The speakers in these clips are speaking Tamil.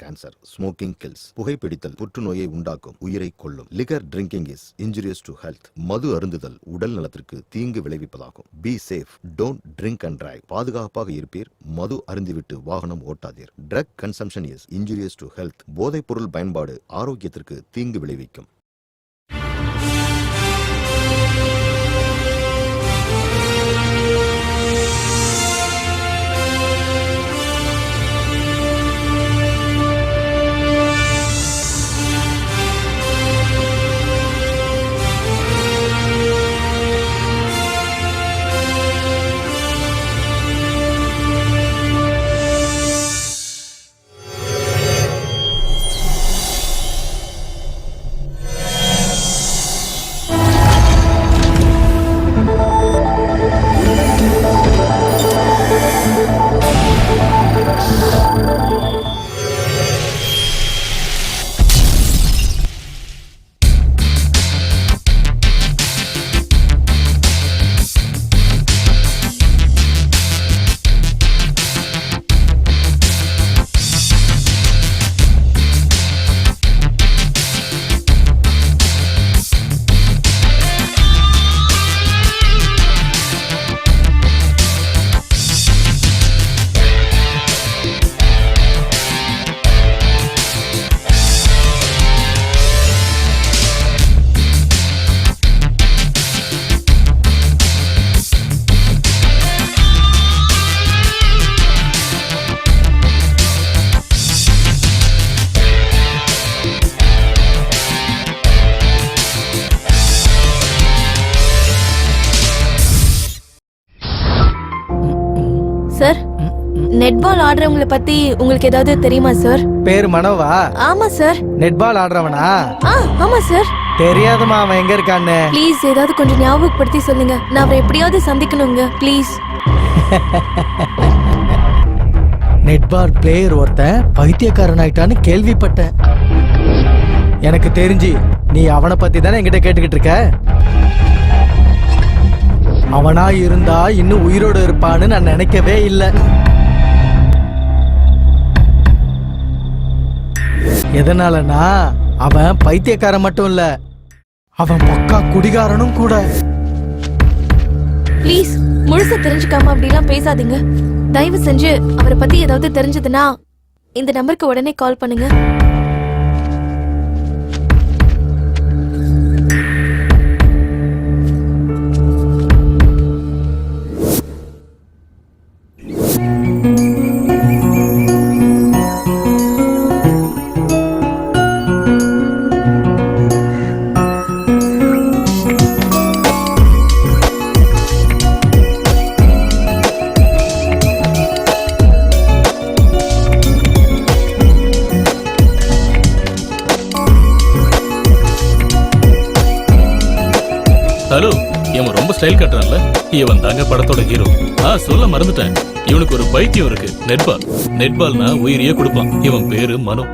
cancer. Smoking kills. புகைப்பிடித்தல் புற்றுநோயை உண்டாக்கும், உயிரை கொல்லும். Liquor drinking is injurious to health. மது அருந்துதல் உடல் நலத்திற்கு தீங்கு விளைவிப்பதாகும். Be safe. Don't drink and drive. பாதுகாப்பாக இருப்பீர், மது அருந்திவிட்டு வாகனம் ஓட்டாதீர். Drug consumption is injurious to health. போதைப் பொருள் பயன்பாடு ஆரோக்கியத்திற்கு தீங்கு விளைவிக்கும். சார், நெட்பால் ஆடுறவங்கள பத்தி உங்களுக்கு ஏதாவது தெரியுமா சார்? பேர் மனோவா? ஆமா சார். நெட்பால் ஆடுறவனா? ஆமா சார். தெரியாதுமா அவன் எங்க இருக்கான்னு. ப்ளீஸ் ஏதாவது கொஞ்சம் ஞாபகப்படுத்தி சொல்லுங்க. நான் அவரை எப்படியாவது சந்திக்கணுங்க ப்ளீஸ். நெட்பால் பிளேயர் ஒருத்தன் பைத்தியக்காரன் ஆயிட்டான்னு கேள்விப்பட்டேன். எனக்கு தெரிஞ்சு நீ அவனை பத்தி தானே என்கிட்ட கேட்டுக்கிட்டு இருக்க. அவனா இருந்தா இன்னும் உயிரோடு இருப்பான்னு நான் நினைக்கவே இல்லை. எதனாலனா அவன் பைத்தியக்காரன் மட்டும் இல்ல, அவன் பக்கா குடிகாரனும் கூட. ப்ளீஸ் முழுசா தெரிஞ்சுக்காம அப்படிலாம் பேசாதீங்க. தயவு செஞ்சு அவரை பத்தி ஏதாவது தெரிஞ்சதுன்னா இந்த நம்பருக்கு உடனே கால் பண்ணுங்க. ஹலோ, இவன் ரொம்ப ஸ்டைல் கட்டுறான்ல, இவன் தாங்க படத்தோட ஹீரோ. சொல்ல மறந்துட்டேன், இவனுக்கு ஒரு பைத்தியம் இருக்கு, நெட்பால். நெட்பால்னா உயிரியே கொடுப்பான். இவன் பேரு மனு.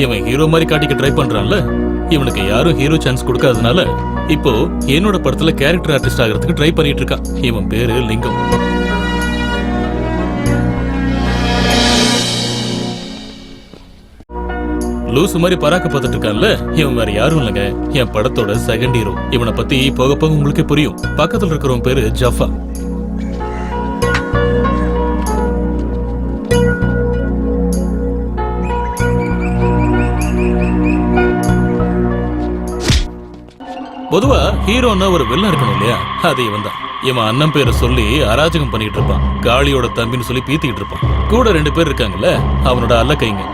இவன் ஹீரோ மாதிரி காட்டிக்க ட்ரை பண்றான்ல, இவனுக்கு யாரும் ஹீரோ சான்ஸ் கொடுக்காதனால இப்போ என்னோட படத்துல கேரக்டர் ஆர்டிஸ்ட் ஆகிறதுக்கு ட்ரை பண்ணிட்டு இருக்கான். இவன் பேரு லிங்கம். லூசு மாதிரி பராக்க பார்த்துட்டு இருக்கான்ல, இவன் வேற யாரும் இல்லைங்க, என் படத்தோட செகண்ட் ஹீரோ. இவனை பத்தி போக போக உங்களுக்கே புரியும். பக்கத்துல இருக்கிறவன் பேரு ஜஃபா. பொதுவா ஹீரோன்னா ஒரு வில்லன் இருக்கணும் இல்லையா, அது இவன் தான். இவன் அண்ணன் பேரை சொல்லி அராஜகம் பண்ணிட்டு இருப்பான். காளியோட தம்பின்னு சொல்லி பீத்திக்கிட்டு இருப்பான். கூட 2 பேர் இருக்காங்கல்ல, அவனோட அல்ல கைங்க.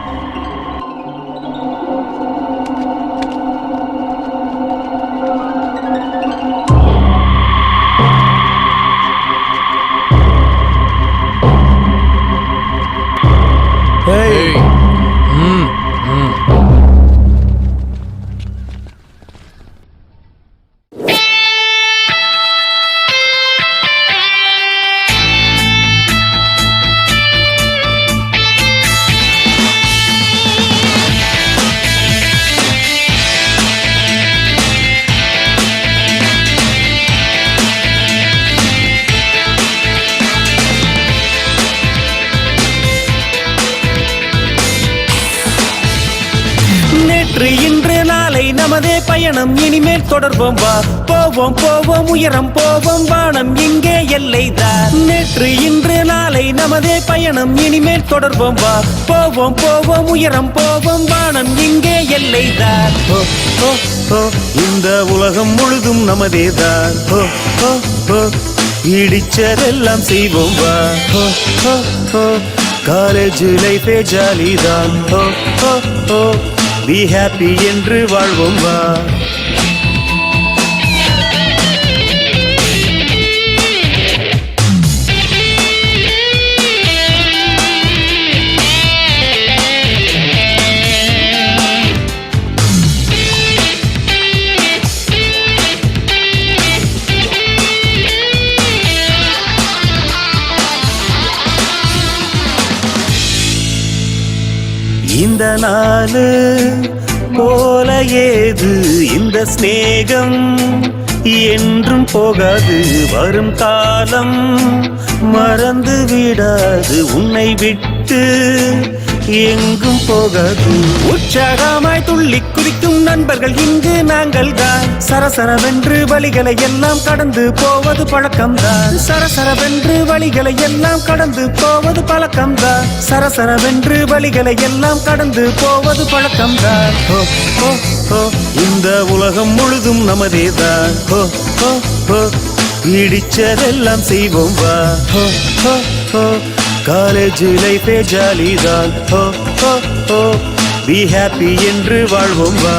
நமதே பயணம் இனிமேல் தொடர்வோம் வா. போவோம் போவோம் உயரம் போவோம் வானம் இங்கே எல்லைதான். நேற்று இன்று நாளை நமதே பயணம் இனிமேல் தொடர்வோம் வா. போவோம் போவோம் உயரம் போவோம் வானம் இங்கே எல்லைதான். ஓ ஓ ஓ இந்த உலகம் முழுதும் நமதேதான். ஓ ஓ ஓ இடிச்சதெல்லாம் செய்வோம் வா. ஓ ஓ ஓ காலேஜ் லைஃபே ஜாலிதான். ஓ ஓ ஓ பி ஹாப்பி என்று வாழ்வோம் வா. இந்த நாளு போல ஏது இந்த ஸ்நேகம் என்றும் போகாது. வரும் காலம் மறந்து விடாது உன்னை விட்டு எங்கும் போகாது. உற்சாகமாய் துள்ளி குதிக்கும் நண்பர்கள் இங்கு நாங்கள் தான். சரசரவென்று வழிகளை எல்லாம் கடந்து போவது பழக்கம்தான். சரசரவென்று வழிகளை எல்லாம் கடந்து போவது பழக்கம்தான். சரசரவென்று வழிகளை எல்லாம் கடந்து போவது பழக்கம்தான். ஓ ஓ ஓ இந்த உலகம் முழுதும் நமதேதான். ஓ ஓ ஓ இடிச்சதெல்லாம் செய்வோம் வா. ஓ ஓ ஓ காலேஜ் லைஃபே ஜாலிதான். ஓ ஓ ஓ பி ஹாப்பி என்று வாழ்வோம் வா.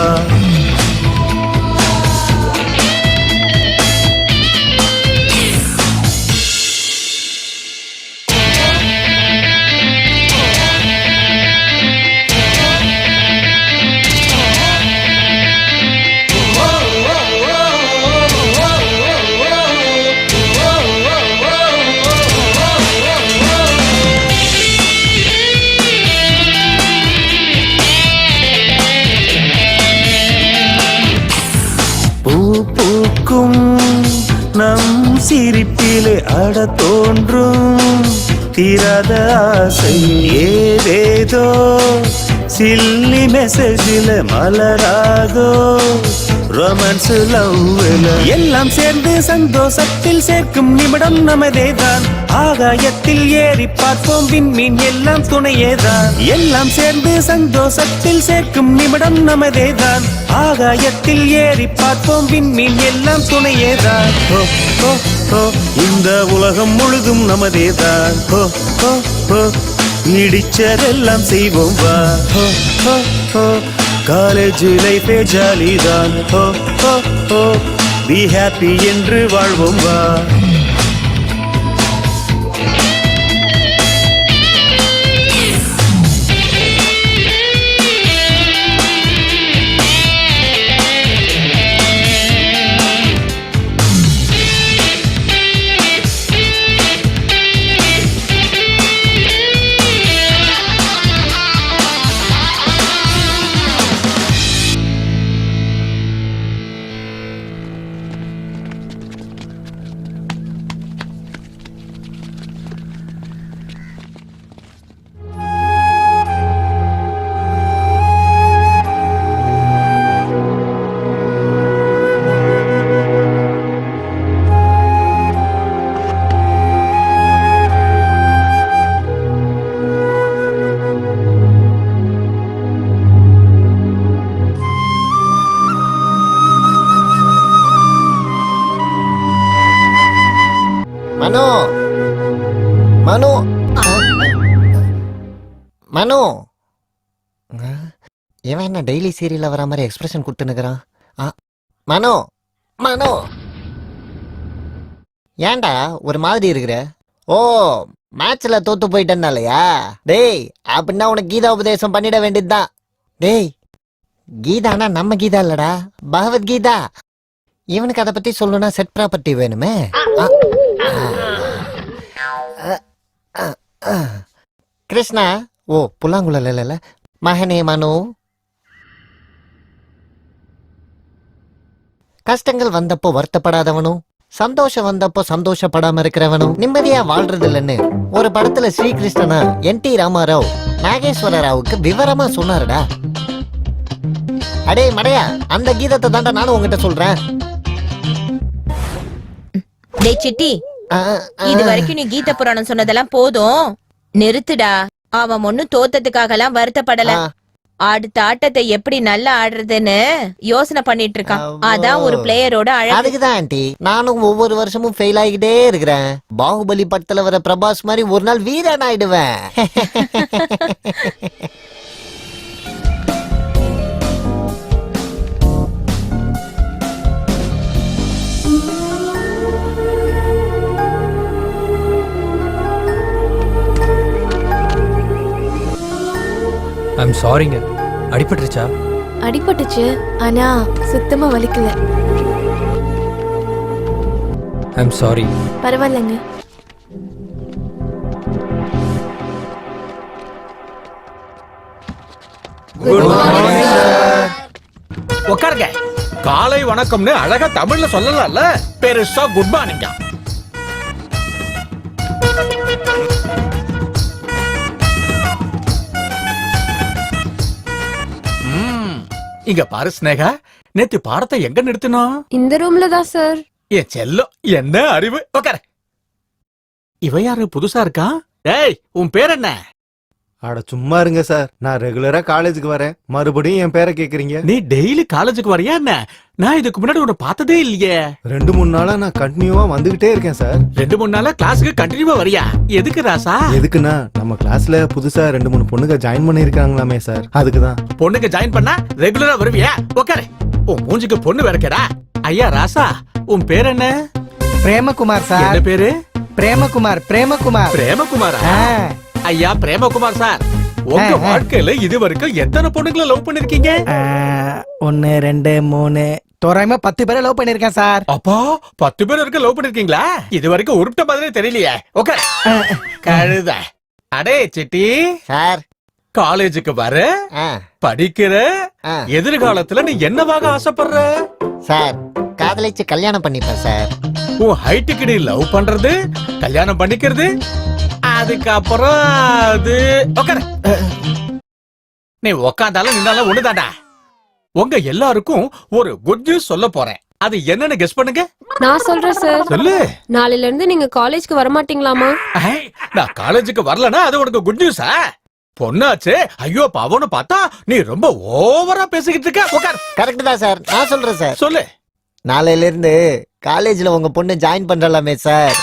நம் சிரிப்பிலே அட தோன்றும் தீராத ஆசை ஏதேதோ சில்லி மெசேஜில மலராதோ ரொமான்ஸ் லவ்ல எல்லாம் சேர்ந்து சந்தோஷத்தில் சேர்க்கும் நிமிடம் நமதேதான். ஆகாயத்தில் ஏறி பார்ப்போம் விண்மீன் எல்லாம் துணையேதான். எல்லாம் சேர்ந்து சந்தோஷத்தில் சேர்க்கும் நிமிடம் நமதேதான். ஆகாயத்தில் ஏறி பார்ப்போம் விண்மீன் எல்லாம் துணையேதான். ஓ ஓ ஓ இந்த உலகம் முழுதும் நமதேதான். ஓ ஓ ஓ இடிச்சதெல்லாம் செய்வோம் வா. ஓ ஓ ஓ காலேஜ் லைஃபே ஜாலிதான். ஓ ஓ ஓ பி ஹாப்பி என்று வாழ்வோம் வா. மனோ மனோ மனோ இவன் என்ன டெய்லி சீரியல்ல வர மாதிரி எக்ஸ்பிரஷன் கொடுத்துனுக்குறான். மனோ மனோ ஏன்டா ஒரு மாதிரி இருக்கிற? ஓ மேட்ச்ல தோத்து போயிட்டனாலயா? டேய் அப்படின்னா உனக்கு கீதா உபதேசம் பண்ணிட வேண்டியதுதான். டேய் கீதானா நம்ம கீதா இல்லடா, பகவத்கீதா. இவனுக்கு அதை பத்தி சொல்லணும்னா செட் ப்ராப்பர்ட்டி வேணுமே. கிருஷ்ணா ஓ புல்லாங்குழல் இல்ல மகனே மனு. கஷ்டங்கள் வந்தப்போ வருத்தப்படாதவனும் சந்தோஷம் வந்தப்போ சந்தோஷப்படாம இருக்கிறவனும் நிம்மதியா வாழ்றது இல்லைன்னு ஒரு படத்துல ஸ்ரீகிருஷ்ணனா NT ராமாராவ் நாகேஸ்வர ராவுக்கு விவரமா சொன்னாருடா. அடே மடையா, அந்த கீதத்தை தாண்டா நானும் உங்ககிட்ட சொல்றேன். டேய் சிட்டி, ஆ, ஆ. இது வரைக்கும் நீ கீத புராணம் சொன்னதெல்லாம் போதும், நிறுத்துடா. அவன் ஒன்னும் தோத்ததுக்காக எல்லாம் வருத்தப்படல. ஆ. அடுத்த ஆட்டத்தை எப்படி நல்லா ஆடுறதுன்னு யோசனை பண்ணிட்டு இருக்கான். அதான் ஒரு பிளேயரோட அழகு. அதுக்குதான் ஆண்டி நானும் ஒவ்வொரு வருஷமும் ஃபெயில் ஆகிட்டே இருக்கிறேன். பாகுபலி படத்துல வர பிரபாஸ் மாதிரி ஒரு நாள் வீரன் ஆயிடுவேன். ஐம் சாரிங்க. அடிபட்டுருச்சா? அடிபட்டுச்சு, ஆனா சுத்தமா வலிக்கல. I'm sorry. பரவாயில்லைங்க. உட்காருங்க. காலை வணக்கம்னு அழகா தமிழ்ல சொல்லலாம்ல, பெருசா குட் மார்னிங். இங்க பாரு ஸ்னேகா, நேத்து பாடத்தை எங்க நிறுத்தினோம்? இந்த ரூம்ல தான் சார். என் செல்லம், என்ன அறிவு. உட்காரு. இவ யாரு புதுசா இருக்கா? டேய், உன் பேர் என்ன? அட சும்மா இருங்க சார், நான் ரெகுலரா காலேஜுக்கு வரேன், மறுபடியும் என் பேரை கேக்குறீங்க. நீ டெய்லி காலேஜுக்கு வரியா என்ன? நான் இதுக்கு முன்னாடி உன்னை பார்த்ததே இல்லையே. 2-3 நாளா நான் கண்டினியூவா வந்துகிட்டே இருக்கேன் சார். 2-3 நாளா கிளாஸுக்கு கண்டினியூவா வரியா? எதுக்கு ராசா? எதுக்குன்னா நம்ம கிளாஸ்ல புதுசா 2-3 பொண்ணுங்க ஜாயின் பண்ணிருக்காங்களாமே சார், அதுக்குதான். பொண்ணுங்க ஜாயின் பண்ணா ரெகுலரா வருவியா? உட்காரு. உன் மூஞ்சிக்கு பொண்ணு வேறக்கடா. ஐயா ராசா, உன் பேர் என்ன? பிரேமகுமார் என்ன சார். பேரு? பிரேமகுமார். பிரேமகுமார். பிரேமகுமாரா? ஆ. ஐயா பிரேமகுமார் சார், உங்க வாழ்க்கையில இது வரைக்கும் எத்தனை பொண்ணுங்களை லவ் பண்ணிருக்கீங்க? 1 2 3 தோராயமா 10 பேரை லவ் பண்ணிருக்கேன் சார். அப்பா 10 பேர் இருக்க லவ் பண்ணிருக்கீங்களா? இது வரைக்கும் உருட்ட மாதிரி தெரியலையே. ஓகே கழுத. அடே சிட்டி சார். காலேஜுக்கு வர ஆ, படிக்கிற, ஆ. எதிர்காலத்துல நீ என்னவாக ஆசைப்படுற? சார், காதலிச்சு கல்யாணம் பண்ணிப்பேன் சார். உன் ஹைட்டுக்கு நீ லவ் பண்றது, கல்யாணம் பண்ணிக்கிறது, அதுக்கப்புறம் அது உட்காரு. நீ உக்காந்தாலும் நின்னாலும் ஒண்ணுதாடா. உங்க எல்லாருக்கும் ஒரு குட் நியூஸ் சொல்ல போறேன். அது என்னன்னு கெஸ் பண்ணுங்க. நான் சொல்றேன் சார். சொல்லு. நாளையில இருந்து நீங்க காலேஜ்க்கு வர மாட்டீங்களாமா? ஐ, நான் காலேஜுக்கு வரலனா அது உனக்கு குட் நியூஸா? பொண்ணாச்சு, ஐயோ பாவம்னு பார்த்தா நீ ரொம்ப ஓவரா பேசிக்கிட்டு இருக்க. உட்கார். கரெக்ட் தான் சார், நான் சொல்றேன் சார். சொல்லு. நாளையில இருந்து காலேஜ்ல உங்க பொண்ணு ஜாயின் பண்றலாமே சார்.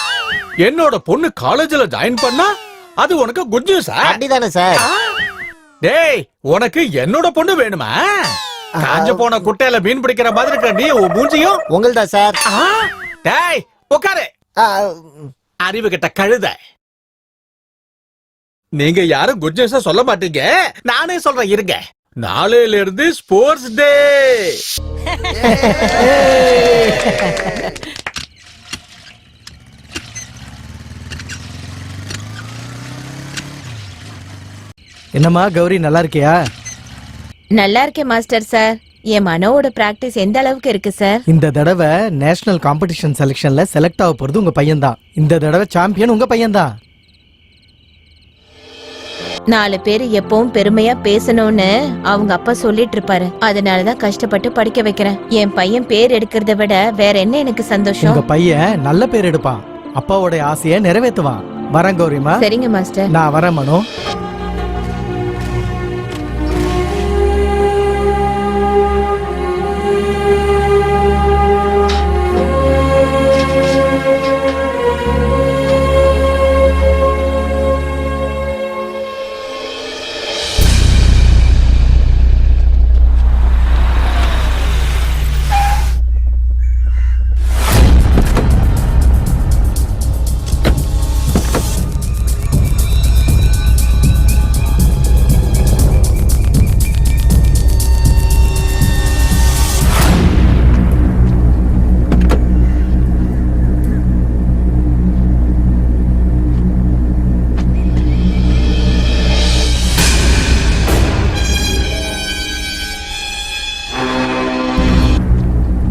என்னோட பொண்ணு காலேஜ்ல ஜாயின் பண்ணா அது உனக்கு குட் நியூஸா? அப்படிதானே சார்? டேய், உனக்கு என்னோட பொண்ணு வேணுமா? காஞ்ச போன குட்டையில மீன் பிடிக்கிற மாதிரி இருக்க நீ உன் மூஞ்சியும். உங்கள்தா சார். டேய் உட்காரு. அறிவு கிட்ட கழுத. நீங்க யாரும் குட் நியூஸா சொல்ல மாட்டீங்க, நானே சொல்றேன் இருங்க. நாளையில இருந்து ஸ்போர்ட்ஸ் டே. என்னம்மா கௌரி, நல்லா இருக்கியா? நல்லா இருக்கேன் மாஸ்டர் சார். என் மனோவோட பிராக்டிஸ் எந்த அளவுக்கு இருக்கு சார்? இந்த தடவை நேஷனல் காம்படிஷன் செலக்ஷன்ல செலக்ட் ஆக போறது உங்க பையன் தான். இந்த தடவை சாம்பியன் உங்க பையன் தான். 4 பேர் எப்பவும் பெருமையா பேசணும்னு அவங்க அப்பா சொல்லிட்டு இருப்பாரு. அதனாலதான் கஷ்டப்பட்டு படிக்க வைக்கிறேன். என் பையன் பேர் எடுக்கிறத விட வேற என்ன எனக்கு சந்தோஷம். உங்க பையன் நல்ல பேர் எடுப்பான், அப்பாவோட ஆசையை நிறைவேற்றுவான். வரேன் கௌரிமா. சரிங்க மாஸ்டர். நான் வரேன் மனோ.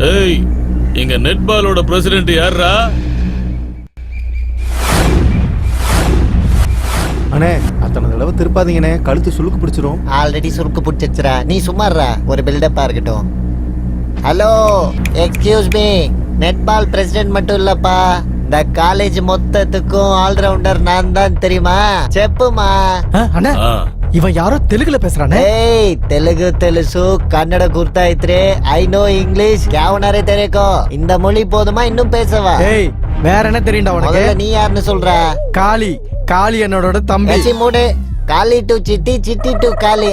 ஏய், இங்க நெட்பாலோட பிரசிடென்ட் யாரா? அண்ணே அத்தனை தடவை திருப்பாதீங்கண்ணே, கழுத்து சுளுக்கு பிடிச்சிரும். ஆல்ரெடி சுருக்கு பிடிச்சிருச்சுரா, நீ சும்மாறா, ஒரு பில்டப்பா இருக்கட்டும். Hello, excuse me, netball president மட்டும் இல்லப்பா, இந்த காலேஜ் மொத்தத்துக்கும் ஆல்ரவுண்டர் நான் தான், தெரியுமா? செப்புமா. அண்ணா ஆ, இவன் யாரோ தெலுங்குல பேசுறானே. ஏய், தெலுங்கு தெலுசு கன்னட குர்தாயித்ரே, ஐ நோ இங்கிலீஷ், கேவனாரே தெரியக்கோ. இந்த மொழி போதுமா இன்னும் பேசவா? ஏய் வேற என்ன தெரியும்டா உனக்கு? முதல்ல நீ யாருன்னு சொல்ற? காளி, காளி என்னோட தம்பி. பேசி மூடு. காலி டு சிட்டி, சிட்டி டு காலி.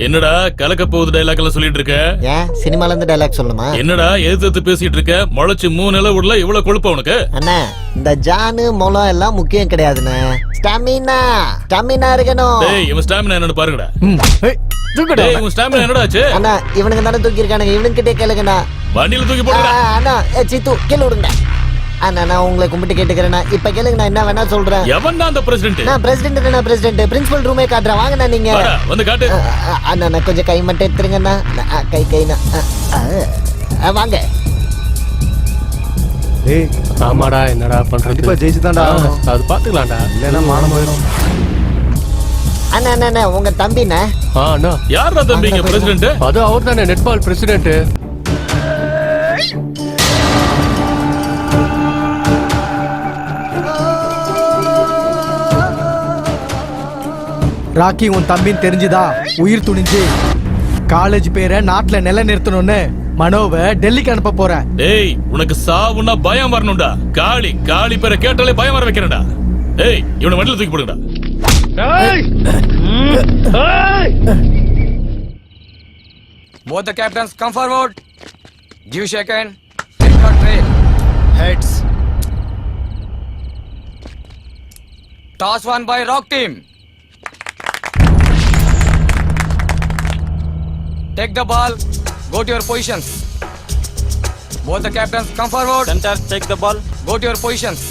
என்னடா கலக்க போகுது டைலாக் எல்லாம் சொல்லிட்டு இருக்க? ஏன் சினிமால இருந்து டைலாக் சொல்லணுமா? என்னடா எதிர்த்து பேசிட்டு இருக்க? முளைச்சு 3 நிலை உடல இவ்வளவு கொழுப்பா உனக்கு? அண்ணா, இந்த ஜானு மொளம் எல்லாம் முக்கியம் கிடையாதுண்ணே. ஸ்டாமினா, ஸ்டாமினா இருக்கணும். டேய் இவன் ஸ்டாமினா என்னன்னு பாருங்கடா. ம், ஏய், தூக்குடா. டேய் இவன் ஸ்டாமினா என்னடா ஆச்சு? அண்ணா, இவனுக்கு தானே தூக்கி இருக்கானுங்க, இவனுக்கு கிட்டே கேளுங்கண்ணா. வண்டியில தூக்கி போடுடா. அண்ணா, சித்து கீழே விடுங்க. அண்ணா, நான் உங்களை கும்பிட்டு கேட்டுக்கிறேண்ணா, இப்ப கேளுங்க, நான் என்ன வேணா சொல்றேன். எவன் தான் அந்த பிரசிடென்ட்? நான் பிரசிடென்ட் பிரின்சிபல் ரூமே காட்டுறேன், வாங்கண்ணா நீங்க. வந்து காட்டு. அண்ணா, நான் கொஞ்சம் கை மட்டும் எடுத்துருங்கண்ணா. கைண்ணா, வாங்க. ஏய், ஆமாடா, என்னடா கண்டிப்பா ஜெயிச்சு தான்டா ஆகணும். அது பாத்துக்கலாம்டா. இல்லைன்னா மானம் போயிடும். அண்ணா அண்ணா, உங்க தம்பிண்ணா. அண்ணா, யாரா தம்பிங்க பிரசிடென்ட்? அது அவர் தானே நெட்பால் பிரசிடென்ட். ராக்கி உன் தம்பின்னு தெரிஞ்சுதா உயிர் துணிஞ்சு காலேஜ் பேரை நாட்டுல நிலைநிறுத்தணும்னு மனோவை டெல்லிக்கு அனுப்ப போறேன். டேய் உனக்கு சாவுன்னா பயம் வரணும்டா. காளி, காளி பேரை கேட்டாலே பயம் வர வைக்கிறேன்டா. டேய் இவனை வண்டியில தூக்கி போடுங்கடா. Both the captains come forward. Give shake hand. Take your trail. Heads. Toss one by Rock team. Take the ball. Go to your positions. Both the captains come forward. Center, take the ball. Go to your positions.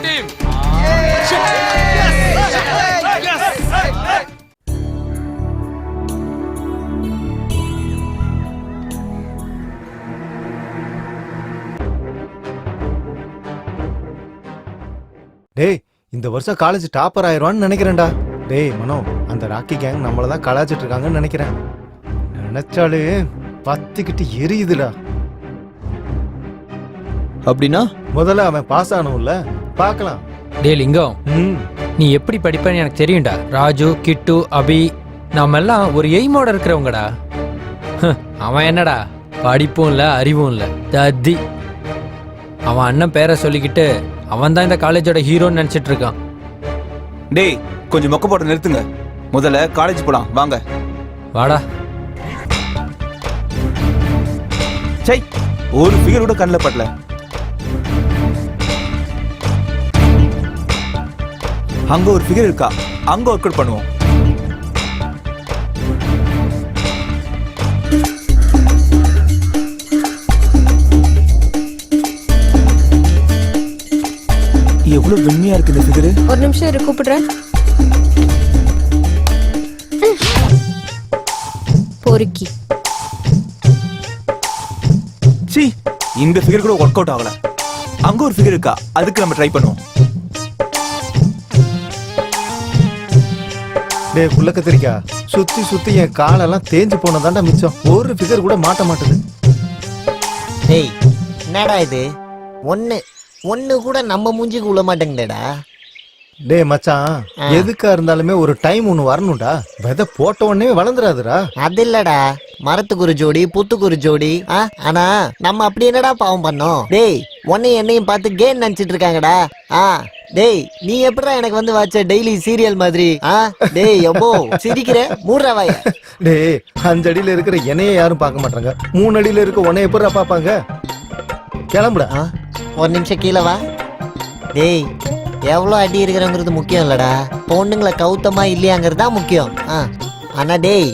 team. டேய் இந்த வருஷம் காலேஜ் டாப்பர் ஆயிருவான்னு நினைக்கிறேன்டா. டேய் மனோ, அந்த ராக்கி கேங் நம்மள தான் கலாச்சிட்டு இருக்காங்கன்னு நினைக்கிறேன். நினைச்சாலே பத்திக்கிட்டு எரியுதுடா. அப்படின்னா முதல்ல அவன் பாஸ் ஆனவும்ல, பார்க்கலாம். டே லிங்கம், ம் நீ எப்படி படிப்பேன்னு எனக்கு தெரியும்டா. ராஜு, கிட்டு, அபி, நாம எல்லாம் ஒரு எய்மோட இருக்கிறவங்கடா. அவன் என்னடா படிப்பும் இல்ல அறிவும் இல்ல, தத்தி. அவன் அண்ணன் பேரை சொல்லிக்கிட்டு அவன் தான் இந்த காலேஜோட ஹீரோன்னு நினைச்சிட்டு இருக்கான். டேய் கொஞ்சம் மொக்க போட்டு நிறுத்துங்க. முதல்ல காலேஜ் போலாம் வாங்க. வாடா. சை, ஒரு ஃபிகர் கூட கண்ணில் படல. அங்க ஒரு ஃபிகர் இருக்கா, அங்க ஒர்க் அவுட் பண்ணுவோம். எவ்வளவு வெண்மையா இருக்கு இந்த ஃபிகர். ஒரு நிமிஷம் இரு, கூப்பிடுறேன். பொறுக்கி. சி, இந்த ஃபிகர் கூட ஒர்க் அவுட் ஆகல. அங்க ஒரு ஃபிகர் இருக்கா, அதுக்கு நம்ம ட்ரை பண்ணுவோம். டேய் புள்ள கத்திரிக்கா, சுத்தி சுத்தி என் காலெல்லாம் தேஞ்சு போனதாண்டா மிச்சம். ஒரு ஃபிகர் கூட மாட்ட மாட்டுது. டேய் என்னடா இது, ஒன்னு கூட நம்ம மூஞ்சிக்கு உள்ள மாட்டேங்கடா. டேய் மச்சான், எதுக்கா இருந்தாலுமே ஒரு டைம் ஒண்ணு வரணும்டா. விதை போட்ட உடனே வளர்ந்துராதுடா. அது இல்லடா, மரத்துக்கு ஒரு ஜோடி புத்துக்கு ஒரு ஜோடி. ஆனா நம்ம அப்படி என்னடா பாவம் பண்ணோம்? டேய் உன்னையும் என்னையும் பார்த்து கேம் நினைச்சிட்டு இருக்காங்கடா. டேய் நீ எப்படிடா எனக்கு வந்து வாச்ச டெய்லி சீரியல் மாதிரி? டேய் எவ்வளோ சிரிக்கிற, மூடுறா வாய. டேய் 5 அடியில இருக்கிற என்னைய யாரும் பார்க்க மாட்டாங்க, 3 அடியில இருக்க உன்னை எப்படிடா பாப்பாங்க? கிளம்புடா. ஒரு நிமிஷம் கீழே வா. டேய் எவ்வளோ அடி இருக்கிறங்கிறது முக்கியம் இல்லடா, பொண்ணுங்களை கௌத்தமா இல்லையாங்கிறது தான் முக்கியம். ஆனா டேய்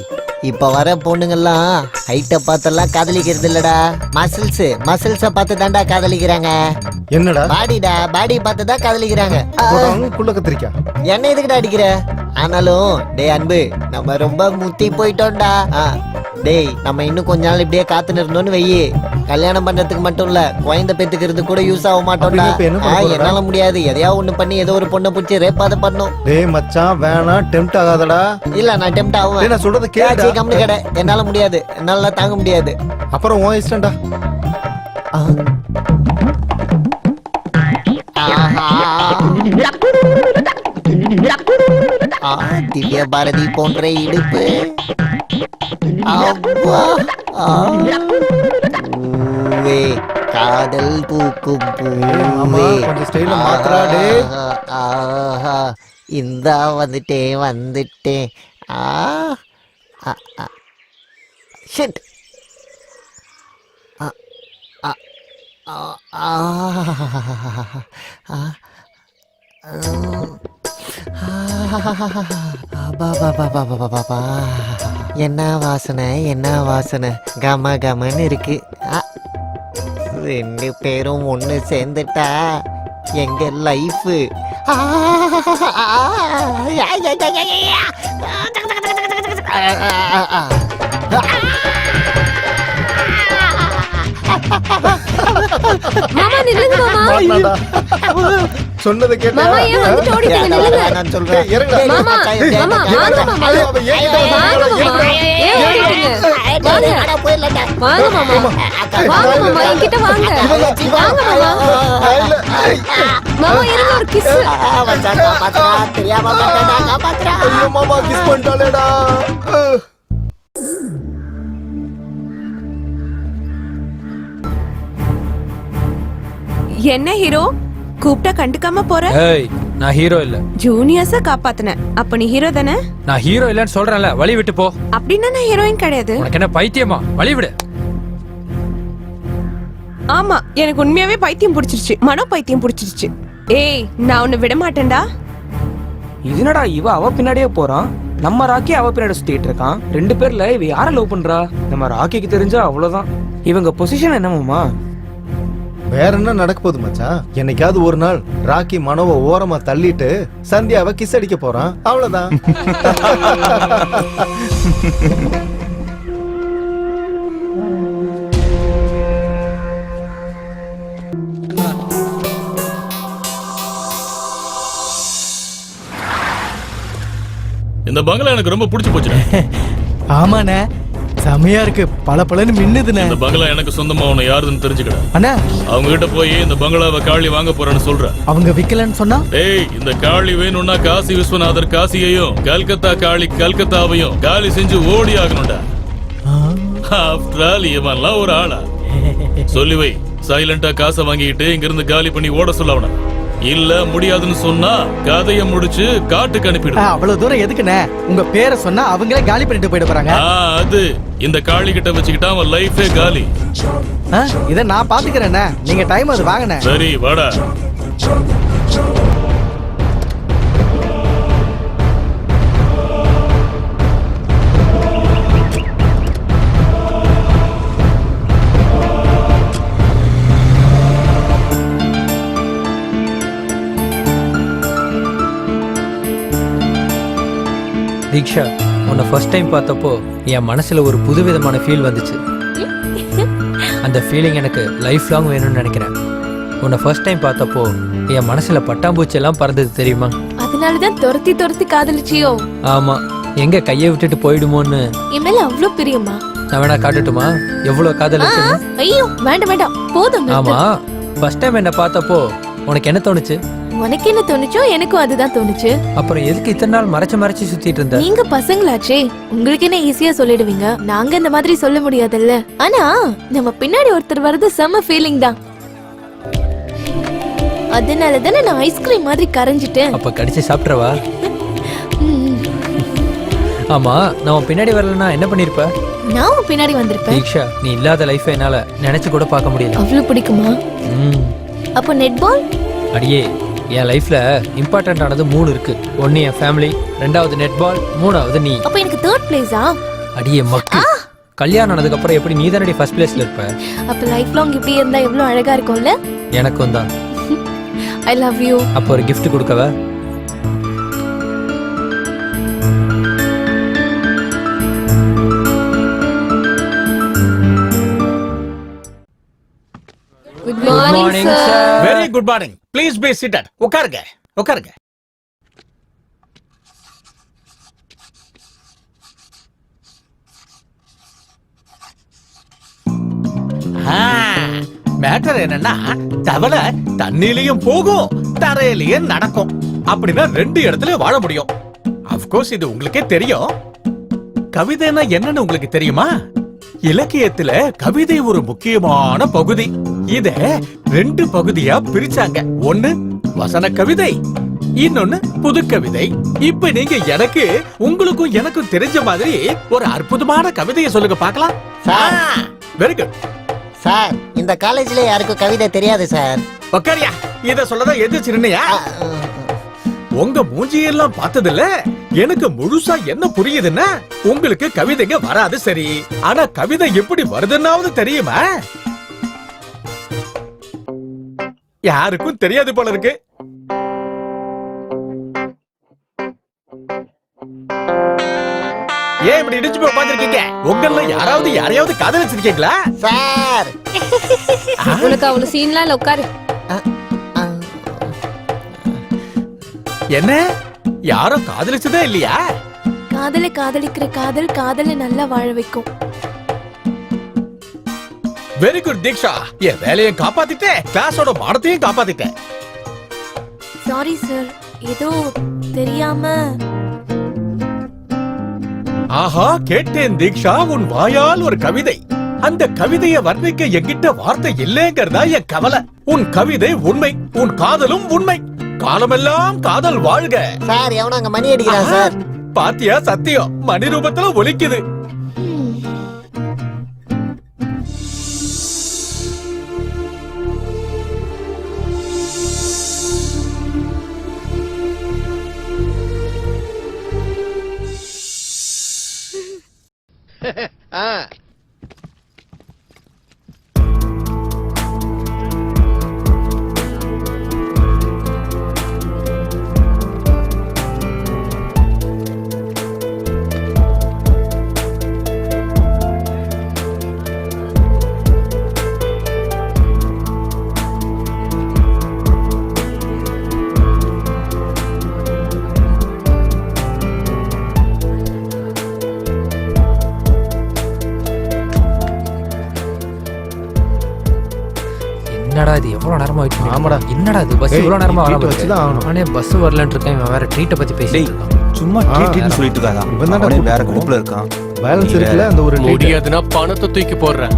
இப்ப வர பொண்ணுங்கெல்லாம் ஹைட்ட பார்த்தெல்லாம் காதலிக்கிறது இல்லடா, மசில்ஸ பார்த்து தாண்டா காதலிக்கிறாங்க. என்னடா பாடிடா, பாடி பார்த்து தான் காதலிக்கிறாங்க. புள்ள கத்திரிக்கா, என்ன எதுக்குடா அடிக்கிற? ஆனாலும் டேய் அன்பு, நம்ம ரொம்ப முத்தி போயிட்டோம்டா. டேய் நம்ம இன்னும் கொஞ்ச நாள் இப்படியே காத்துன்னு இருந்தோம்னு வெயி, கல்யாணம் பண்றதுக்கு மட்டும் இல்ல குழந்தை பெத்துக்கிறது கூட யூஸ் ஆக மாட்டோம்டா. என்னால முடியாது, எதையாவது ஒண்ணு பண்ணி ஏதோ ஒரு பொண்ணை பிடிச்சி ரேப்பாத பண்ணும். டேய் மச்சான் வேணாம், டெம்ப்ட் ஆகாதடா. இல்ல நான் டெம்ப்ட் ஆகுவேன். நான் சொல்றத கேளுடா. கம்னு கடை, என்னால முடியாது, என்னால தாங்க முடியாது. அப்புறம் உன் இஷ்டம்டா. திவ்ய பாரதி போன்ற இடுப்பு. காதல் பூக்கும் பூவே. கொஞ்சம் ஸ்டைல மாத்துறா டேய். இந்தா வந்துட்டேன். ஷிட். என்ன வாசனை கம கமன்னு இருக்கு. 2 பேரும் ஒண்ணு சேர்ந்துட்டா எங்க லைஃப். மாமா நில்லுங்க மாமா. சொன்னதை கேட்டா? மாமா ஏன் வந்து ஓடிட்டீங்க? நில்லுங்க. நான் சொல்றேன். மாமா மாமா வாங்க மாமா. வாங்க மாமா. ஏன் ஓடிட்டீங்க? வாங்க மாமா. வாங்க மாமா, என்கிட்ட வாங்க. வாங்க மாமா. மாமா இருங்க, ஒரு கிஸ். தெரியாம காப்பாத்துறா. ஐயோ மாமா கிஸ் பண்ணிட்டாளேடா. என்ன ஹீரோ கூப்பிட்டா கண்டுக்காம போற? ஏய் நான் ஹீரோ இல்ல. ஜூனியர்ஸ காப்பாத்துன, அப்ப நீ ஹீரோ தானே? நான் ஹீரோ இல்லன்னு சொல்றேன்ல, வழி விட்டு போ. அப்படின்னா நான் ஹீரோயின் கிடையாது. உனக்கு என்ன பைத்தியமா? வழி விடு. ஆமா, எனக்கு உண்மையாவே பைத்தியம் பிடிச்சிருச்சு, மனோ பைத்தியம் பிடிச்சிருச்சு. ஏய் நான் உன்னை விட மாட்டேன்டா. இதுனடா இவ அவ பின்னாடியே போறான், நம்ம ராக்கி அவ பின்னாடி சுத்திட்டு இருக்கான். 2 பேர்ல இவ யார லவ் பண்றா? நம்ம ராக்கிக்கு தெரிஞ்சா அவ்வளவுதான். இவங்க பொசிஷன் என்னமாமா? வேற என்ன நடக்க போகுது மச்சான்? என்னைக்காவது ஒரு நாள் ராக்கி மனோவை ஓரமா தள்ளிட்டு சந்தியாவை கிஸ் அடிக்க போறான், அவ்வளவுதான். இந்த பங்களா எனக்கு ரொம்ப பிடிச்சு போச்சு. ஆமாண்ணே, செமையா இருக்கு, பல பலன்னு மின்னுதுண்ணே. இந்த பங்களா எனக்கு சொந்தமா உன்னை யாருன்னு தெரிஞ்சுக்கடா. அண்ணா, அவங்க கிட்ட போய் இந்த பங்களாவை காளி வாங்க போறேன்னு சொல்ற. அவங்க விக்கலன்னு சொன்னா? ஏய், இந்த காளி வேணும்னா காசி விஸ்வநாதர் காசியையும் கல்கத்தா காளி கல்கத்தாவையும் காலி செஞ்சு ஓடி ஆகணும்டா. ஆஃப்டர் ஆல் இவன்லாம் ஒரு ஆளா? சொல்லி வை, சைலண்டா காசை வாங்கிட்டு இங்க இருந்து காலி பண்ணி ஓட சொல்ல அவன. இல்ல முடியாதுன்னு சொன்னா கதையை முடிச்சு காட்டுக்கு அனுப்பிடு. அவ்வளவு தூரம் எதுக்குண்ணே? உங்க பேரை சொன்னா அவங்களே காலி பண்ணிட்டு போயிட போறாங்க. அது இந்த காளி கிட்ட வச்சுக்கிட்டா அவன் லைஃபே காலி. இத நான் பாத்துக்கிறேண்ணே, நீங்க டைம் அது வாங்கண்ணே. சரி வாடா. தீக்ஷா, உன்னை ஃபர்ஸ்ட் டைம் பார்த்தப்போ என் மனசுல ஒரு புதுவிதமான ஃபீல் வந்துச்சு. அந்த ஃபீலிங் எனக்கு லைஃப் லாங் வேணும்னு நினைக்கிறேன். உன்னை ஃபர்ஸ்ட் டைம் பார்த்தப்போ என் மனசுல பட்டாம்பூச்சி எல்லாம் பறந்தது தெரியுமா? அதனாலதான் துரத்தி துரத்தி காதலிச்சியோ? ஆமா, எங்க கையை விட்டுட்டு போயிடுமோன்னு. என் மேல அவ்வளவு பிரியமா? நான் வேணா காட்டுட்டுமா எவ்வளவு காதல் இருக்குன்னு? ஐயோ வேண்டாம் வேண்டாம், போதும். ஆமா, ஃபர்ஸ்ட் டைம் என்ன பார்த்தப்போ உனக்கு என்ன தோணுச்சு? உனக்கு என்ன தோணுச்சோ எனக்கும் அதுதான் தோணுச்சு. அப்புறம் எதுக்கு இத்தனை நாள் மறைச்சு மறைச்சு சுத்திட்டு இருந்த? நீங்க பசங்களாச்சே, உங்களுக்கு என்ன ஈஸியா சொல்லிடுவீங்க, நாங்க இந்த மாதிரி சொல்ல முடியாதுல்ல. ஆனா நம்ம பின்னாடி ஒருத்தர் வர்றது செம ஃபீலிங் தான். அதனாலதானே நான் ஐஸ்கிரீம் மாதிரி கரைஞ்சிட்டேன். அப்ப கடிச்சு சாப்பிட்றவா? ஆமா, நான் பின்னாடி வரலன்னா என்ன பண்ணிருப்ப? நான் பின்னாடி வந்திருப்பேன். தீக்ஷா, நீ இல்லாத லைஃப் என்னால நினைச்சு கூட பார்க்க முடியல. அவ்வளவு பிடிக்குமா? அப்போ நெட் பால்? அடியே, என் லைஃப்ல இம்பார்ட்டன்ட் ஆனது 3 இருக்கு. ஒன்னு என் ஃபேமிலி, 2வது நெட் பால், 3வது நீ. அப்ப எனக்கு 3rd பிளேஸா? அடியே மக்கு, கல்யாணம் ஆனதுக்கு அப்புறம் எப்படி நீ தானடி ஃபர்ஸ்ட் பிளேஸ்ல இருப்ப? அப்ப லைஃப் லாங் இப்படி இருந்தா எவ்வளவு அழகா இருக்கும்ல. எனக்கும் தான். I love you. அப்ப ஒரு gift கொடுக்கவா? Good morning sir. Very good morning. Please be seated. உட்காருங்க, உட்காருங்க. மேட்டர் என்னன்னா, தவளை தண்ணிலையும் போகும், தரையிலையும் நடக்கும். அப்படின்னா 2 இடத்துலயும் வாழ முடியும். அப்கோர்ஸ் இது உங்களுக்கே தெரியும். கவிதைன்னா என்னன்னு உங்களுக்கு தெரியுமா? இலக்கியத்துல கவிதை ஒரு முக்கியமான பகுதி. இத 2 பகுதியா பிரிச்சாங்க. ஒன்னு வசன கவிதை, இன்னொன்னு புது கவிதை. இப்ப நீங்க எனக்கு உங்களுக்கும் எனக்கும் தெரிஞ்ச மாதிரி ஒரு அற்புதமான கவிதையை சொல்லுங்க பார்க்கலாம். Very good sir. இந்த காலேஜ்ல யாருக்கும் கவிதை தெரியாது சார். உக்காரியா, இத சொல்லதான் எதிர்த்து நின்னையா? உங்க மூஞ்சியெல்லாம் பார்த்ததில்ல, எனக்கு முழுசா என்ன புரியுதுன்னா, உங்களுக்கு கவிதைங்க வராது சரி, ஆனா கவிதை எப்படி வருதுன்னாவது தெரியுமா? யாருக்கும் தெரியாது போல இருக்கு. ஏன் இப்படி இடிச்சு போய் உட்கார்ந்திருக்கீங்க? உங்கள யாராவது யாரையாவது காதலிச்சிருக்கீங்களா? சார், உனக்கு அவ்வளவு சீன்லாம் இல்ல, உட்காரு. என்ன, யாரும் காதலிச்சதே இல்லையா? காதலை காதலிக்கிற காதல் காதலை நல்லா வாழ வைக்கும். வெரி குட் தீக்ஷா. என் வேலையை காப்பாத்திட்டேன், கிளாஸோட மானத்தையும் காப்பாத்திட்டேன். சாரி சார், ஏதோ தெரியாம. ஆஹா, கேட்டேன் தீக்ஷா, உன் வாயால் ஒரு கவிதை. அந்த கவிதையை வர்ணிக்க என்கிட்ட வார்த்தை இல்லைங்கிறதா என் கவலை. உன் கவிதை உண்மை, உன் காதலும் உண்மை. காலமெல்லாம் காதல் வாழ்க. சார், எவனோ அங்க மணி அடிக்கிறான் சார். பாத்தியா, சத்தியம் மணி ரூபத்துல ஒலிக்குது. என்னடா இது எவ்வளவு நேரமா வெயிட் பண்ணி ஆமாடா. என்னடா இது பஸ் ஏய், இவ்வளவு நேரமா நீ வராம treat வச்சுதான் ஆகணும். நானே பஸ் வரலன்னு இருக்கேன் இவன் வேற ட்ரீட்டை பத்தி டேய் பேசிட்டு இருக்கான் சும்மா ட்ரீட்னு சொல்லிட்டு இருக்காதா இவன் தான்டா அவனே வேற கூப்பிட்டு குரூப்ல இருக்கான் பேலன்ஸ் இருக்குல்ல அந்த ஒரு treat. முடியாதுன்னா பணத்தை தூக்கி போடுறேன்.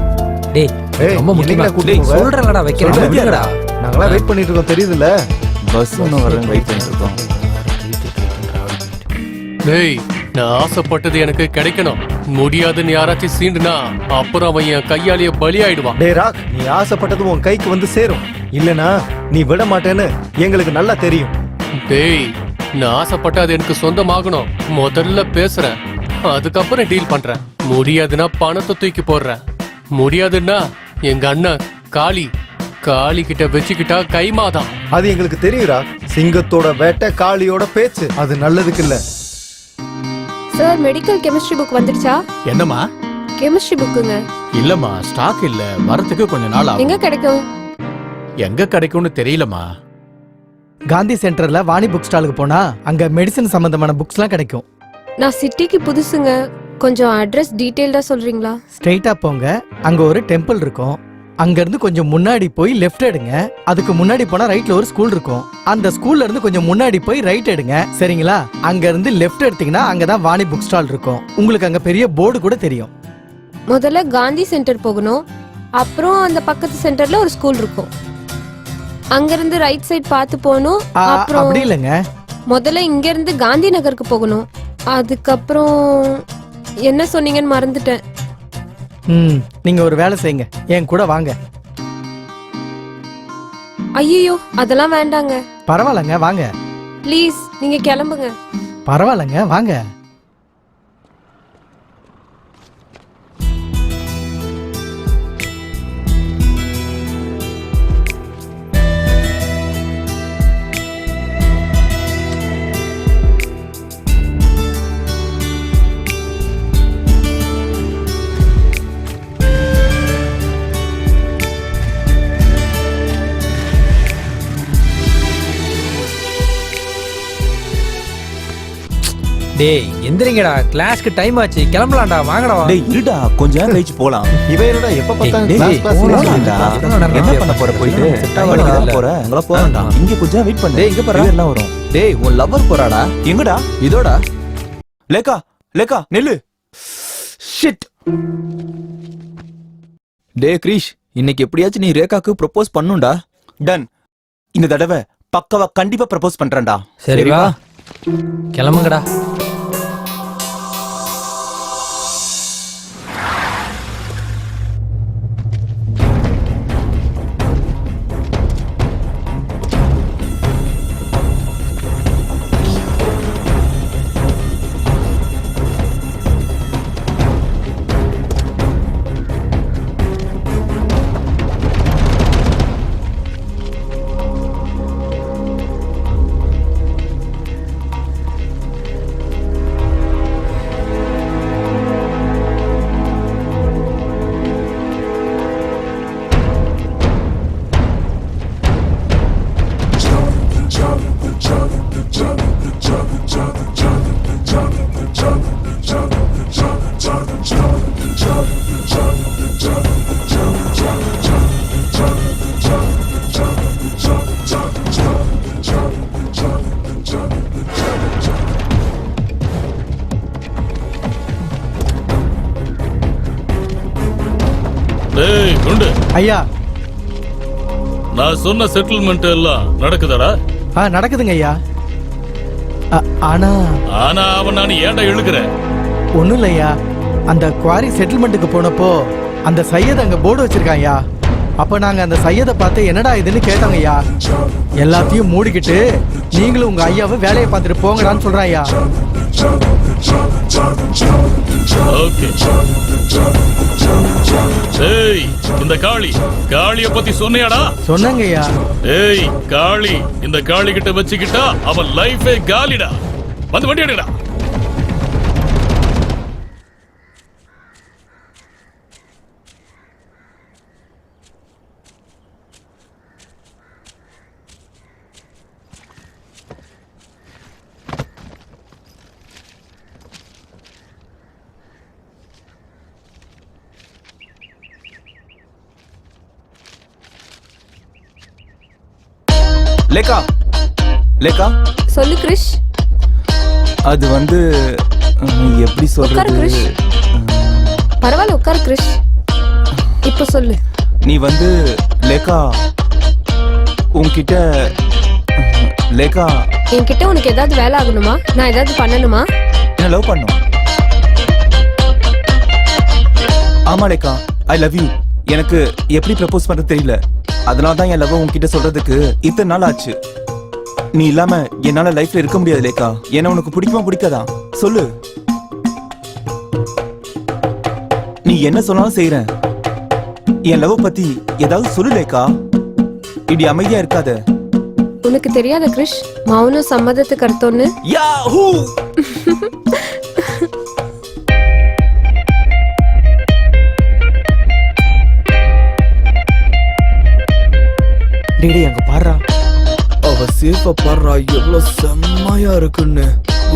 டேய் ஏய், ரொம்ப முக்கியமா என்னைக்குடா கூட்டிட்டு டேய் போவ? சொல்றேன்லடா வைக்கிறேன் சொல்றேன். விடுங்கடா நாங்களாம் வெயிட் பண்ணிட்டு இருக்கோம் தெரியுதுல்ல. பஸ் ஒன்றும் வரேன்னு வெயிட் பண்ணிட்டு இருக்கோம். டேய் நான் ஆசைப்பட்டது எனக்கு கிடைக்கணும். முடியாதுன்னு யாராச்சும் சீண்டுனா அப்புறம் அவன் என் கையாலேயே பலியாயிடுவான். டேய் ராக், நீ ஆசைப்பட்டது உன் கைக்கு வந்து சேரும். இல்லனா நீ விட மாட்டேன்னு எங்களுக்கு நல்லா தெரியும். டேய் நான் ஆசைப்பட்ட அது எனக்கு சொந்தமாகணும். முதல்ல பேசுறேன், அதுக்கப்புறம் டீல் பண்றேன். முடியாதுன்னா பணத்தை தூக்கி போடுறேன். முடியாதுன்னா எங்க அண்ணன் காளி கிட்ட வச்சுக்கிட்டா கைமாதான். அது எங்களுக்கு தெரியும் ராக். சிங்கத்தோட வேட்டை, காளியோட பேச்சு, அது நல்லதுக்கு இல்ல. சார் மெடிக்கல் கெமிஸ்ட்ரி புக் வந்துடுச்சா? என்னம்மா? கெமிஸ்ட்ரி புக்குங்க. இல்லம்மா ஸ்டாக் இல்ல, வரதுக்கு கொஞ்ச நாள் ஆகும். எங்க கிடைக்கும்? எங்க கிடைக்கும்னு தெரியலம்மா. காந்தி சென்டர்ல வாணி புக் ஸ்டாலுக்கு போனா அங்க மெடிசன் சம்பந்தமான புக்ஸ்லாம் கிடைக்கும். நான் சிட்டிக்கு புதுசுங்க, கொஞ்சம் அட்ரஸ் டீடைல்டா சொல்றீங்களா? ஸ்ட்ரெயிட்டா போங்க, அங்க ஒரு டெம்பிள் இருக்கும். அங்க இருந்து கொஞ்சம் முன்னாடி போய் லெஃப்ட் எடுங்க. அதுக்கு முன்னாடி போனா ரைட்ல ஒரு ஸ்கூல் இருக்கும். அந்த ஸ்கூல்ல இருந்து கொஞ்சம் முன்னாடி போய் ரைட் எடுங்க. சரிங்களா? அங்க இருந்து லெஃப்ட் எடுத்தீங்கன்னா அங்கதான் வாணி புக் ஸ்டால் இருக்கும். உங்களுக்கு அங்க பெரிய போர்டு கூட தெரியும். முதல்ல காந்தி சென்டர் போகணும், அப்புறம் அந்த பக்கத்து சென்டர்ல ஒரு ஸ்கூல் இருக்கும். அங்க இருந்து ரைட் சைடு பார்த்து போகணும். அப்புறம் அப்படி இல்லைங்க, முதல்ல இங்க இருந்து காந்தி நகருக்கு போகணும். அதுக்கப்புறம் என்ன சொன்னீங்கன்னு மறந்துட்டேன். நீங்க ஒரு வேலை செய்யுங்க, என் கூட வாங்க. ஐயோ அதெல்லாம் வேண்டாங்க. பரவாயில்லங்க வாங்க. ப்ளீஸ் நீங்க கிளம்புங்க. பரவாயில்லங்க வாங்க. டேய் எந்திரிங்கடா, கிளாஸ்க்கு டைம் ஆச்சு, கிளம்பலாம்டா, வாங்கடா. டேய் இருடா, கொஞ்ச நேரம் கழிச்சு போலாம். இவன் என்னடா எப்ப பார்த்தாலும் டேய், class class போலாம் ன்னு இல்லடா. சொல்றான். என்ன பண்ண போற போயிட்டு? படிக்க தான் போற. அங்க போறடா. இங்க கொஞ்ச நேரம் வெயிட் பண்ணு. டேய், இங்க பாரு. எல்லாம் வரும். டேய் உன் லவர் போறாடா. எங்கடா? இதோடா. லேக்கா லேக்கா நெல்லு. ஷிட். டேய் கிரீஷ், இன்னைக்கு எப்படியாச்சும் நீ ரேகாக்கு ப்ரொபோஸ் பண்ணுடா. டன். இந்த தடவை பக்கவா கண்டிப்பா ப்ரப்போஸ் பண்றேன்டா. சரி வா கிளம்புங்கடா. டேய் குண்டு, ஐயா. நான் சொன்ன செட்டில்மெண்ட் எல்லாம் நடக்குதாடா? நடக்குதுங்க ஐயா. ஆனா அவன் நான் ஏன்டா இழுக்கிற? ஒண்ணும் இல்லையா, அந்த குவாரி செட்டில்மெண்ட்டுக்கு போனப்போ அந்த சையத் அங்க போர்டு வச்சிருக்கான் ஐயா. அப்ப நாங்க அந்த சையதை பார்த்து என்னடா இதுன்னு கேட்டோங்க ஐயா. எல்லாத்தையும் மூடிக்கிட்டு நீங்களும் உங்க ஐயாவை வேலையை பார்த்துட்டு போங்கடான்னு சொல்றான் ஐயா. ஓகே. ஏய் இந்த காளிய பத்தி சொன்னியாடா? சொன்னங்க ஐயா. ஏய் காளி, இந்த காளி கிட்ட வச்சுக்கிட்டா அவன் லைஃபே காலிடா. வந்து வண்டி எடுடா. லேக்கா லேக்கா சொல்லு கிரிஷ். அது வந்து எப்படி உட்காரு சொல்றது கிரிஷ். பரவாயில்ல உட்காரு கிரிஷ். இப்ப சொல்லு. நீ வந்து லேக்கா உன்கிட்ட லேக்கா என்கிட்ட உனக்கு ஏதாவது வேலை ஆகணுமா? நான் ஏதாவது பண்ணணுமா? என்ன லவ் பண்ணும்? ஆமா லேக்கா, ஐ லவ் யூ. எனக்கு எப்படி ப்ரப்போஸ் பண்றது தெரியல. அதனால தான் என் லவ் உன்கிட்ட சொல்றதுக்கு இத்தனை நாள் ஆச்சு. நீ இல்லாம என்னால லைஃப்ல இருக்க முடியாது லேக்கா. என்ன உனக்கு பிடிக்குமா பிடிக்காதா சொல்லு. நீ என்ன சொன்னாலும் செய்யறேன். என் லவ் பத்தி ஏதாவது சொல்லு லேக்கா. இப்படி அமைதியா இருக்காத. உனக்கு தெரியாத கிரிஷ், மௌனம் சம்மதத்துக்கு அர்த்தம்னு? யாஹூ டேடி அங்க பாடுறா. அவ சேஃபா பாடுறா, எவ்வளவு செம்மையா இருக்குன்னு.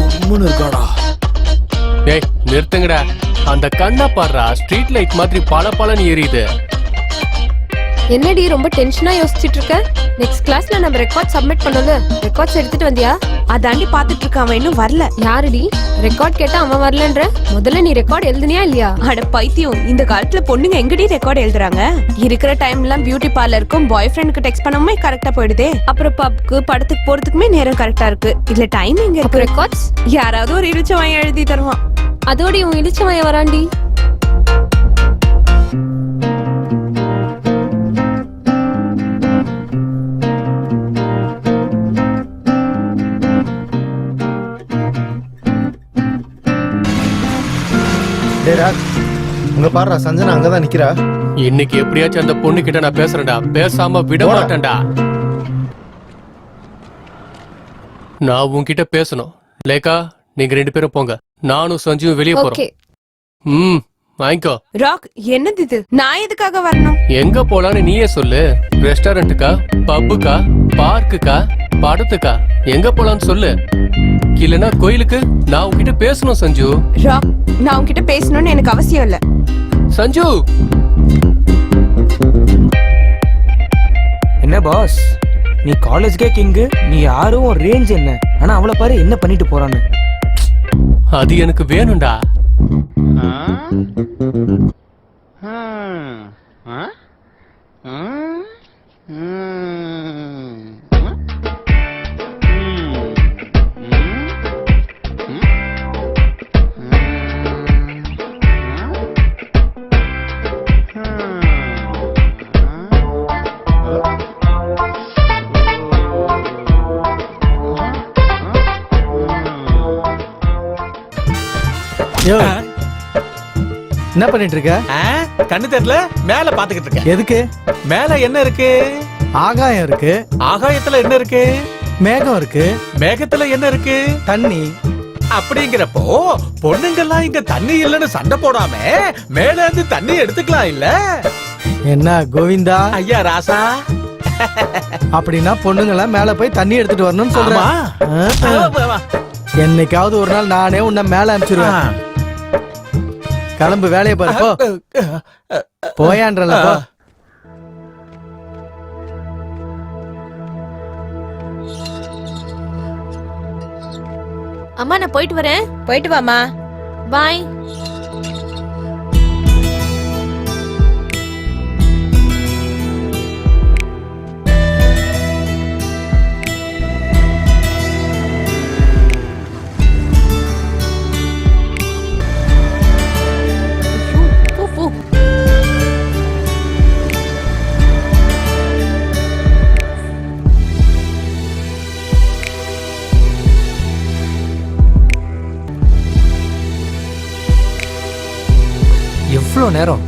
உம்முன்னு இருக்காடா. ஏய் நிறுத்துங்கடா. அந்த கண்ணா பாடுறா, ஸ்ட்ரீட் லைட் மாதிரி பளபளன்னு எரியுது. என்னடி ரொம்ப டென்ஷனா யோசிச்சுட்டு இருக்க? நெக்ஸ்ட் கிளாஸ்ல நம்ம ரெக்கார்ட் சப்மிட் பண்ணல. ரெக்கார்ட்ஸ் எடுத்துட்டு வந்தியா? அதாண்டி பாத்துட்டு இருக்க, அவன் இன்னும் வரல. யாருடி? ரெக்கார்ட் கேட்டா அவன் வரலன்ற. முதல்ல நீ ரெக்கார்ட் எழுதுனியா இல்லையா? அட பைத்தியம், இந்த காலத்துல பொண்ணுங்க எங்கடி ரெக்கார்ட் எழுதுறாங்க? இருக்கிற டைம்லாம் பியூட்டி பார்லருக்கும் பாய் ஃப்ரெண்டுக்கு டெக்ஸ்ட் பண்ணாம கரெக்டா போயிடுதே. அப்புறம் பப்க்கு படத்துக்கு போறதுக்குமே நேரம் கரெக்டா இருக்கு. இதுல டைம் எங்க அப்ப இருக்கு? ரெக்கார்ட்ஸ் யாராவது ஒரு இழிச்சவன் எழுதி தருவான். அதோடி உன் இடிச்சவன் வராண்டி. டேய் ராஜ், அங்க பாடுறா. சஞ்சனா அங்கதான் நிக்கிறா. இன்னைக்கு எப்படியாச்சும் அந்த பொண்ணு கிட்ட நான் பேசுறேன்டா. பேசாம விட மாட்டேன்டா. நான் உன்கிட்ட பேசணும். லேக்கா, நீங்க 2 பேரும் போங்க. நானும் சஞ்சுவும் வெளியே போறோம். ஓகே. வாங்கிக்கோ. ராக், என்னது இது? நான் எதுக்காக வரணும்? எங்க போலான்னு நீயே சொல்லு. ரெஸ்டாரண்ட்டுக்கா, பப்புக்கா, பார்க்குக்கா, படத்துக்கா? எங்க போலான்னு சொல்லு. இல்லனா கோயிலுக்கு? நான் உன்கிட்ட பேசணும் சஞ்சு. ராக், நான் உன்கிட்ட பேசணும்னு எனக்கு அவசியம் இல்ல. சஞ்சு என்ன பாஸ், நீ காலேஜ்க்கே கிங்கு. நீ யாரும் ரேஞ்ச் என்ன? ஆனா அவளை பாரு என்ன பண்ணிட்டு போறான்னு. அது எனக்கு வேணும்டா. என்ன பண்ணிட்டு இருக்க? கண்ணு தெரியல, மேல பாத்துக்கிட்டு இருக்கேன். எதுக்கு? மேல என்ன இருக்கு? ஆகாயம் இருக்கு. ஆகாயத்துல என்ன இருக்கு? மேகம் இருக்கு. மேகத்துல என்ன இருக்கு? தண்ணி. அப்படிங்கிறப்போ பொண்ணுங்கெல்லாம் இங்க தண்ணி இல்லைன்னு சண்டை போடாம மேல இருந்து தண்ணி எடுத்துக்கலாம் இல்ல? என்ன கோவிந்தா? ஐயா ராசா, அப்படின்னா பொண்ணுங்களாம் மேல போய் தண்ணி எடுத்துட்டு வரணும்னு சொல்றேன். என்னைக்காவது ஒரு நாள் நானே உன்னை மேல அனுப்பிச்சிருவேன். கிளம்பு, வேலையை பாரு. போ. போயான்றல போ. அம்மா, நான் போயிட்டு வரேன். போயிட்டு வாமா. பாய். எவ்வளோ நேரம்?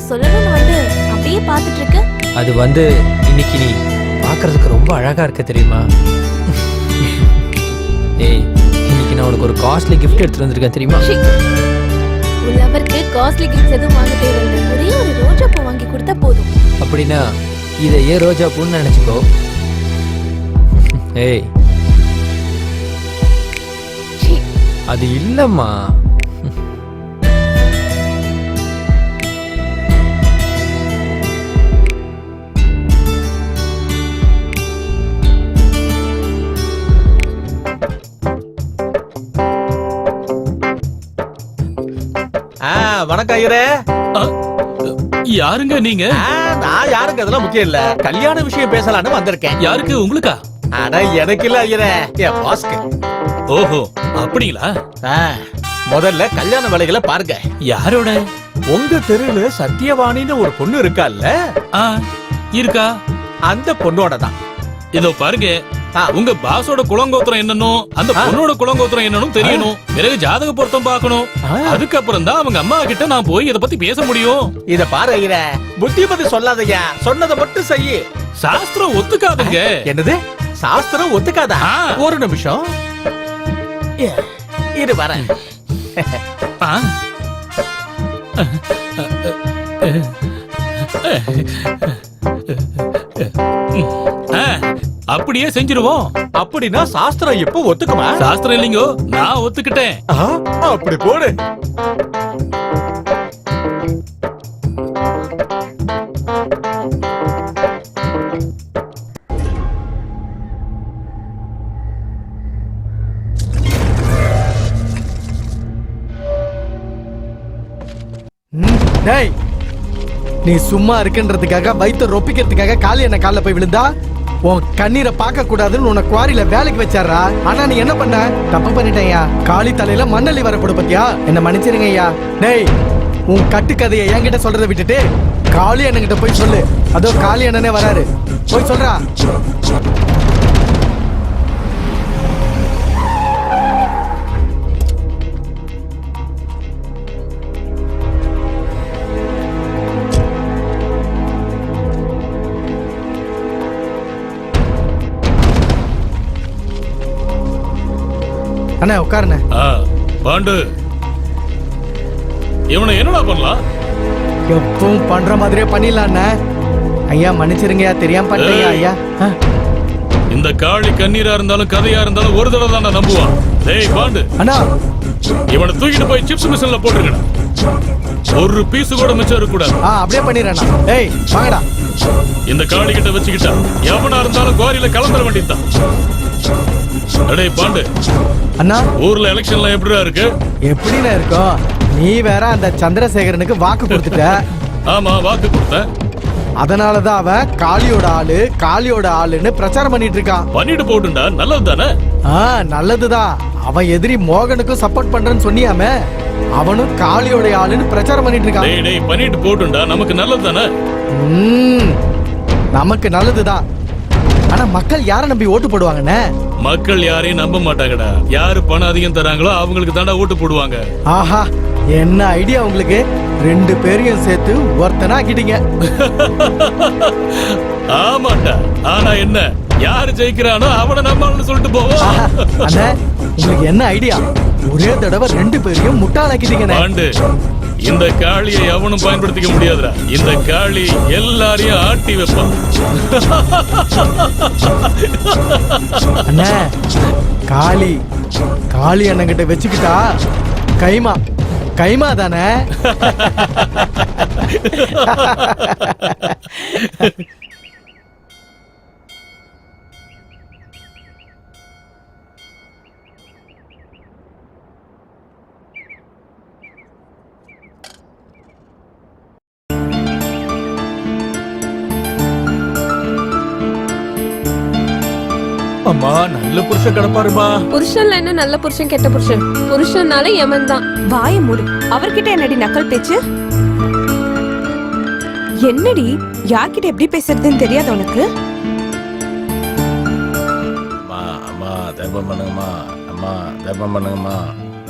சொல்லணும்னு வந்து அப்படியே பார்த்துட்டு இருக்க. அது வந்து இன்னைக்கு நீ பார்க்கறதுக்கு ரொம்ப அழகா இருக்க தெரியுமா? ஏய், இன்னைக்கு நான் உனக்கு ஒரு காஸ்ட்லி கிஃப்ட் எடுத்துட்டு வந்திருக்கேன் தெரியுமா? லவருக்கு காஸ்ட்லி கிஃப்ட்ஸ் எதுவும் வாங்க தேவையில்லை. ஒரே ஒரு ரோஜா பூ வாங்கி கொடுத்தா போதும். அப்படின்னா இதை ஏன் ரோஜா பூன்னு நினைச்சுக்கோ. ஏய், அது இல்லம்மா. வணக்கம் ஐயரே. யாருங்க நீங்க? நான் யாருக்கு அதெல்லாம் முக்கியம் இல்ல, கல்யாண விஷயம் பேசலான்னு வந்திருக்கேன். யாருக்கு? உங்களுக்கா? அட எனக்கு இல்ல ஐயரே, என் பாஸ்க்கு. ஓஹோ, அப்படிங்களா? முதல்ல கல்யாண வேலைகளை பாருங்க. யாரோட? உங்க தெருவுல சத்யவாணின்னு ஒரு பொண்ணு இருக்கால்ல? இருக்கா? அந்த பொண்ணோட தான். இதோ பாருங்க, உங்க பாஸோட குலங்கோத்திரம் என்னன்னு, அந்த பொண்ணோட குலங்கோத்திரம் என்னன்னு தெரியணும். பிறகு ஜாதக பொருத்தம் பார்க்கணும். அதுக்கப்புறம் தான் அவங்க அம்மா கிட்ட நான் போய் இத பத்தி பேச முடியும். இத பாரு ஐயரே, புத்தி பத்தி சொல்லாதயா, சொன்னதை மட்டும் செய்யு. சாஸ்திரம் ஒத்துக்காதுங்க. என்னது? சாஸ்திரம் ஒத்துக்காதா? ஒரு நிமிஷம் இரு வரேன். அப்படியே செஞ்சிருவோம். அப்படின்னா சாஸ்திரம் எப்ப ஒத்துக்குமா? சாஸ்திரம் இல்லைங்கோ, நான் ஒத்துக்கிட்டேன். அப்படி போடு. டேய், நீ சும்மா இருக்குன்றதுக்காக வயிற்று ரொப்பிக்கிறதுக்காக காலி என்ன காலில் போய் விழுந்தா உன் கண்ணீரை பார்க்க கூடாதுன்னு உன்னை குவாரியில வேலைக்கு வச்சாரா? ஆனா நீ என்ன பண்ண? தப்பு பண்ணிட்டேயா. காளி தலையில மண்ணள்ளி வரப்படு பத்தியா? என்ன மன்னிச்சிருங்க ஐயா. டேய், உன் கட்டுக்கதையை என்கிட்ட சொல்றதை விட்டுட்டு காளி அண்ணன்கிட்ட போய் சொல்லு. அதோ காளி அண்ணனே வராரு, போய் சொல்றா. அண்ணா உட்காருண்ணே. பாண்டு, இவனை என்னடா பண்ணலாம்? எப்பவும் பண்ற மாதிரியே பண்ணிடலாம் ஐயா. மன்னிச்சிருங்கய்யா, தெரியாம பண்ணிட்டேன் ஐயா. இந்த காளி கண்ணீரா இருந்தாலும் கதையா இருந்தாலும் ஒரு தடவை தான் நம்புவான். டேய் பாண்டு அண்ணா, இவனை தூக்கிட்டு போய் சிப்ஸ் மிஷின்ல போட்டுருக்கணும். ஒரு பீஸ் கூட மிச்சம் இருக்க கூடாது. அப்படியே பண்ணிடுறேன். டேய் வாங்கடா. இந்த காளி கிட்ட வச்சுக்கிட்டா எவனா இருந்தாலும் குவாரியில கலந்துட வேண்டியதுதான். டேய் பாண்டு அண்ணா, ஊர்ல எலெக்ஷன்ல எப்படிடா இருக்கு? எப்படின்னு இருக்கும்? நீ வேற அந்த சந்திரசேகரனுக்கு வாக்கு கொடுத்துட்ட. ஆமா, வாக்கு கொடுத்தேன். அதனாலதான் அவன் காளியோட ஆளுன்னு பிரச்சாரம் பண்ணிட்டு இருக்கான். பண்ணிட்டு போட்டுண்டா, நல்லது தானே? நல்லதுதான். அவன் எதிரி மோகனுக்கும் சப்போர்ட் பண்றேன்னு சொன்னியாமே, அவனும் காளியோட ஆளுன்னு பிரச்சாரம் பண்ணிட்டு இருக்கான். டேய் பண்ணிட்டு போட்டுண்டா, நமக்கு நல்லது தானே? நமக்கு நல்லதுதான். ஆனா மக்கள் யாரை நம்பி ஓட்டு போடுவாங்கண்ணே? மக்கள் யாரையும் நம்ப மாட்டாங்கடா. யாரு பணம் அதிகம் தராங்களோ அவங்களுக்கு தாண்டா ஓட்டு போடுவாங்க. ஆஹா, என்ன ஐடியா உங்களுக்கு! 2 பேரையும் சேர்த்து ஒருத்தனா ஆக்கிட்டீங்க. ஆமாண்டா. ஆனா என்ன, யாரு ஜெயிக்கிறானோ அவனை நம்மன்னு சொல்லிட்டு போவோம். அண்ணே, உங்களுக்கு என்ன ஐடியா? ஒரே தடவை 2 பேரையும் முட்டாளாக்கிட்டீங்க. பாண்டு, இந்த காளியை எவனும் பயன்படுத்திக்க முடியாதுடா. இந்த காளி எல்லாரையும் ஆட்டி வைப்பான். அண்ணே, காளி அண்ணங்கிட்ட வச்சுக்கிட்டா கைமா தானே? அம்மா, நல்ல புருஷன் கிடப்பாருமா. புருஷன்ல என்ன நல்ல புருஷன் கெட்ட புருஷன்? புருஷன்னாலே யமன் தான். வாய மூடு. அவர்கிட்ட என்னடி நக்கல் பேச்சு? என்னடி, யார்கிட்ட எப்படி பேசுறதுன்னு தெரியாது உனக்கு? அம்மா தர்மம் பண்ணுங்கம்மா. அம்மா தர்மம் பண்ணுங்கம்மா.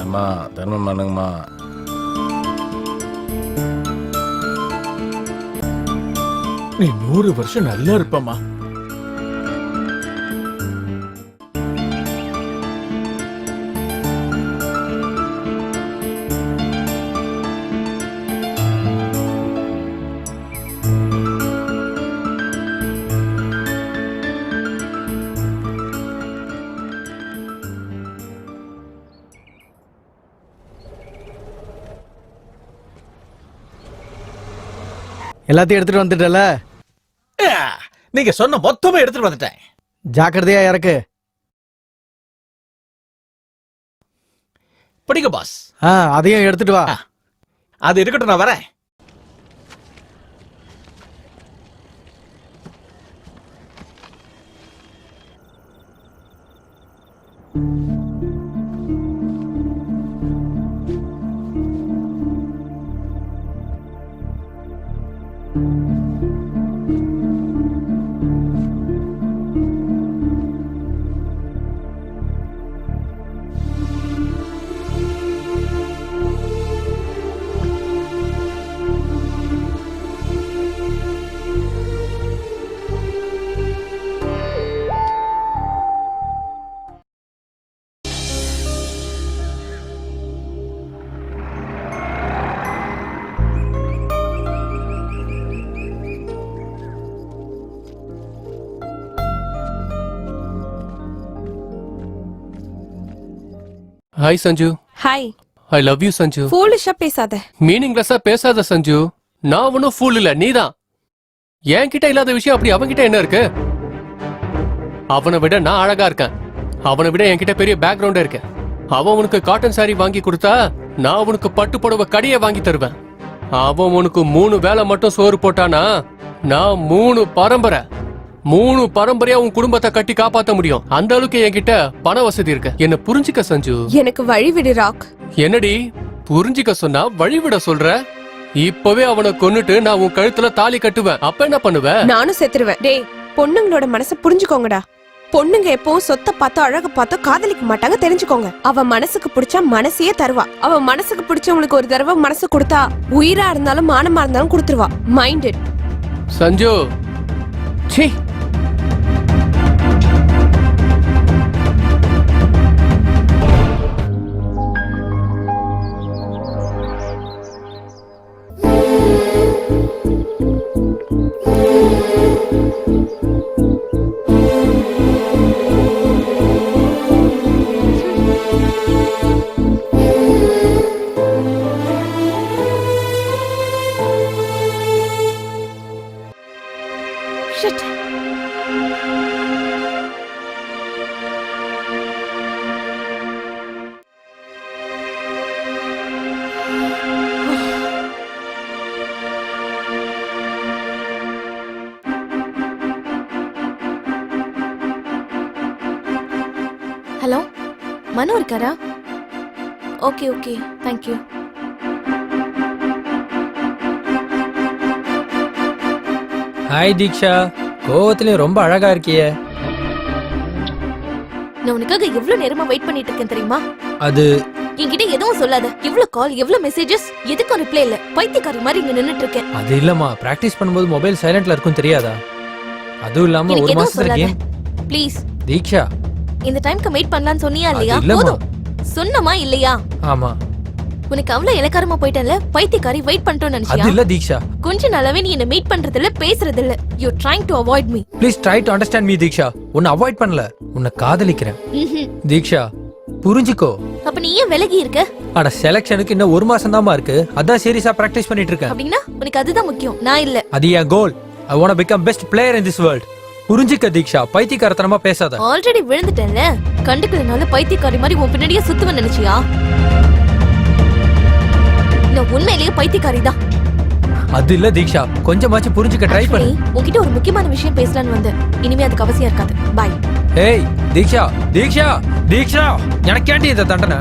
அம்மா தர்மம் பண்ணுங்கம்மா. நீ 100 வருஷம் நல்லா இருப்பமா. எல்லாத்தையும் எடுத்துட்டு வந்துட்டல. நீங்க சொன்ன மொத்தமா எடுத்துட்டு வந்துட்டேன். ஜாக்கிரதையா இறக்கு. பிடிங்க பாஸ். அதையும் எடுத்துட்டு வா. அது இருக்கட்டும், நான் வரேன். Hi Sanju. Hi. I love you Sanju. ஃபூலிஷா பேசாத. மீனிங்லெஸ்ஸா பேசாத சஞ்சு. நான் ஒன்னும் ஃபூல் இல்ல, நீதான். என்கிட்ட இல்லாத விஷயம் அப்படி அவன்கிட்ட என்ன இருக்கு? அவனை விட நான் அழகா இருக்கேன். அவனை விட என்கிட்ட பெரிய பேக்ரவுண்ட் இருக்கு. அவன் உனக்கு காட்டன் சாரி வாங்கி கொடுத்தா நான் உனக்கு பட்டு புடவை கடையை வாங்கி தருவேன். அவன் உனக்கு 3 வேளை மட்டும் சோறு போட்டானா நான் 3 பரம்பரையா உன் குடும்பத்தை கட்டி காப்பாத்த முடியும். அந்த அளவுக்கு என்கிட்ட பண வசதி இருக்கு. என்ன புரிஞ்சுக்க சஞ்சு. எனக்கு வழிவிடு ராக். என்னடி புரிஞ்சுக்க சொன்னா வழிவிட சொல்ற? இப்பவே அவனை கொன்னுட்டு நான் உன் கழுத்துல தாலி கட்டுவேன். அப்ப என்ன பண்ணுவ? நானும் செத்துருவேன். டேய், பொண்ணுங்களோட மனசை புரிஞ்சுக்கோங்கடா. பொண்ணுங்க எப்பவும் சொத்தை பார்த்தோ அழக பார்த்தோ காதலிக்க மாட்டாங்க, தெரிஞ்சுக்கோங்க. அவ மனசுக்கு பிடிச்சா மனசையே தருவா. அவ மனசுக்கு பிடிச்சவங்களுக்கு ஒரு தடவை மனசு கொடுத்தா உயிரா இருந்தாலும் மானமா இருந்தாலும் கொடுத்துருவா. மைண்டட். சஞ்சு. சீ. Shit. ஹலோ, மனு இருக்காரா? Okay okay, thank you. ஹாய் தீக்ஷா. கோவத்திலே ரொம்ப அழகா இருக்கியே. நான் உனக்காக எவ்வளவு நேரமா வெயிட் பண்ணிட்டு இருக்கேன் தெரியுமா? அது என்கிட்ட எதுவும் சொல்லாத. எவ்வளவு கால், எவ்வளவு மெசேஜஸ், எதுக்கும் ரிப்ளை இல்ல. பைத்தியக்காரி மாதிரி இங்க நின்னுட்டு இருக்கேன். அது இல்லம்மா, பிராக்டிஸ் பண்ணும்போது மொபைல் சைலண்ட்ல இருக்கும் தெரியாதா? அதுவும் இல்லாம ஒரு மாசத்துல கேம். ப்ளீஸ் தீக்ஷா, இந்த டைம்க்கு வெயிட் பண்ணலாம்னு சொன்னியா இல்லையா? அது இல்லம்மா. போதும். சொன்னமா இல்லையா? ஆமா. உனக்கு அவ்வளவு இலக்காரமா போயிட்டல, பைத்தியக்காரி வெயிட் பண்ணிட்டோம்னு அது நினைச்சியா? இல்ல தீக்ஷா. கொஞ்ச நாளாவே நீ என்ன மீட் பண்றது இல்ல, பேசுறது இல்ல. You trying to avoid me. Please try to understand me Deeksha. உன்னை அவாய்ட் பண்ணல, உன்னை காதலிக்கிறேன். தீக்ஷா புரிஞ்சுக்கோ. அப்ப நீ ஏன் விலகி இருக்க? அட செலக்ஷனுக்கு இன்னும் 1 மாசம் தான்மா இருக்கு. அதான் சீரியஸா பிராக்டிஸ் பண்ணிட்டு இருக்கேன். அப்படின்னா உனக்கு அதுதான் முக்கியம், நான் இல்ல. அது என் goal. I want to become best player in this world. புரிஞ்சுக்க தீக்ஷா, பைத்தியக்காரத்தனமா பேசாத. ஆல்ரெடி விழுந்துட்டேன்ல, கண்டுக்கலனால பைத்தியக்காரி மாதிரி உன் பின்னாடியே சுத்துவ நினைச்சியா? நான் உண்மையிலேயே பைத்தியக்காரி தான். அது இல்ல தீக்ஷா, கொஞ்சமாச்சு புரிஞ்சுக்க ட்ரை பண்ணு. உன்கிட்ட ஒரு முக்கியமான விஷயம் பேசலான்னு வந்தேன். இனிமே அதுக்கு அவசியம் இருக்காது. பை. ஏய் தீக்ஷா, தீக்ஷா, தீக்ஷா, எனக்கு ஏன்டி இந்த தண்டனை?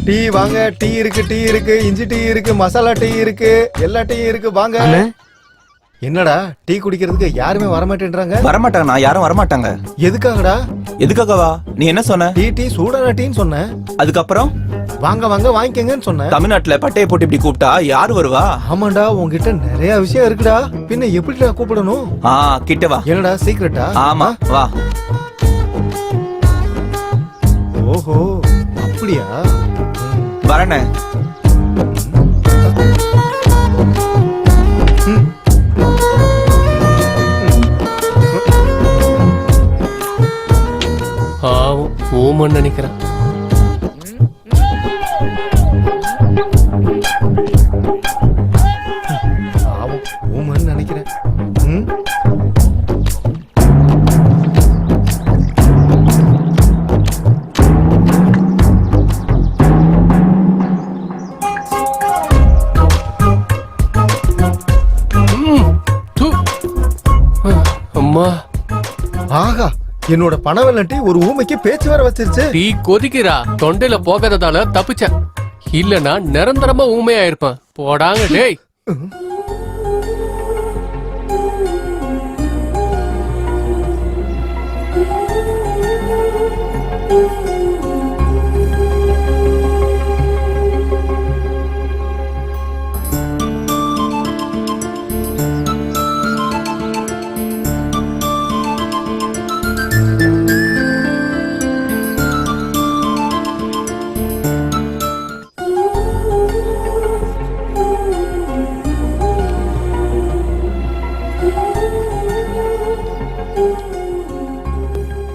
டீ வாங்க. டீ இருக்கு, டீ இருக்கு, இஞ்சி டீ இருக்கு, மசாலா டீ இருக்கு, எல்லா டீ இருக்கு, வாங்க. என்னடா டீ குடிக்கிறதுக்கு யாருமே வரமாட்டேன்றாங்க? வரமாட்டாங்க, யாரும் வரமாட்டாங்க. எதுக்காகடா? எதுக்காகவா? நீ என்ன சொன்ன? டீ சூடான டீன்னு சொன்ன. அதுக்கப்புறம் வாங்க வாங்க வாங்கிக்கங்கன்னு சொன்னேன். தமிழ்நாட்டுல பட்டையை போட்டு இப்படி கூப்பிட்டா யாரு வருவா? ஆமாண்டா, உன்கிட்ட நிறைய விஷயம் இருக்குடா. பின்ன எப்படிடா கூப்பிடணும்? கிட்ட வா. என்னடா சீக்கிரட்டா? ஆமா வா. ஓஹோ அப்படியா? வரனே. ஓமன்னு நினைக்கிறேன். ஓமன்னு நினைக்கிறேன். அம்மா, ஆகா, என்னோட பணவெல்லட்டி ஒரு ஊமைக்கு பேச்சு வர வச்சிருச்சு. டீ கொதிக்கிறா. தொண்டையில போகாததால தப்பிச்சேன். இல்லனா நிரந்தரமா ஊமையா இருப்பேன். போடாங்க டேய்.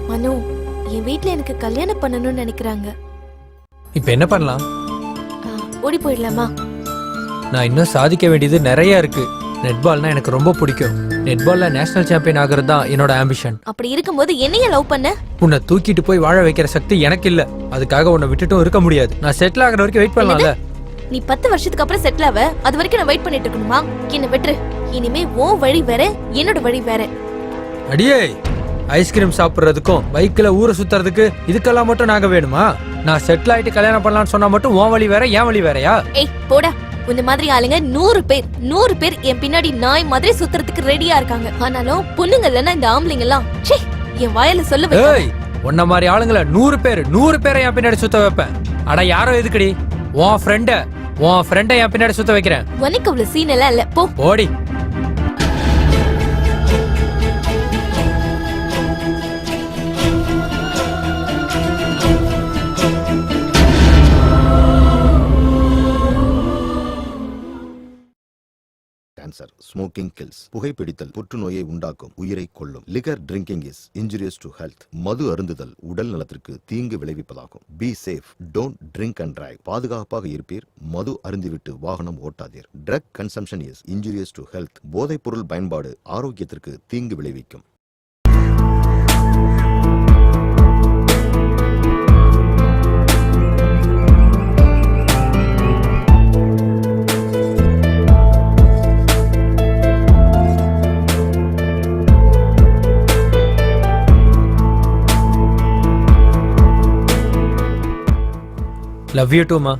மனு, என் வீட்ல எனக்கு கல்யாணம் பண்ணணும்னு நினைக்கிறாங்க. இப்ப என்ன பண்ணலாம்? ஓடி போயிடலாமா? நான் இன்னும் சாதிக்க வேண்டியது நிறைய இருக்கு. நெட்பால்னா எனக்கு ரொம்ப பிடிக்கும். நெட்பால்ல நேஷனல் சாம்பியன் ஆகிறது தான் என்னோட ஆம்பிஷன். அப்படி இருக்கும்போது என்னைய லவ் பண்ண? உன்னை தூக்கிட்டு போய் வாழ வைக்கிற சக்தி எனக்கு இல்ல. அதுக்காக உன்னை விட்டுட்டும் இருக்க முடியாது. நான் செட்டில் ஆகிற வரைக்கும் வெயிட் பண்ணலாம்ல. நீ 10 வருஷத்துக்கு அப்புறம் செட்டில் ஆவ, அது வரைக்கும் நான் வெயிட் பண்ணிட்டு இருக்கணுமா? என்ன விட்டுரு. இனிமே உன் வழி வேற, என்னோட வழி வேற. அடியே, ஐஸ்கிரீம் சாப்பிடுறதுக்கும் பைக்ல ஊரை சுத்துறதுக்கு இதுக்கெல்லாம் மட்டும் நாங்க வேணுமா? நான் செட்டில் ஆயிட்டு கல்யாணம் பண்ணலாம்னு சொன்னா மட்டும் உன் வழி வேற, என் வழி வேறயா? ஏய் போடா. இந்த மாதிரி ஆளுங்க 100 பேர் என் பின்னாடி நாய் மாதிரி சுத்துறதுக்கு ரெடியா இருக்காங்க. ஆனாலும் பொண்ணுங்க இல்லைன்னா இந்த ஆம்பளைங்க எல்லாம் என் வாயில சொல்ல வை. ஏய், உன்ன மாதிரி ஆளுங்களை 100 பேரை என் பின்னாடி சுத்த வைப்பேன். அட யாரோ எதுக்குடி? உன் ஃப்ரெண்டை என் பின்னாடி சுத்த வைக்கிறேன். உனக்கு அவ்வளவு சீன் எல்லாம் இல்ல. போ ஓடி. Cancer, smoking kills. புகைப்பிடித்தல் புற்றுநோயை உண்டாக்கும், உயிரை கொல்லும். Liquor drinking is injurious to health. மது அருந்துதல் உடல் நலத்திற்கு தீங்கு விளைவிப்பதாகும். Be safe, don't drink and drive. பாதுகாப்பாக இருப்பீர். மது அருந்திவிட்டு வாகனம் ஓட்டாதீர். Drug consumption is injurious to health. போதைப் பொருள் பயன்பாடு ஆரோக்கியத்திற்கு தீங்கு விளைவிக்கும். லவ் யூ டூ மா.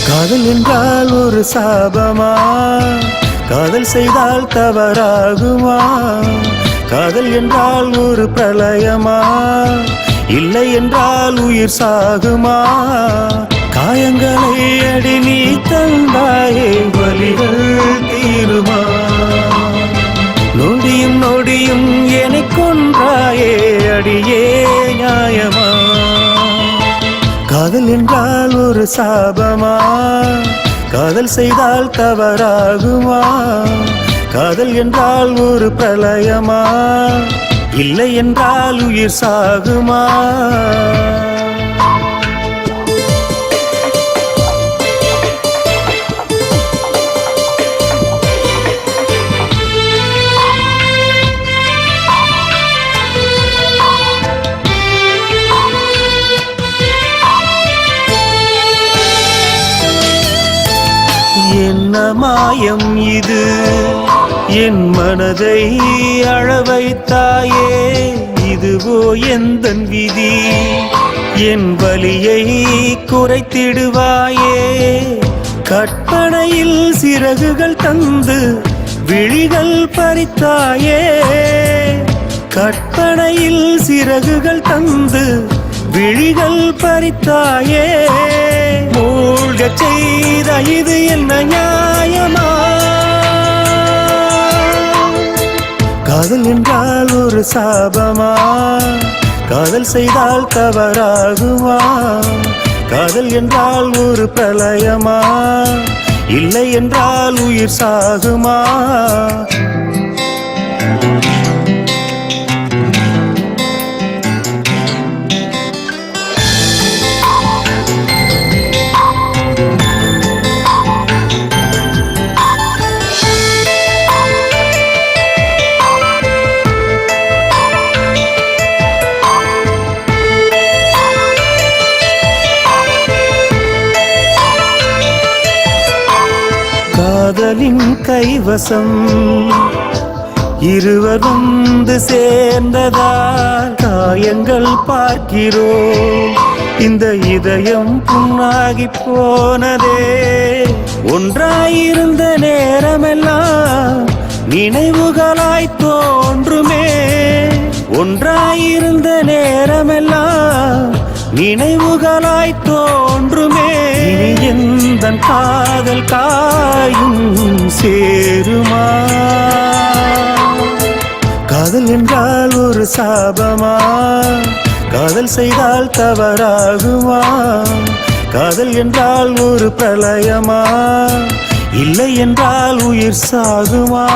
காதல் என்றால் ஒரு சாபமா? காதல் செய்தால் தவறாகுமா? காதல் என்றால் ஒரு பிரளயமா? இல்லை என்றால் உயிர் சாகுமா? காயங்களை அடி நீ தந்தாயே, வலிகள் தீருமா? நொடியும் நொடியும் என்னை கொன்றாயே, அடியே நியாயமா? காதல் என்றால் ஒரு சாபமா? காதல் செய்தால் தவறாகுமா? காதல் என்றால் ஒரு பிரளயமா? இல்லை என்றால் உயிர் சாகுமா? என்ன மாயம் இது என் மனதை அழ வைத்தாயே இதுவோ எந்தன் விதி என் வலியை குறைத்திடுவாயே கற்பனையில் சிறகுகள் தந்து விழிகள் பறித்தாயே கற்பனையில் சிறகுகள் தந்து விழிகள் பறித்தாயே மூழ்கச் செய்த இது என்ன நியாயமா காதல் என்றால் ஒரு சாபமா காதல் செய்தால் தவறாகுமா காதல் என்றால் ஒரு பிரளயமா இல்லை என்றால் உயிர் சாகுமா காதலின் கைவசம் இருவர் வந்து சேர்ந்ததால் காயங்கள் பார்க்கிறோம் இந்த இதயம் புண்ணாகி போனதே ஒன்றாயிருந்த நேரமெல்லாம் நினைவுகளாய் தோன்றுமே ஒன்றாயிருந்த நேரமெல்லாம் நினைவுகளாய் தோன்றுமே இனி எந்தன் காதல் காயும் சேருமா காதல் என்றால் ஒரு சாபமா காதல் செய்தால் தவறாகுமா காதல் என்றால் ஒரு பிரளயமா இல்லை என்றால் உயிர் சாகுமா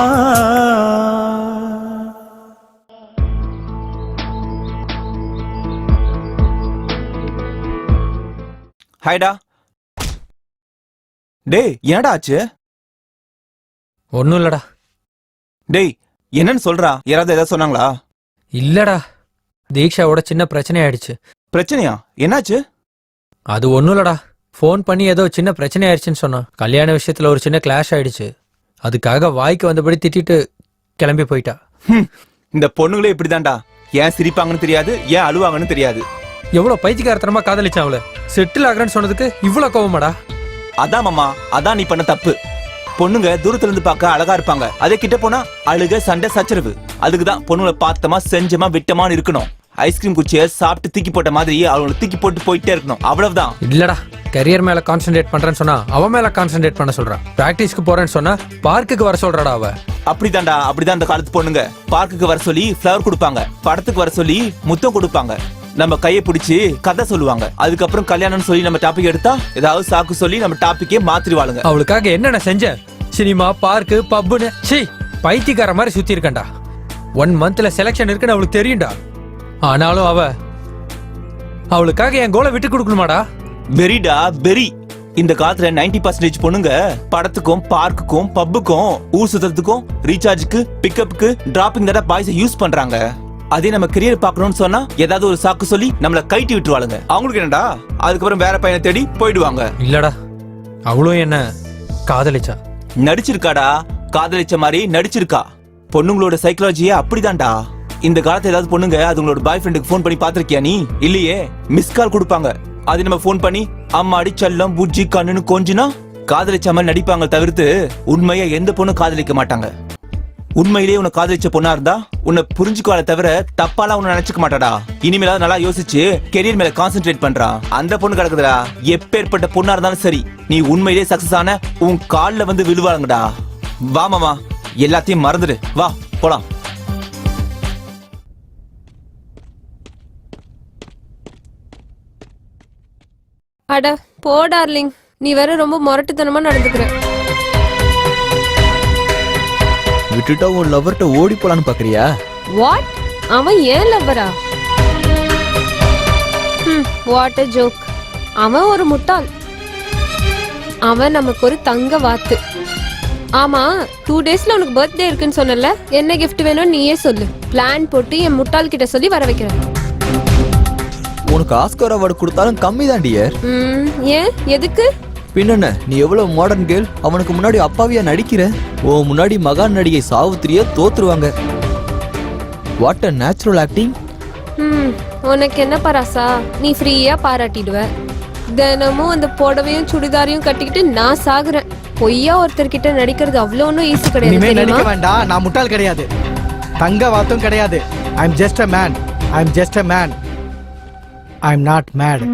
ஹாய்டா. டேய் என்னடா ஆச்சு? ஒன்னும் இல்லடா. டேய் என்னன்னு சொல்றா? யாராவது ஏதாவது சொன்னாங்களா? இல்லடா, தீக்ஷாவோட சின்ன பிரச்சனை ஆயிடுச்சு. பிரச்சனையா? என்னாச்சு? அது ஒன்னும் இல்லடா, ஃபோன் பண்ணி ஏதோ சின்ன பிரச்சனை ஆயிடுச்சுன்னு சொன்னான். கல்யாண விஷயத்துல ஒரு சின்ன கிளாஷ் ஆயிடுச்சு. அதுக்காக வாய்க்கு வந்தபடி திட்டிட்டு கிளம்பி போயிட்டா. இந்த பொண்ணுங்களே இப்படிதான்டா. ஏன் சிரிப்பாங்கன்னு தெரியாது, ஏன் அழுவாங்கன்னு தெரியாது. எவ்வளவு பைத்தியக்காரத்தனமா காதலிச்சான் அவளை. செட்டில் ஆகுறேன்னு சொன்னதுக்கு இவ்வளவு கோவமாடா? அதான் மாமா, அதான் நீ பண்ண தப்பு. பொண்ணுங்க தூரத்துல இருந்து பார்க்க அழகா இருப்பாங்க, அதே கிட்ட போனா அழுக சண்டை சச்சரவு. அதுக்குதான் பொண்ணுங்களை பார்த்தமா செஞ்சமா விட்டமான்னு இருக்கணும். ஐஸ்கிரீம் குச்சியை சாப்பிட்டு தூக்கி போட்ட மாதிரி அவங்களை தூக்கி போட்டு போயிட்டே இருக்கணும், அவ்வளவுதான். இல்லடா, கரியர் மேல கான்சென்ட்ரேட் பண்றேன்னு சொன்னா அவன் மேல கான்சென்ட்ரேட் பண்ண சொல்றா. பிராக்டிஸ்க்கு போறேன்னு சொன்னா பார்க்குக்கு வர சொல்றாடா அவ. அப்படிதான்டா, அப்படிதான் அந்த காலத்து பொண்ணுங்க. பார்க்குக்கு வர சொல்லி ஃபிளவர் கொடுப்பாங்க, படத்துக்கு வர சொல்லி முத்தம் கொடுப்பாங்க, நம்ம கையை பிடிச்சி கதை சொல்லுவாங்க. அதுக்கப்புறம் கல்யாணம் சொல்லி நம்ம டாபிக் எடுத்தா ஏதாவது சாக்கு சொல்லி நம்ம டாபிக்கே மாத்திடுவாளுங்க. அவளுக்காக என்னென்ன செஞ்ச? சினிமா, பார்க்கு, பப்புன்னு சீ பைத்தியக்கார மாதிரி சுத்தி இருக்கண்டா. 1 மந்த்ல செலக்ஷன் இருக்குன்னு அவளுக்கு தெரியும்டா. ஆனாலும் அவளுக்காக என் கோலை விட்டு கொடுக்கணுமாடா? வெரிடா வெரி. இந்த காலத்துல 90% பொண்ணுங்க படத்துக்கும் பார்க்குக்கும் பப்புக்கும் ஊர் சுத்துறதுக்கும் ரீசார்ஜுக்கு பிக்கப்புக்கு டிராப்பிங் தான் பாய்ஸ் யூஸ் பண்றாங்க. அதே நம்ம கரியர் பாக்கணும்னு சொன்னா ஏதாவது ஒரு சாக்கு சொல்லி நம்மள கைட்டி விட்டுருவாளுங்க. அவங்களுக்கு என்னடா, அதுக்கப்புறம் வேற பையனை தேடி போயிடுவாங்க. இல்லடா, அவளும் என்ன காதலிச்சா. நடிச்சிருக்காடா, காதலிச்ச மாதிரி நடிச்சிருக்கா. பொண்ணுங்களோட சைக்காலஜியே அப்படிதான்டா. இந்த காலத்துல ஏதாவது பொண்ணுங்க அதுங்களோட பாய் ஃப்ரெண்டுக்கு போன் பண்ணி பாத்திருக்கியா நீ? இல்லையே, மிஸ் கால் கொடுப்பாங்க. அது நம்ம போன் பண்ணி அம்மாடி செல்லம் புஜ்ஜி கண்ணுன்னு கொஞ்சினா காதலிச்ச மாதிரி நடிப்பாங்க தவிர்த்து உண்மையா எந்த பொண்ணும் காதலிக்க மாட்டாங்க. உண்மையிலேயே உன்னை காதலிச்ச பொண்ணா இருந்தா உன்னை புரிஞ்சுக்கால தவிர தப்பாலாம் உன்னை நினைச்சுக்க மாட்டாடா. இனிமேலாவது நல்லா யோசிச்சு கெரியர் மேல கான்சென்ட்ரேட் பண்றா. அந்த பொண்ணு கிடக்குதுடா, எப்பேற்பட்ட பொண்ணா இருந்தாலும் சரி, நீ உண்மையிலேயே சக்சஸ் ஆன உன் கால்ல வந்து விழுவாளுங்கடா. வா மாமா, எல்லாத்தையும் மறந்துடு, வா போலாம். அட போ டார்லிங், நீ வேற ரொம்ப முரட்டுத்தனமா நடந்துக்கிற. விட்டுட்டா உன் லவர்ட்ட ஓடி போலான்னு பாக்குறியா? வாட்? அவன் ஏன் லவ்வரா? What a joke. அவன் ஒரு முட்டாள். அவன் நமக்கு ஒரு தங்க வாத்து. ஆமா, 2 டேஸ்ல உனக்கு பர்த்டே இருக்குன்னு சொன்னல, என்ன கிஃப்ட் வேணும்னு நீயே சொல்லு. பிளான் போட்டு என் முட்டாள் கிட்ட சொல்லி வர வைக்கிறேன். உனக்கு ஆஸ்கர் அவார்டு கொடுத்தாலும் கம்மி தான் டியர். ஏன் எதுக்கு? பின்னென்ன நீ எவ்வளவு மாடர்ன் கேர்ள், அவனுக்கு முன்னாடி அப்பாவியா நடிக்கிற. ஓ முன்னாடி மகான் நடிகை சாவித்திரியா தோத்துருவாங்க. What a natural acting. உனக்கு என்ன பராசா, நீ ஃப்ரீயா பாராட்டிடுவ. தினமும் அந்த புடவையும் சுடிதாரையும் கட்டிக்கிட்டு நான் சாகுறேன். பொய்யா ஒருத்தர்கிட்ட நடிக்கிறது அவ்வளோ ஒன்றும் ஈஸி கிடையாது. இனிமே நடிக்க தெரியுமா? வேண்டாம், நான் முட்டாள் கிடையாது, தங்க வாத்தும் கிடையாது. I am just a man, I am just a man, I am not mad.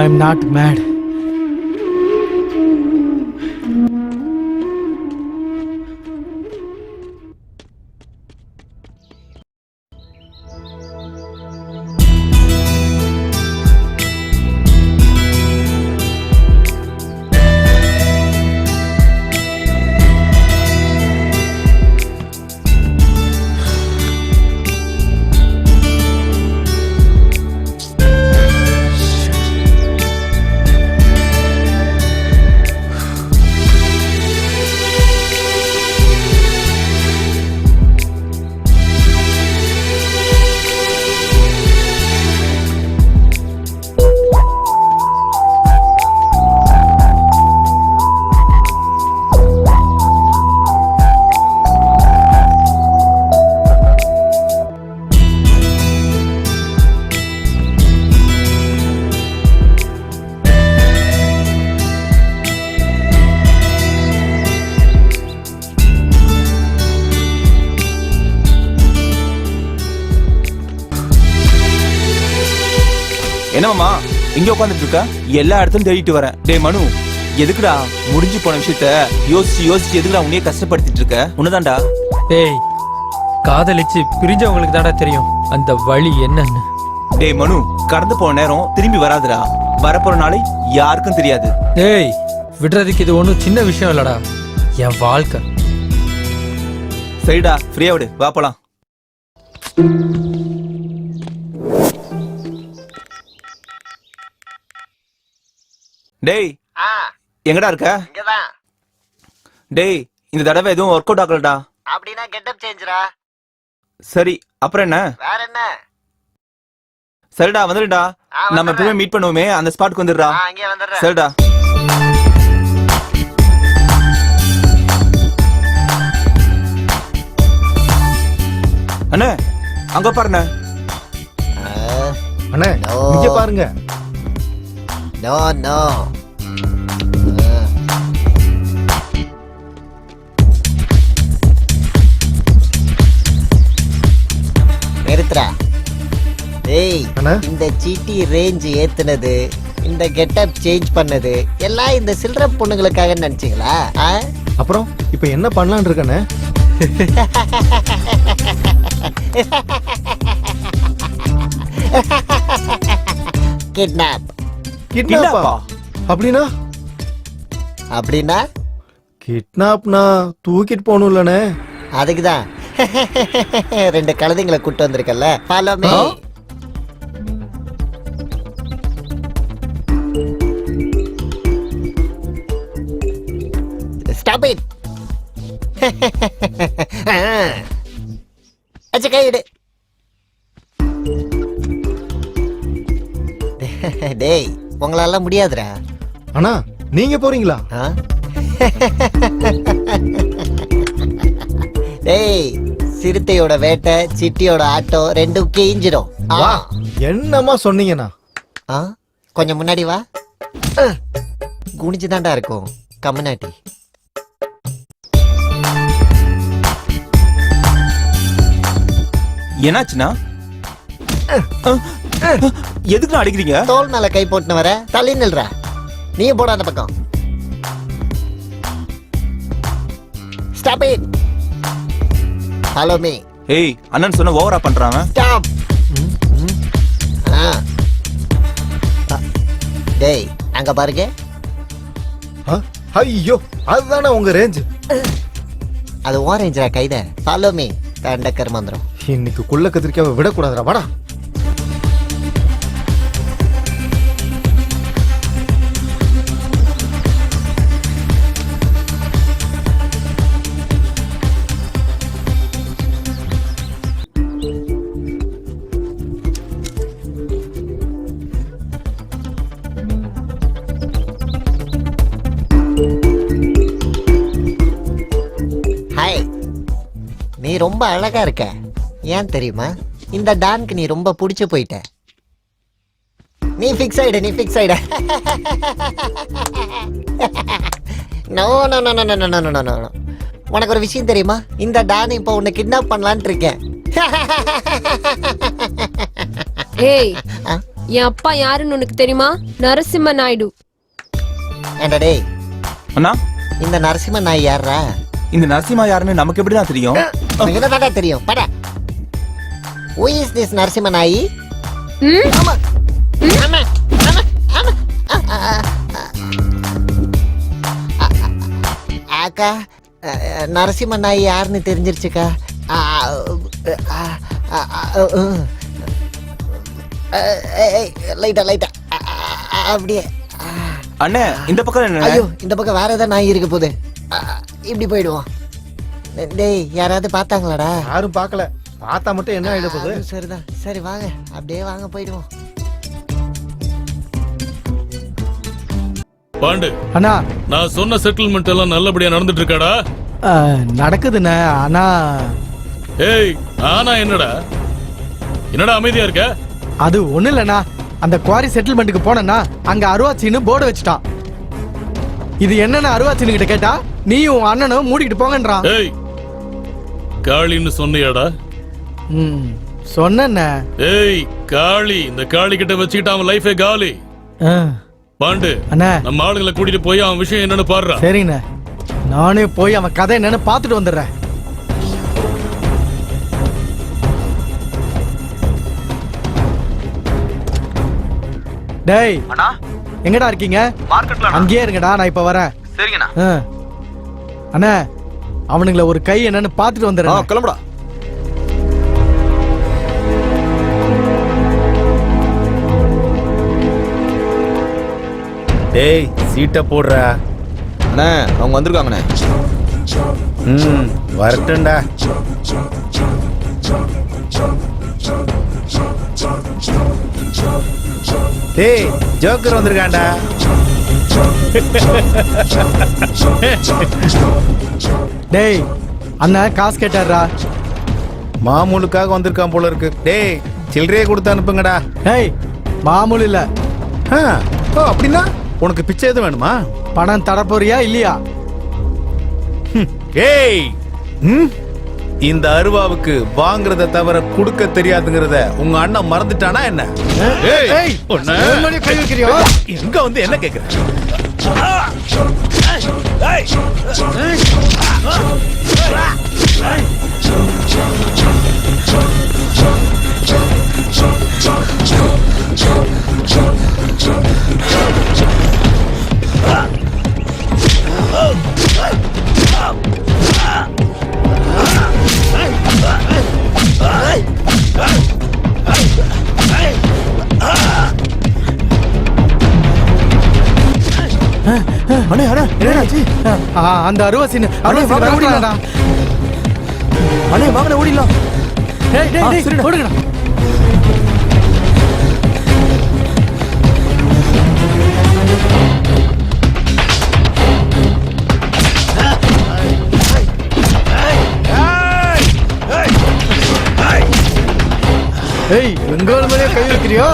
I am not mad. என்னமாமா இங்க உட்காந்துட்டு இருக்க? எல்லா இடத்துலயும் தேடிட்டு வரேன். டேய் மனு, எதுக்குடா முடிஞ்சு போன விஷயத்த யோசிச்சு யோசிச்சு எதுக்குடா உன்னையே கஷ்டப்படுத்திட்டு இருக்க? உன்னதான்டா. டேய், காதலிச்சு பிரிஞ்சவங்களுக்கு தான்டா தெரியும் அந்த வழி என்னன்னு. டேய் மனு, கடந்து போன நேரம் திரும்பி வராதுடா. வரப்போற நாளை யாருக்கும் தெரியாது. டேய், விடுறதுக்கு இது ஒன்றும் சின்ன விஷயம் இல்லடா, என் வாழ்க்கை. சரிடா, ஃப்ரீயா விடு, வா போலாம். டேய் எங்கடா இருக்க? இங்கதான். டேய் இந்த தடவை எதுவும் ஒர்க் அவுட் ஆகலடா. அப்படின்னா கெட்டப் சேஞ்சுடா. சரி அப்புறம் என்ன? வேற என்ன? சரிடா வந்துடுடா. நம்ம எப்பவுமே மீட் பண்ணுவோமே அந்த ஸ்பாட்க்கு வந்துடுறா. அங்கே வந்துடுறேன். சரிடா. அண்ணே அங்க பாருண்ணே. அண்ணே இங்க பாருங்க. No no. நிறுத்துறா. டேய், இந்த சீட்டி ரேஞ்ச் ஏத்துனது, இந்த கெட்டப் சேஞ்ச் பண்ணது எல்லாம் இந்த சில்ட்ர பொண்ணுங்களுக்காக நினைச்சீங்களா? அப்புறம் இப்ப என்ன பண்ணலாம்னு இருக்கனே? கிட்னாப். கிட்னாப்பா? அப்படின்னா? அப்படின்னா கிட்னாப்னா தூக்கிட்டு போகணும்லண்ணே. அதுக்குதான் ரெண்டு கழுதைங்களை கூட்டு வந்திருக்கல. Follow me. Stop it. அச்ச கையிடு. டேய் உங்களால முடியாதுடா. அண்ணா நீங்க போறீங்களா? டேய், சிறுத்தையோட வேட்டை சிட்டியோட ஆட்டோ ரெண்டும் கிழிஞ்சிடும். என்னமா சொன்னீங்கண்ணா? கொஞ்சம் முன்னாடி வா. குனிஞ்சுதான்டா இருக்கும் கம்மநாட்டி. என்னாச்சுன்னா? எதுக்கு அடிக்கிறீங்க? தோல் மேல கை போட்டுன்னு வர, தள்ளி நில்றா. நீ போட அந்த பக்கம். Stop it. Follow me. ஏய் அண்ணன் சொன்ன ஓவரா பண்றாங்க. ஸ்டாப். டேய் அங்க பாருங்க. ஐயோ அதுதானே உங்க ரேஞ்ச். அது உன் ரேஞ்சா கைத. Follow me. தண்டக்கர் மந்திரம். இன்னைக்கு குள்ள கத்திரிக்காவை விடக்கூடாதுடா. வாடா. ரொம்ப அழகா இருக்க. ஏன் தெரியுமா? இந்த டான்க்கு நீ ரொம்ப பிடிச்சு போயிட்ட. நீ ஃபிக்ஸ் ஆயிட. No no no no no no no no no. உனக்கு ஒரு விஷயம் தெரியுமா? இந்த டான் இப்போ உன்னை கிட்னாப் பண்ணலான்னு இருக்கேன். ஏய், என் அப்பா யாருன்னு உனக்கு தெரியுமா? நரசிம்ம நாயுடு. ஏண்டா டேய், அண்ணா இந்த நரசிம்ம நாய் யாரா? இந்த நரசிம்மா யாருன்னு நமக்கு எப்படிதான் தெரியும்? உனக்கு என்னடா தெரியும்? பட. Who is this நரசிம்ம நாய்? ஆமா ஆமா ஆமா ஆமா. அக்கா, நரசிம்ம நாய் யாருன்னு தெரிஞ்சிருச்சுக்கா. லைட்டா அப்படியே. அண்ணே இந்த பக்கம் என்ன? ஐயோ, இந்த பக்கம் வேற ஏதாவது நாய் இருக்க போகுது. இப்படி போயிடுவோம். டேய், யாராவது பார்த்தாங்களாடா? யாரும் பார்க்கல. பார்த்தா மட்டும் என்ன ஆயிட போகுது? சரிதான். சரி வாங்க, அப்படியே வாங்க போயிடுவோம். பாண்டு அண்ணா, நான் சொன்ன செட்டில்மெண்ட் எல்லாம் நல்லபடியா நடந்துட்டு இருக்காடா? நடக்குதுண்ணே. ஆனா ஏய், ஆனா என்னடா அமைதியா இருக்க? அது ஒண்ணு இல்லண்ணா, அந்த குவாரி செட்டில்மெண்ட்டுக்கு போனேன்னா அங்க அருவாச்சின்னு போர்டு வச்சுட்டான். இது என்னன்னு அருவாச்சின்னு கிட்ட கேட்டா நீயும் உன் அண்ணனும் மூடிக்கிட்டு போங்கன்றான். ஏய், காளின்னு சொன்னியாடா? சொன்ன. ஏய் காளி, இந்த காளி கிட்ட வச்சுக்கிட்டு அவன் லைஃபே காலி. பாண்டு, அண்ணா நம்ம ஆளுங்களை கூட்டிட்டு போய் அவன் விஷயம் என்னன்னு பாடுறா. சரிண்ணே, நானே போய் அவன் கதை என்னன்னு பாத்துட்டு வந்துடுறேன். டேய் அண்ணா, எங்கடா இருக்கீங்க? மார்க்கெட்ல. அங்கேயே இருங்கடா, நான் இப்ப வரேன். சரிங்கண்ணா. அண்ணா, அவனுங்கள ஒரு கை என்னன்னு பாத்துட்டு வந்துடுறேன். கிளம்புடா. டேய், சீட்டை போடுற. அண்ணா, அவங்க வந்திருக்காங்கண்ணே. வரட்டும்டா. டேய், ஜோக்கர் வந்திருக்காண்டா. டேய், அண்ணா காசு கேட்டாரா? மாமூலுக்காக வந்திருக்கான் போல இருக்கு. டேய், சில்லறையே கொடுத்து அனுப்புங்கடா. டேய், மாமூல் இல்ல. ஓ, அப்படின்னா உனக்கு பிச்சை எதுவும் வேணுமா? பணம் தரப்போறியா இல்லையா? ஏய், இந்த அருவாவுக்கு வாங்குறத தவிர கொடுக்க தெரியாதுங்கிறத உங்க அண்ணன் மறந்துட்டானா என்ன? கை வைக்கிறியோ? எங்க வந்து என்ன கேக்குற? அண்ணே அண்ணே, என்னாச்சு? அந்த அருவாசின்னு ஓடிடலாம்டா. அண்ணே வாங்கண்ணே, ஓடிடலாம். டேய் டேய் டேய், ஓடுங்கடா. ஏய், எங்கால மேலே கை வைக்கிறியோ?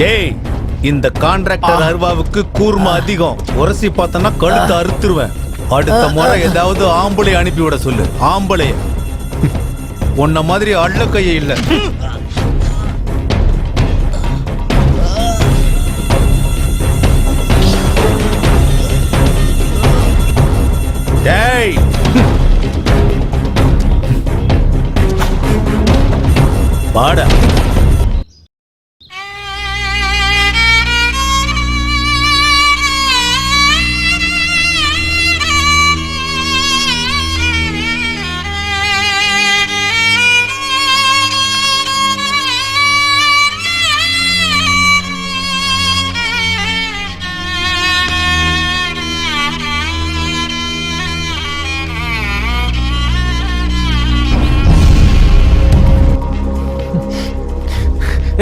டேய், இந்த கான்ட்ராக்டர் அருவாவுக்கு கூர்மை அதிகம். உரசி பார்த்தனா கழுத்து அறுத்துருவேன். அடுத்த முறை ஏதாவது ஆம்பளை அனுப்பி விட சொல்லு. ஆம்பளைய உன்ன மாதிரி அள்ள கையே இல்ல. டேய், பாடா.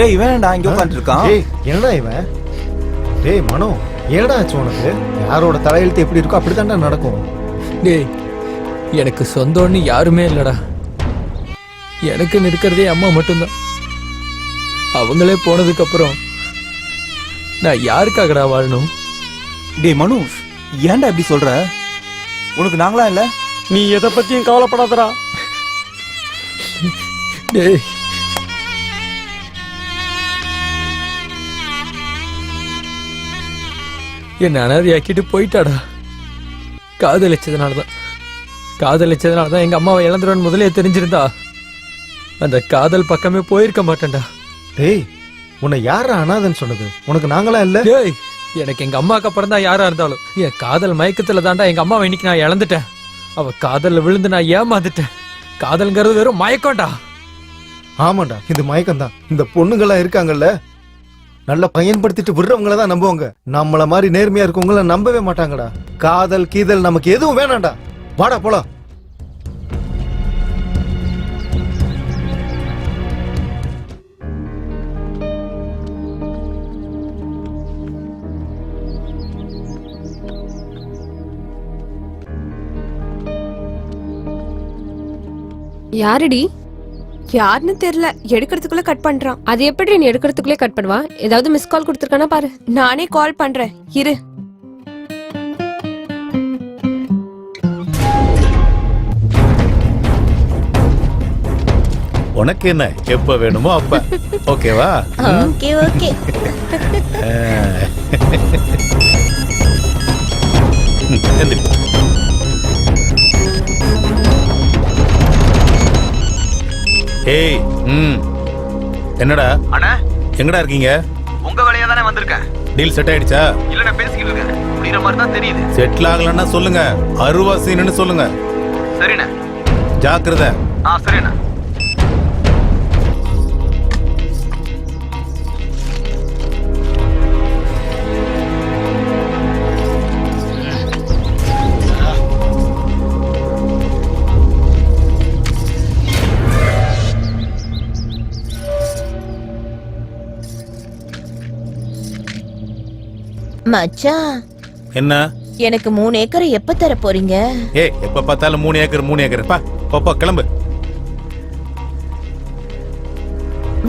ஏய் இவன்டா இங்க உட்கார்ந்து இருக்கான். ஏய் என்னடா இவன்? டேய் மனோ, என்னடா ஆச்சு உனக்கு? யாரோட தலையெழுத்து எப்படி இருக்கோ அப்படித்தான்டா நடக்கும். டேய் எனக்கு சொந்தம்னு யாருமே இல்லடா. எனக்கு இருக்கிறதே அம்மா மட்டும்தான். அவங்களே போனதுக்கு அப்புறம் நான் யாருக்காகடா வாழணும்? டேய் மனு, ஏன்டா இப்படி சொல்ற? உனக்கு நாங்களா இல்ல? நீ எதை பத்தியும் கவலைப்படாதடா. டேய் என்ன அனாதையாக்கிட்டு போயிட்டாடா. காதலிச்சதுனாலதான் எங்க அம்மாவை இழந்துருவேன் முதலே தெரிஞ்சிருந்தா அந்த காதல் பக்கமே போயிருக்க மாட்டேன்டா. டேய் உன்னை யாரா அனாதன்னு சொன்னது? உனக்கு நாங்களா இல்ல? டேய் எனக்கு எங்க அம்மாக்கு அப்புறம் தான் யாரா இருந்தாலும் என் காதல் மயக்கத்துல தான்டா எங்க அம்மாவை இன்னைக்கு நான் இழந்துட்டேன். அவ காதல்ல விழுந்து நான் ஏமாந்துட்டேன். காதல்ங்கிறது வெறும் மயக்கம்டா. ஆமாண்டா, இது மயக்கம் தான். இந்த பொண்ணுங்களா இருக்காங்கல்ல, நல்லா பயன்படுத்திட்டு விடுறவங்கள தான் நம்புவாங்க. நம்மள மாதிரி நேர்மையா இருக்கவங்கள நம்பவே மாட்டாங்கடா. காதல் கீதல் நமக்கு எதுவும் வேணாம்டா. வாடா போலாம். யாருடி? யாருன்னு தெரியல, எடுக்கிறதுக்குள்ள கட் பண்றான். அது எப்படி நீ எடுக்கிறதுக்குள்ளே கட் பண்ணுவா? ஏதாவது மிஸ் கால் கொடுத்துருக்கானா பாரு. நானே கால் பண்றேன் இரு. உனக்கு என்ன எப்ப வேணுமோ அப்ப. ஓகேவா? Okay okay. எந்திரி. ஏய் என்னடா அண்ணா எங்கடா இருக்கீங்க? உங்க வேலையா தானே வந்திருக்கேன். டீல் செட் ஆயிடுச்சா? இல்ல நான் பேசிக்கிட்டு இருக்கேன். முடிகிற மாதிரி தான் தெரியுது. செட்டில் ஆகலன்னா சொல்லுங்க, அருவா சீனுன்னு சொல்லுங்க. சரிண்ணே. ஜாக்கிரதை. சரிண்ணா. மச்சான் என்ன? எனக்கு 3 ஏக்கரை எப்ப தர போறீங்க? ஏய் எப்ப பார்த்தாலும் 3 ஏக்கர் பா கிளம்பு.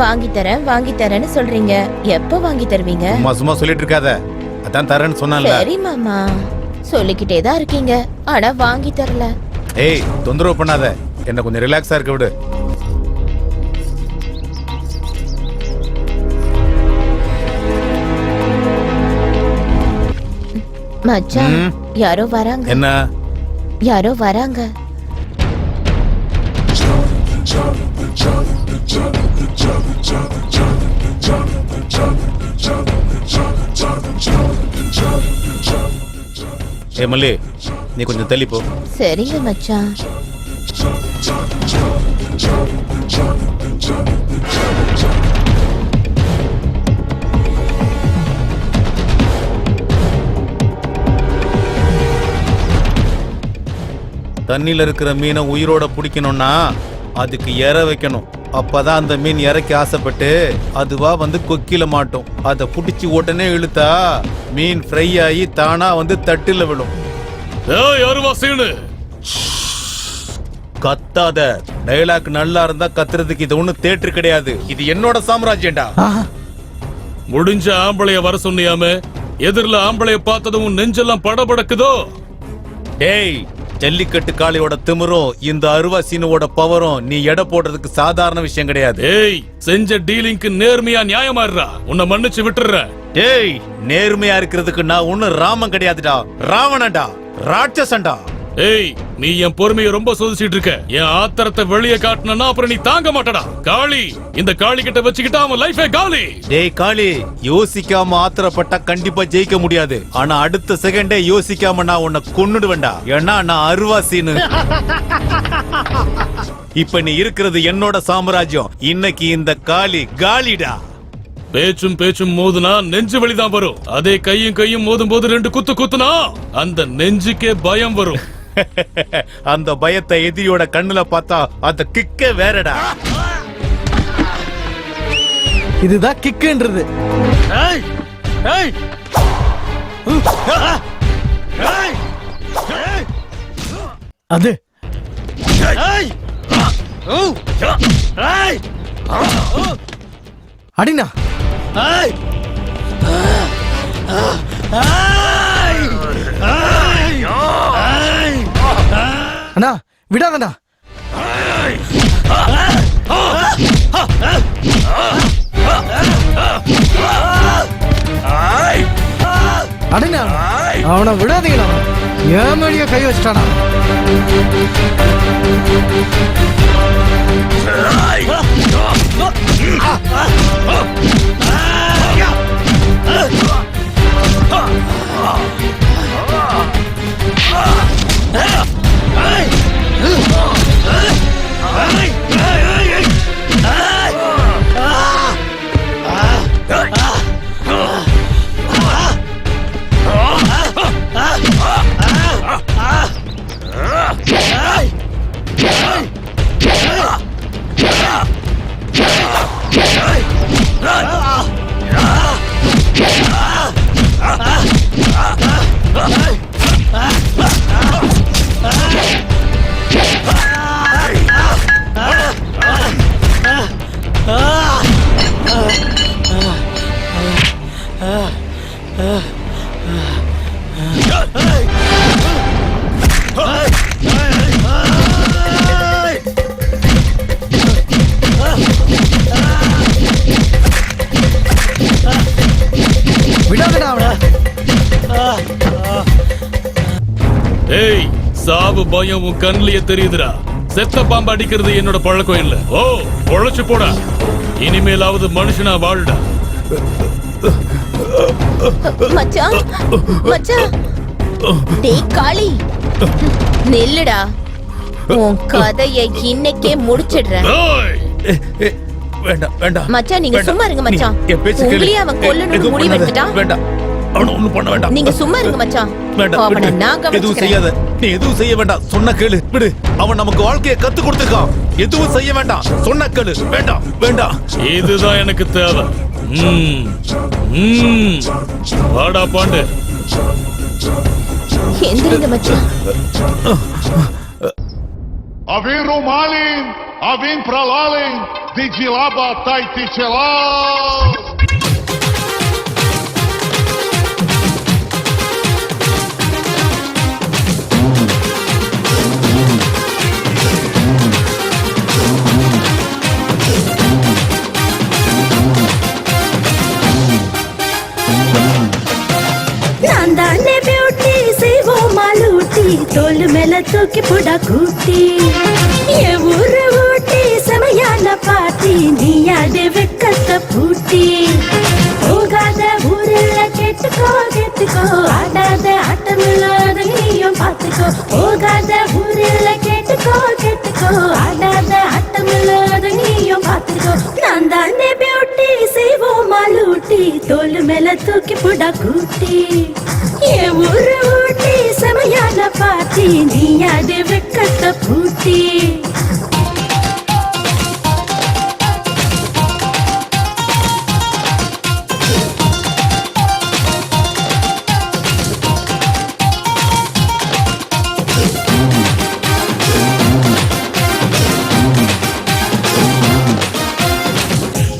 வாங்கி தரேன்னு சொல்றீங்க. எப்ப வாங்கி தருவீங்க? சும்மா சொல்லிட்டு இருக்காத. அதான் தரேன்னு சொன்னான்ல. சரி மாமா, சொல்லிக்கிட்டே தான் இருக்கீங்க, ஆனா வாங்கி தரல. ஏய் தொந்தரவு பண்ணாத, என்ன கொஞ்சம் ரிலாக்ஸா இருக்க விடு. மச்சான் யாரோ வராங்க. என்ன? யாரோ வராங்க. ஏ மல்லி, நீ கொஞ்சம் தள்ளி போ. சரிங்க மச்சான். தண்ணியில இருக்கிற மீனை உயிரோட பிடிக்கணும்னா அதுக்கு இற வைக்கணும். அப்பதான் அந்த மீன் இறக்கி ஆசைப்பட்டு அதுவா வந்து கொக்கில மாட்டோம். அதை புடிச்சு உடனே இழுத்தா மீன் ஃப்ரை ஆகி தானா வந்து தட்டுல விழும். கத்தாத. டயலாக் நல்லா இருந்தா கத்துறதுக்கு இது ஒண்ணு தேட்டர் கிடையாது. இது என்னோட சாம்ராஜ்யம்டா. முடிஞ்ச ஆம்பளைய வர சொன்னியாம எதிரில ஆம்பளைய பார்த்ததும் நெஞ்செல்லாம் படபடக்குதோ? டேய், ஜல்லிக்கட்டு காளையோட திமிரும் இந்த அருவா சீனுவோட பவரும் நீ எடை போடுறதுக்கு சாதாரண விஷயம் கிடையாது. ஏய், செஞ்ச டீலிங்க்கு நேர்மையா நியாயமா இருடா. உன்னை மன்னிச்சு விட்டுறேன். டேய், நேர்மையா இருக்கிறதுக்கு நான் ஒண்ணு ராமன் கிடையாதுடா, ராவணன்டா, ராட்சசன்டா. ஏய், நீ என் பொறுமையை ரொம்ப சோதிச்சிட்டு இருக்க. என் ஆத்திரத்தை வெளியே காட்டினா அப்புறம் நீ தாங்க மாட்டடா. காளி, இந்த காளி கிட்ட வச்சுக்கிட்டா அவன் லைஃபே காலி. டேய் காளி, யோசிக்காம ஆத்திரப்பட்டா கண்டிப்பா ஜெயிக்க முடியாது. ஆனா அடுத்த செகண்டே யோசிக்காம நான் உன்னை கொன்னுடுவேன்டா. ஏன்னா நான் அருவா சீனு. இப்ப நீ இருக்கிறது என்னோட சாம்ராஜ்யம். இன்னைக்கு இந்த காளி காலிடா. பேச்சும் மோதுனா நெஞ்சு வலிதான் வரும். அதே கையும் மோதும் போது 2 குத்து குத்துனா அந்த நெஞ்சுக்கே பயம் வரும். அந்த பயத்தை எதிரியோட கண்ணுல பார்த்தா அந்த கிக்கே வேறடா. இதுதான் கிக்குன்றது. ஏய் ஏய் அது ஏய் ஏய் அடினா. ஏய் அண்ணா விடாதண்ணா. அடினா அவனை விடாதீங்களா. ஏன் மேடிய கை வச்சிட்டானா. ஏய், சாவு பயம் உன் கண்ணிலேயே தெரியுதுடா. செத்த பாம்பு அடிக்கிறது என்னோட பழக்கம் இல்ல. ஓ, பொழைச்சு போடா. இனிமேலாவது மனுஷனா வாழுடா. மச்சான் மச்சான் டேய் காளி நில்லுடா. உன் கதையை இன்னைக்கே முடிச்சிடுறேன். வேண்டாம் வேண்டாம் மச்சான் நீங்க சும்மா இருங்க மச்சான். உங்களையே அவன் கொல்லணும்னு முடிவு எடுத்துட்டான். வேண்டாம், அவன ஒண்ணும் பண்ண வேண்டாம். நீங்க சும்மா இருங்க மச்சான். வேண்டாம், அவனை நான் எதுவும் செய்யாத. நீ எதுவும் செய்ய வேண்டாம். சொன்ன கேளு, விடு. அவன் நமக்கு வாழ்க்கையை கத்து கொடுத்திருக்கான். எதுவும் செய்ய வேண்டாம். சொன்ன கேளு. வேண்டாம் வேண்டாம். இதுதான் எனக்கு தேவை. வாடா பாண்டு. எந்திரிங்க மச்சான். Avem Romalin, avem Pralalin, de Gilaba Taiticelá. நான்தானே பியூட்டி செய்வோம் மாலூட்டி தோல் மேல தூக்கி போடா கூட்டி என் ஊரு ஊட்டி செமையான பாட்டி நீ யாரு வெக்கத்த பூட்டி போகாத ஊரில் கேட்டுக்கோ கேட்டுக்கோ ஆடாத ஆட்டமில்லாத நீயும் பார்த்துக்கோ போகாத ஊரில் கேட்டுக்கோ கேட்டுக்கோ ஆடாத ஆட்டமில்லாத நீயும் பார்த்துக்கோ நான் தானே பியூட்டி செய்வோம் மாலூட்டி தோல் மேல தூக்கி போடா கூட்டி என் ஊரு ஊட்டி செமையான பாட்டி நீ யாரு வெக்கத்த பூட்டி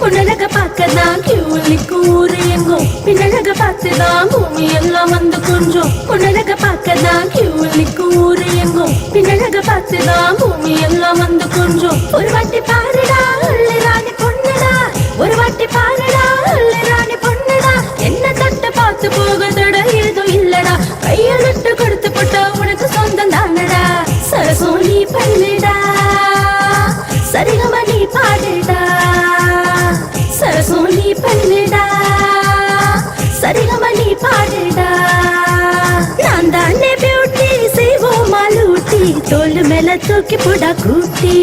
பொண்ணழக பார்க்கதான் கியூலிக்கும் ஊரு எங்கும் பின்னழக பார்த்துதான் பூமி எல்லாம் வந்து கொஞ்சம் பொண்ணழக பார்க்கதான் கியூலிக்கும் ஊரு எங்கும் பின்னழக பார்த்துதான் பூமி எல்லாம் வந்து கொஞ்சம் ஒரு வாட்டி பாருடா அள்ளி ராணி பொண்ணுடா ஒரு வாட்டி பாருடா அள்ளி ராணி பொண்ணுடா என்ன தட்டு பார்த்து போக தட ஏதும் இல்லடா கையெழுத்து கொடுத்து போட்டா உனக்கு சொந்தம் தானடா சரசம் நீ பண்ணுடா சரிகமா நீ பாடுடா சரசம் நீ பண்ணுடா சரிகமா நீ பாடுடா நான் தானே பியூட்டி செய்வோம் மாலூட்டி தோல் மேல தூக்கி போடா கூட்டி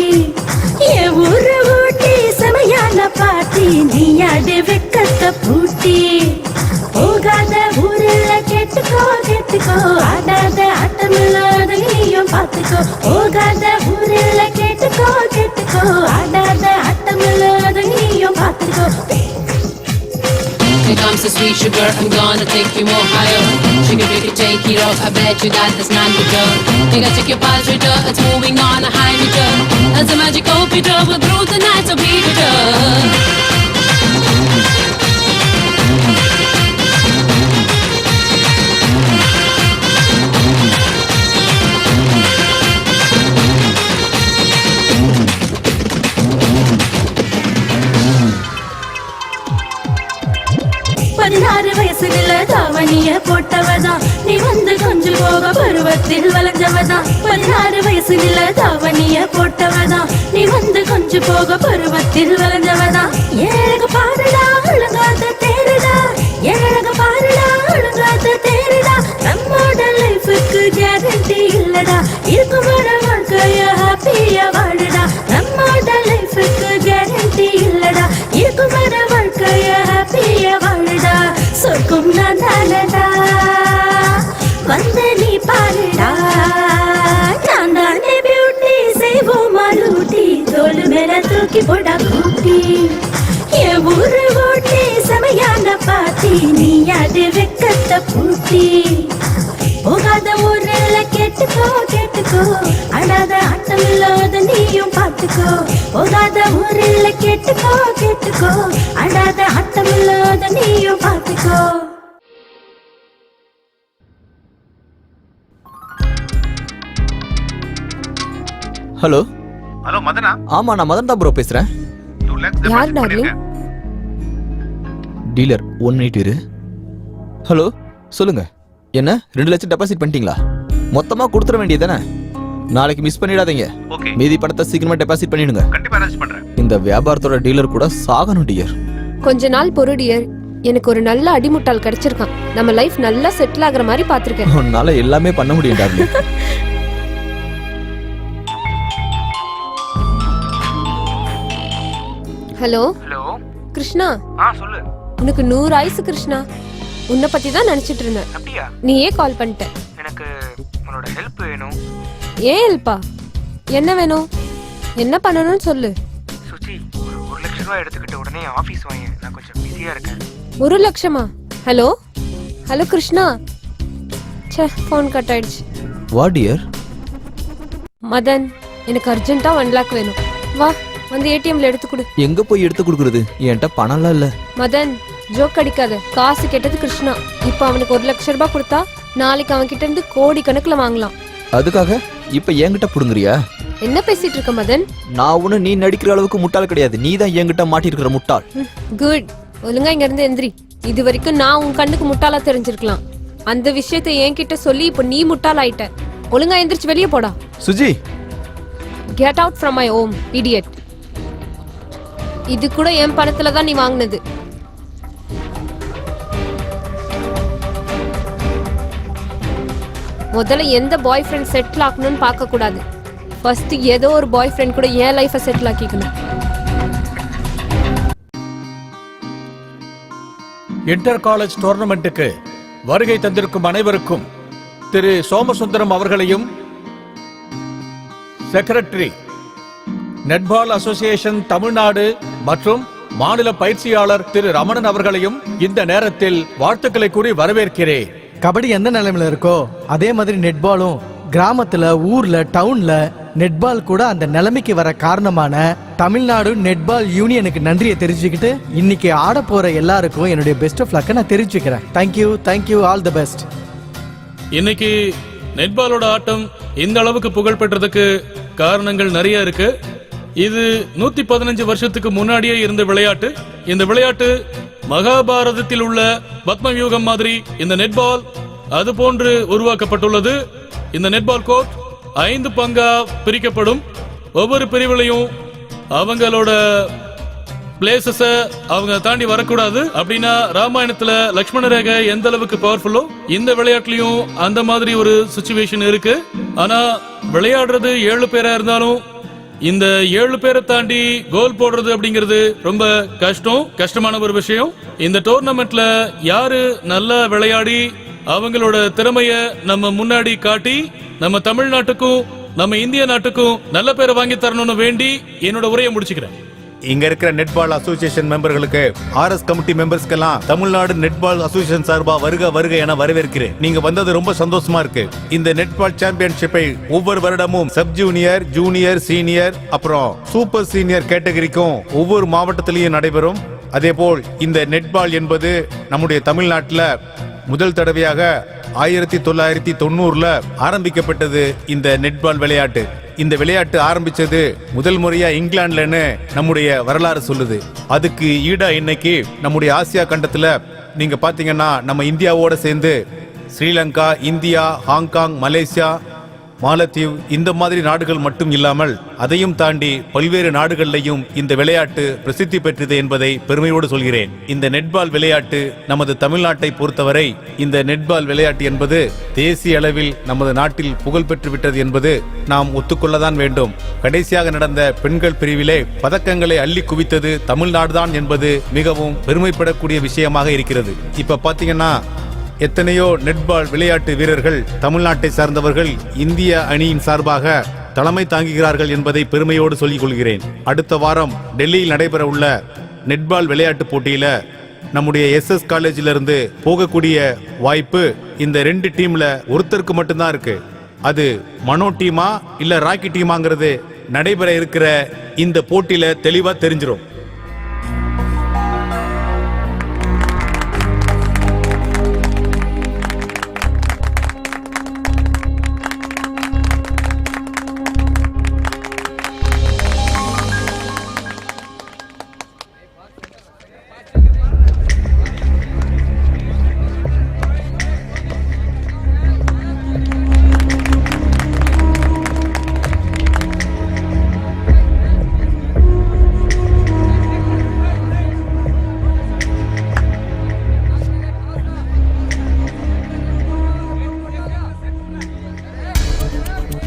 என் ஊரு ஊட்டி செமையான பாட்டி நீ யாரு வெக்கத்த பூட்டி போகாத ஊரில் கேட்டுக்கோ கேட்டுக்கோ ஆடாத ஆட்டமில்லாத நீயும் பார்த்துக்கோ போகாத ஊரில் கேட்டுக்கோ கேட்டுக்கோ ஆடாத ஆட்டமில்லாத நீயும் பார்த்துக்கோ sweet sugar, I'm gonna take you more higher. Sugar, we can take it off, I bet you that that's not the girl. You gotta check your pulse rate, it's moving on a high meter. That's a magical Peter, we'll through the night, so be bitter. பதினாறு வயசுல தாவணிய போட்டவதான் நீ வந்து கொஞ்சம் போக பருவத்தில் வளைஞ்சவதான் 16 வயசுல தாவணிய போட்டவதான் நீ வந்து கொஞ்சம் போக பருவத்தில் வளைஞ்சவதான் ஏழக பாருடா ஒழுங்காத தேருடா ஏழக பாருடா ஒழுங்காத தேருடா நம்மோட லைஃபுக்கு கேரண்டி இல்லடா இருக்கும் வர வாழ்க்கைய ஹாப்பியா வாழுடா நம்மோட லைஃபுக்கு கேரண்டி இல்லடா இருக்கும் வர வாழ்க்கைய ஹாப்பியா வாழுடா சொர்க்கும் நான் தானடா வந்து நீ பாருடா நான் தானே பியூட்டி செய்வோம் மாலூட்டி தோல் மேல தூக்கி போடா கூட்டி என் ஊரு ஓட்டி செமையான பாத்தி நீ அது வெக்கத்தை பூட்டி போகாத ஊரில் கேட்டுக்கோ கேட்டுக்கோ அடாத ஆட்டம் இல்லாத நீயும் பார்த்துக்கோ போகாத ஊரில் கேட்டுக்கோ கேட்டுக்கோ அடாத ஆட்டம் இல்லாத நீயும் பார்த்துக்கோ. ஹலோ ஹலோ மதனா? ஆமா நான் மதன் தான் ப்ரோ பேசுறேன். யார் டார்லிங்? டீலர் 1 மினிட் இரு. ஹலோ சொல்லுங்க. என்ன 2 லட்சம் டெபாசிட் பண்ணிட்டீங்களா? மொத்தமா கொடுத்துற வேண்டியதானே? நாளைக்கு மிஸ் பண்ணிடாதீங்க. மீதி பணத்தை சீக்கிரமா டெபாசிட் பண்ணிடுங்க. கண்டிப்பா அரேஞ்ச் பண்றேன். இந்த வியாபாரத்தோட டீலர் கூட சாகணும் டியர். கொஞ்ச நாள் பொறு டியர். எனக்கு ஒரு நல்ல அடிமுட்டால் கிடைச்சிருக்கான். நம்ம லைஃப் நல்லா செட்டில் ஆகுற மாதிரி பாத்துருக்கேன். உன்னால எல்லாமே பண்ண முடியும் டார்லிங். Hello hello Krishna. சொல்லு. உனக்கு 100 ஆயுசு கிருஷ்ணா. உன்னை பத்தி தான் நினைச்சிட்டு இருந்தேன். அப்படியா? நீயே கால் பண்ணிட்ட. எனக்கு உன்னோட ஹெல்ப் வேணும். ஏன் ஹெல்ப்பா? என்ன வேணும்? என்ன பண்ணணும்னு சொல்லு. சுச்சி ஒரு 1 லட்சம் ரூபாய் எடுத்துக்கிட்டு உடனே ஆபீஸ் வாங்க. நான் கொஞ்சம் பிஸியா இருக்கேன். 1 லட்சமா? Hello hello Krishna. ச்சே ஃபோன் கட் ஆயிடுச்சு. வா டியர். மதன் எனக்கு அர்ஜென்ட்டா 1 லாக் வேணும். வா வந்து ஏடிஎம்ல எடுத்து கொடு. எங்க போய் எடுத்து கொடுக்கறது? என்கிட்ட பணம்லாம் இல்ல. மதன் ஜோக் அடிக்காத. காசு கேட்டது கிருஷ்ணா. இப்ப அவனுக்கு 1 லட்சம் ரூபாய் கொடுத்தா நாளைக்கு அவன் கிட்ட இருந்து கோடி கணக்குல வாங்கலாம். அதுக்காக இப்ப என்கிட்ட புடுங்குறியா? என்ன பேசிட்டு இருக்க மதன்? நான் ஒண்ணு நீ நடிக்கிற அளவுக்கு முட்டாள் கிடையாது. நீ தான் என்கிட்ட மாட்டி இருக்கிற முட்டாள். குட். ஒழுங்கா இங்க இருந்து எந்திரி. இது வரைக்கும் நான் உன் கண்ணுக்கு முட்டாளா தெரிஞ்சிருக்கலாம். அந்த விஷயத்தை என்கிட்ட சொல்லி இப்ப நீ முட்டாள் ஆயிட்ட. ஒழுங்கா எந்திரிச்சு வெளியே போடா. Suji get out from my home idiot. இது கூட என் பணத்துல தான் நீ வாங்கினது. முதல்ல எந்த பாய் ஃப்ரெண்ட் செட்டில் ஆகணும்னு பார்க்க கூடாது. ஃபர்ஸ்ட் ஏதோ ஒரு பாய் ஃப்ரெண்ட் கூட என் லைஃபை செட்டில் ஆக்கிக்கணும். இன்டர் காலேஜ் டோர்னமெண்ட்டுக்கு வருகை தந்திருக்கும் அனைவருக்கும் திரு சோமசுந்தரம் அவர்களையும் செக்ரட்டரி நெட்பால் அசோசியேஷன் தமிழ்நாடு மற்றும் மாநில பயிற்சியாளர் திரு ரமணன் அவர்களையும் இந்த நேரத்தில் வாழ்த்துக்களை கூறி வரவேற்கிறேன். கபடி எந்த நிலைமையில இருக்கோ அதே மாதிரி நெட்பாலும் கிராமத்துல ஊர்ல டவுன்ல நெட்பால் கூட அந்த நிலைமைக்கு வர காரணமான தமிழ்நாடு நெட்பால் யூனியனுக்கு நன்றியை தெரிஞ்சுக்கிட்டு இன்னைக்கு ஆட போற எல்லாருக்கும் என்னுடைய பெஸ்ட் ஆஃப் லக்கை நான் தெரிஞ்சுக்கிறேன். Thank you all the best. இன்னைக்கு நெட்பாலோட ஆட்டம் இந்த அளவுக்கு புகழ் பெற்றதுக்கு காரணங்கள் நிறைய இருக்கு. இது 115 வருஷத்துக்கு முன்னாடியே இருந்த விளையாட்டு. இந்த விளையாட்டு மகாபாரதத்தில் உள்ள பத்ம வியூகம் மாதிரி இந்த நெட்பால் அது போன்று உருவாக்கப்பட்டுள்ளது. இந்த நெட்பால் கோர்ட் 5 பங்கா பிரிக்கப்படும். ஒவ்வொரு பிரிவுலையும் அவங்களோட பிளேசஸ அவங்க தாண்டி வரக்கூடாது. அப்படின்னா ராமாயணத்துல லக்ஷ்மண ரேகை எந்த அளவுக்கு பவர்ஃபுல்லோ இந்த விளையாட்டுலயும் அந்த மாதிரி ஒரு சிச்சுவேஷன் இருக்கு. ஆனா விளையாடுறது 7 பேரா இருந்தாலும் இந்த 7 பேரை தாண்டி கோல் போடுறது அப்படிங்கிறது ரொம்ப கஷ்டமான ஒரு விஷயம். இந்த டோர்னமெண்ட்ல யாரு நல்லா விளையாடி அவங்களோட திறமைய நம்ம முன்னாடி காட்டி நம்ம தமிழ்நாட்டுக்கும் நம்ம இந்திய நாட்டுக்கும் நல்ல பேரை வாங்கி தரணும்னு வேண்டி என்னோட உரையை முடிச்சுக்கிறேன். இங்க இருக்கிற நெட்பால் அசோசியேஷன் மெம்பர்களுக்கு, ஆர்எஸ் கமிட்டி மெம்பர்ஸ்க்கெல்லாம் தமிழ்நாடு நெட்பால் அசோசியேஷன் சார்பா வருக வருக என வரவேற்கிறேன். நீங்க வந்தது ரொம்ப சந்தோஷமா இருக்கு. இந்த நெட்பால் சாம்பியன்ஷிப்பை ஒவ்வொரு வருடமும் சப் ஜூனியர், ஜூனியர், சீனியர், அப்புறம் சூப்பர் சீனியர் கேட்டகரிக்கும் ஒவ்வொரு மாவட்டத்திலையும் நடைபெறும். அதேபோல் இந்த நெட்பால் என்பது நம்முடைய தமிழ்நாட்டில் முதல் தடவையாக 1990 ஆரம்பிக்கப்பட்டது. இந்த நெட்பால் விளையாட்டு, இந்த விளையாட்டு ஆரம்பிச்சது முதல் முறையா இங்கிலாந்துலன்னு நம்முடைய வரலாறு சொல்லுது. அதுக்கு ஈடா இன்னைக்கு நம்முடைய ஆசியா கண்டத்துல நீங்க பாத்தீங்கன்னா நம்ம இந்தியாவோட சேர்ந்து ஸ்ரீலங்கா, இந்தியா, ஹாங்காங், மலேசியா, மாலத்தீவு இந்த மாதிரி நாடுகள் மட்டும் இல்லாமல் அதையும் தாண்டி பல்வேறு நாடுகளிலையும் இந்த விளையாட்டு பிரசித்தி பெற்றது என்பதை பெருமையோடு சொல்கிறேன். இந்த நெட்பால் விளையாட்டு நமது தமிழ்நாட்டை பொறுத்தவரை இந்த நெட்பால் விளையாட்டு என்பது தேசிய அளவில் நமது நாட்டில் புகழ் பெற்று விட்டது என்பது நாம் ஒத்துக்கொள்ளதான் வேண்டும். கடைசியாக நடந்த பெண்கள் பிரிவிலே பதக்கங்களை அள்ளி குவித்தது தமிழ்நாடுதான் என்பது மிகவும் பெருமைப்படக்கூடிய விஷயமாக இருக்கிறது. இப்ப பாத்தீங்கன்னா எத்தனையோ நெட்பால் விளையாட்டு வீரர்கள் தமிழ்நாட்டை சார்ந்தவர்கள் இந்திய அணியின் சார்பாக தலைமை தாங்குகிறார்கள் என்பதை பெருமையோடு சொல்லிக் கொள்கிறேன். அடுத்த வாரம் டெல்லியில் நடைபெற உள்ள நெட்பால் விளையாட்டு போட்டியில நம்முடைய SS காலேஜில இருந்து போகக்கூடிய வாய்ப்பு இந்த 2 டீம்ல ஒருத்தருக்கு மட்டும்தான் இருக்கு. அது மனோ டீமா இல்ல ராக்கி டீமாங்கிறது நடைபெற இருக்கிற இந்த போட்டியில தெளிவா தெரிஞ்சிடும்.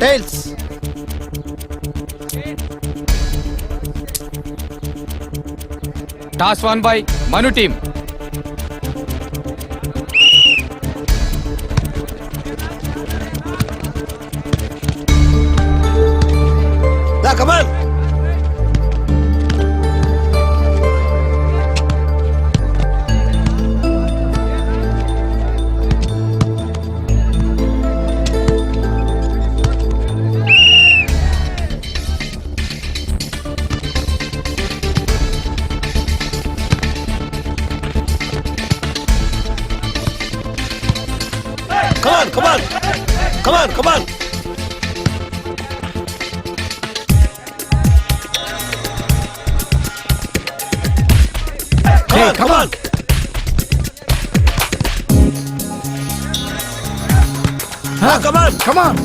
Tails. Toss won by Manu team. Come on. Come on. Hey, come on. Come on.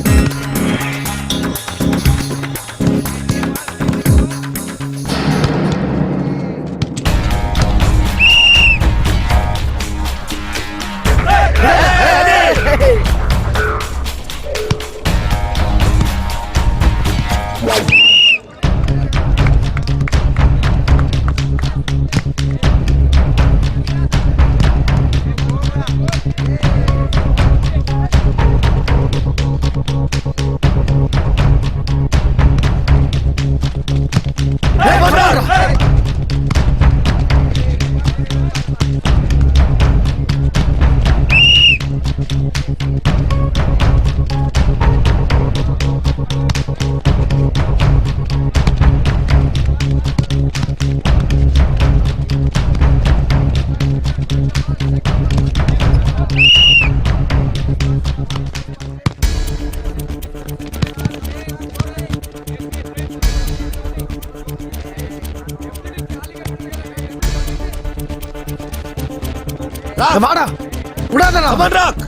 வாடா விடாதடா. ராக்.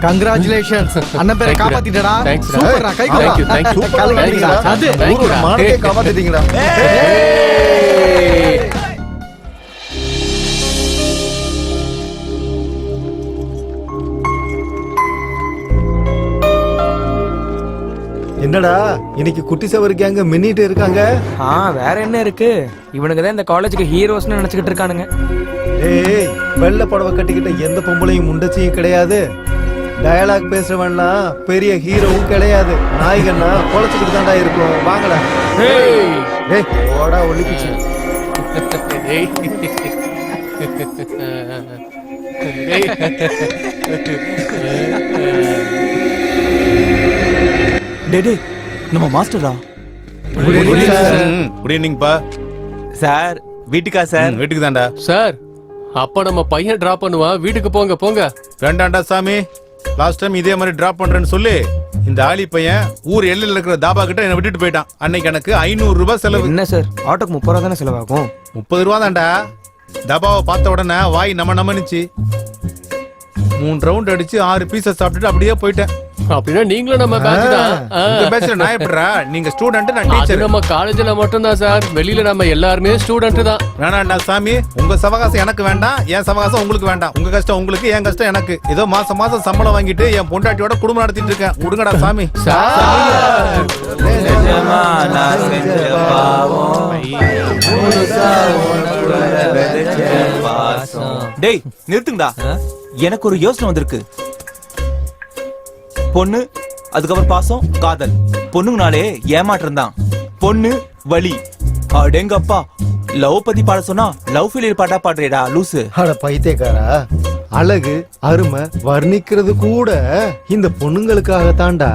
கங்க்ராச்சுலேஷன்ஸ் அண்ணன் பேரை காப்பாத்திட்டடா. சூப்பர்டா, கை Thank you, thank you. அது ஊரோட மானத்தை காப்பாத்திட்டீங்கடா. என்னடா இன்னைக்கு குட்டி சவர் கேங்க மின்னிட்டு இருக்காங்க? வேற என்ன இருக்கு, இவனுங்க தான் இந்த காலேஜுக்கு ஹீரோஸ்னு நினைச்சுக்கிட்டு இருக்கானுங்க. ஏய், வெள்ளை புடவை கட்டிக்கிட்ட எந்த பொம்பளையும் முண்டச்சியும் கிடையாது. டயலாக் பேசுறவன்னா பெரிய ஹீரோவும் கிடையாது. நாய்கள்னா பொழைச்சுக்கிட்டு தான்டா இருக்கும். வாங்கடா. ஏய் ஓடா ஒளிப்பிச்சு. டேய் நம்ம மாஸ்டரா? குட் ஈவினிங் பா. சார் வீட்டுக்கா சார்? வீட்டுக்கு தான்டா சார். அப்ப நம்ம பையன் டிராப் பண்ணுவான், வீட்டுக்கு போங்க போங்க. வேண்டாம்டா சாமி, லாஸ்ட் டைம் இதே மாதிரி டிராப் பண்றேன்னு சொல்லி இந்த ஆளி பையன் ஊர் எல்லையில் இருக்கிற தாபா கிட்ட என்ன விட்டுட்டு போயிட்டான். அன்னைக்கு எனக்கு 500 ரூபாய் செலவு. என்ன சார், ஆட்டோக்கு 30 ரூபா தானே செலவாகும்? 30 ரூபா தான்டா. தாபாவை பார்த்த உடனே வாய் நமனுச்சு. 3 ரவுண்ட் அடிச்சு 6 பீஸை சாப்பிட்டுட்டு அப்படியே போயிட்டேன். அப்படின்னா நீங்களும் நம்ம பேட்ச் தான். இந்த பேட்ச்ல நான் எப்படிடா? நீங்க ஸ்டூடெண்ட், நான் அது டீச்சர். நம்ம காலேஜ்ல மட்டும் தான் சார், வெளியில நம்ம எல்லாருமே ஸ்டூடெண்ட் தான். வேணாண்டா சாமி, உங்க சவகாசம் எனக்கு வேண்டாம், என் சவகாசம் உங்களுக்கு வேண்டாம். உங்க கஷ்டம் உங்களுக்கு, என் கஷ்டம் எனக்கு. ஏதோ மாசம் மாசம் சம்பளம் வாங்கிட்டு என் பொண்டாட்டியோட குடும்பம் நடத்திட்டு இருக்கேன். விடுங்கடா சாமி. டேய் நிறுத்துங்கடா, எனக்கு ஒரு யோசனை வந்திருக்கு. பொண்ணு, அதுக்கப்புறம் பாசம், காதல். பொண்ணுங்கனாலே ஏமாற்றம் தான். பொண்ணு வலி. அடேங்கப்பா, லவ் பத்தி பாட சொன்னா லவ் ஃபெயிலியர் பாட்டா பாடுறேடா லூசு. அட பைத்தியக்காரா, அழகு அருமை வர்ணிக்கிறது கூட இந்த பொண்ணுங்களுக்காக தாண்டா.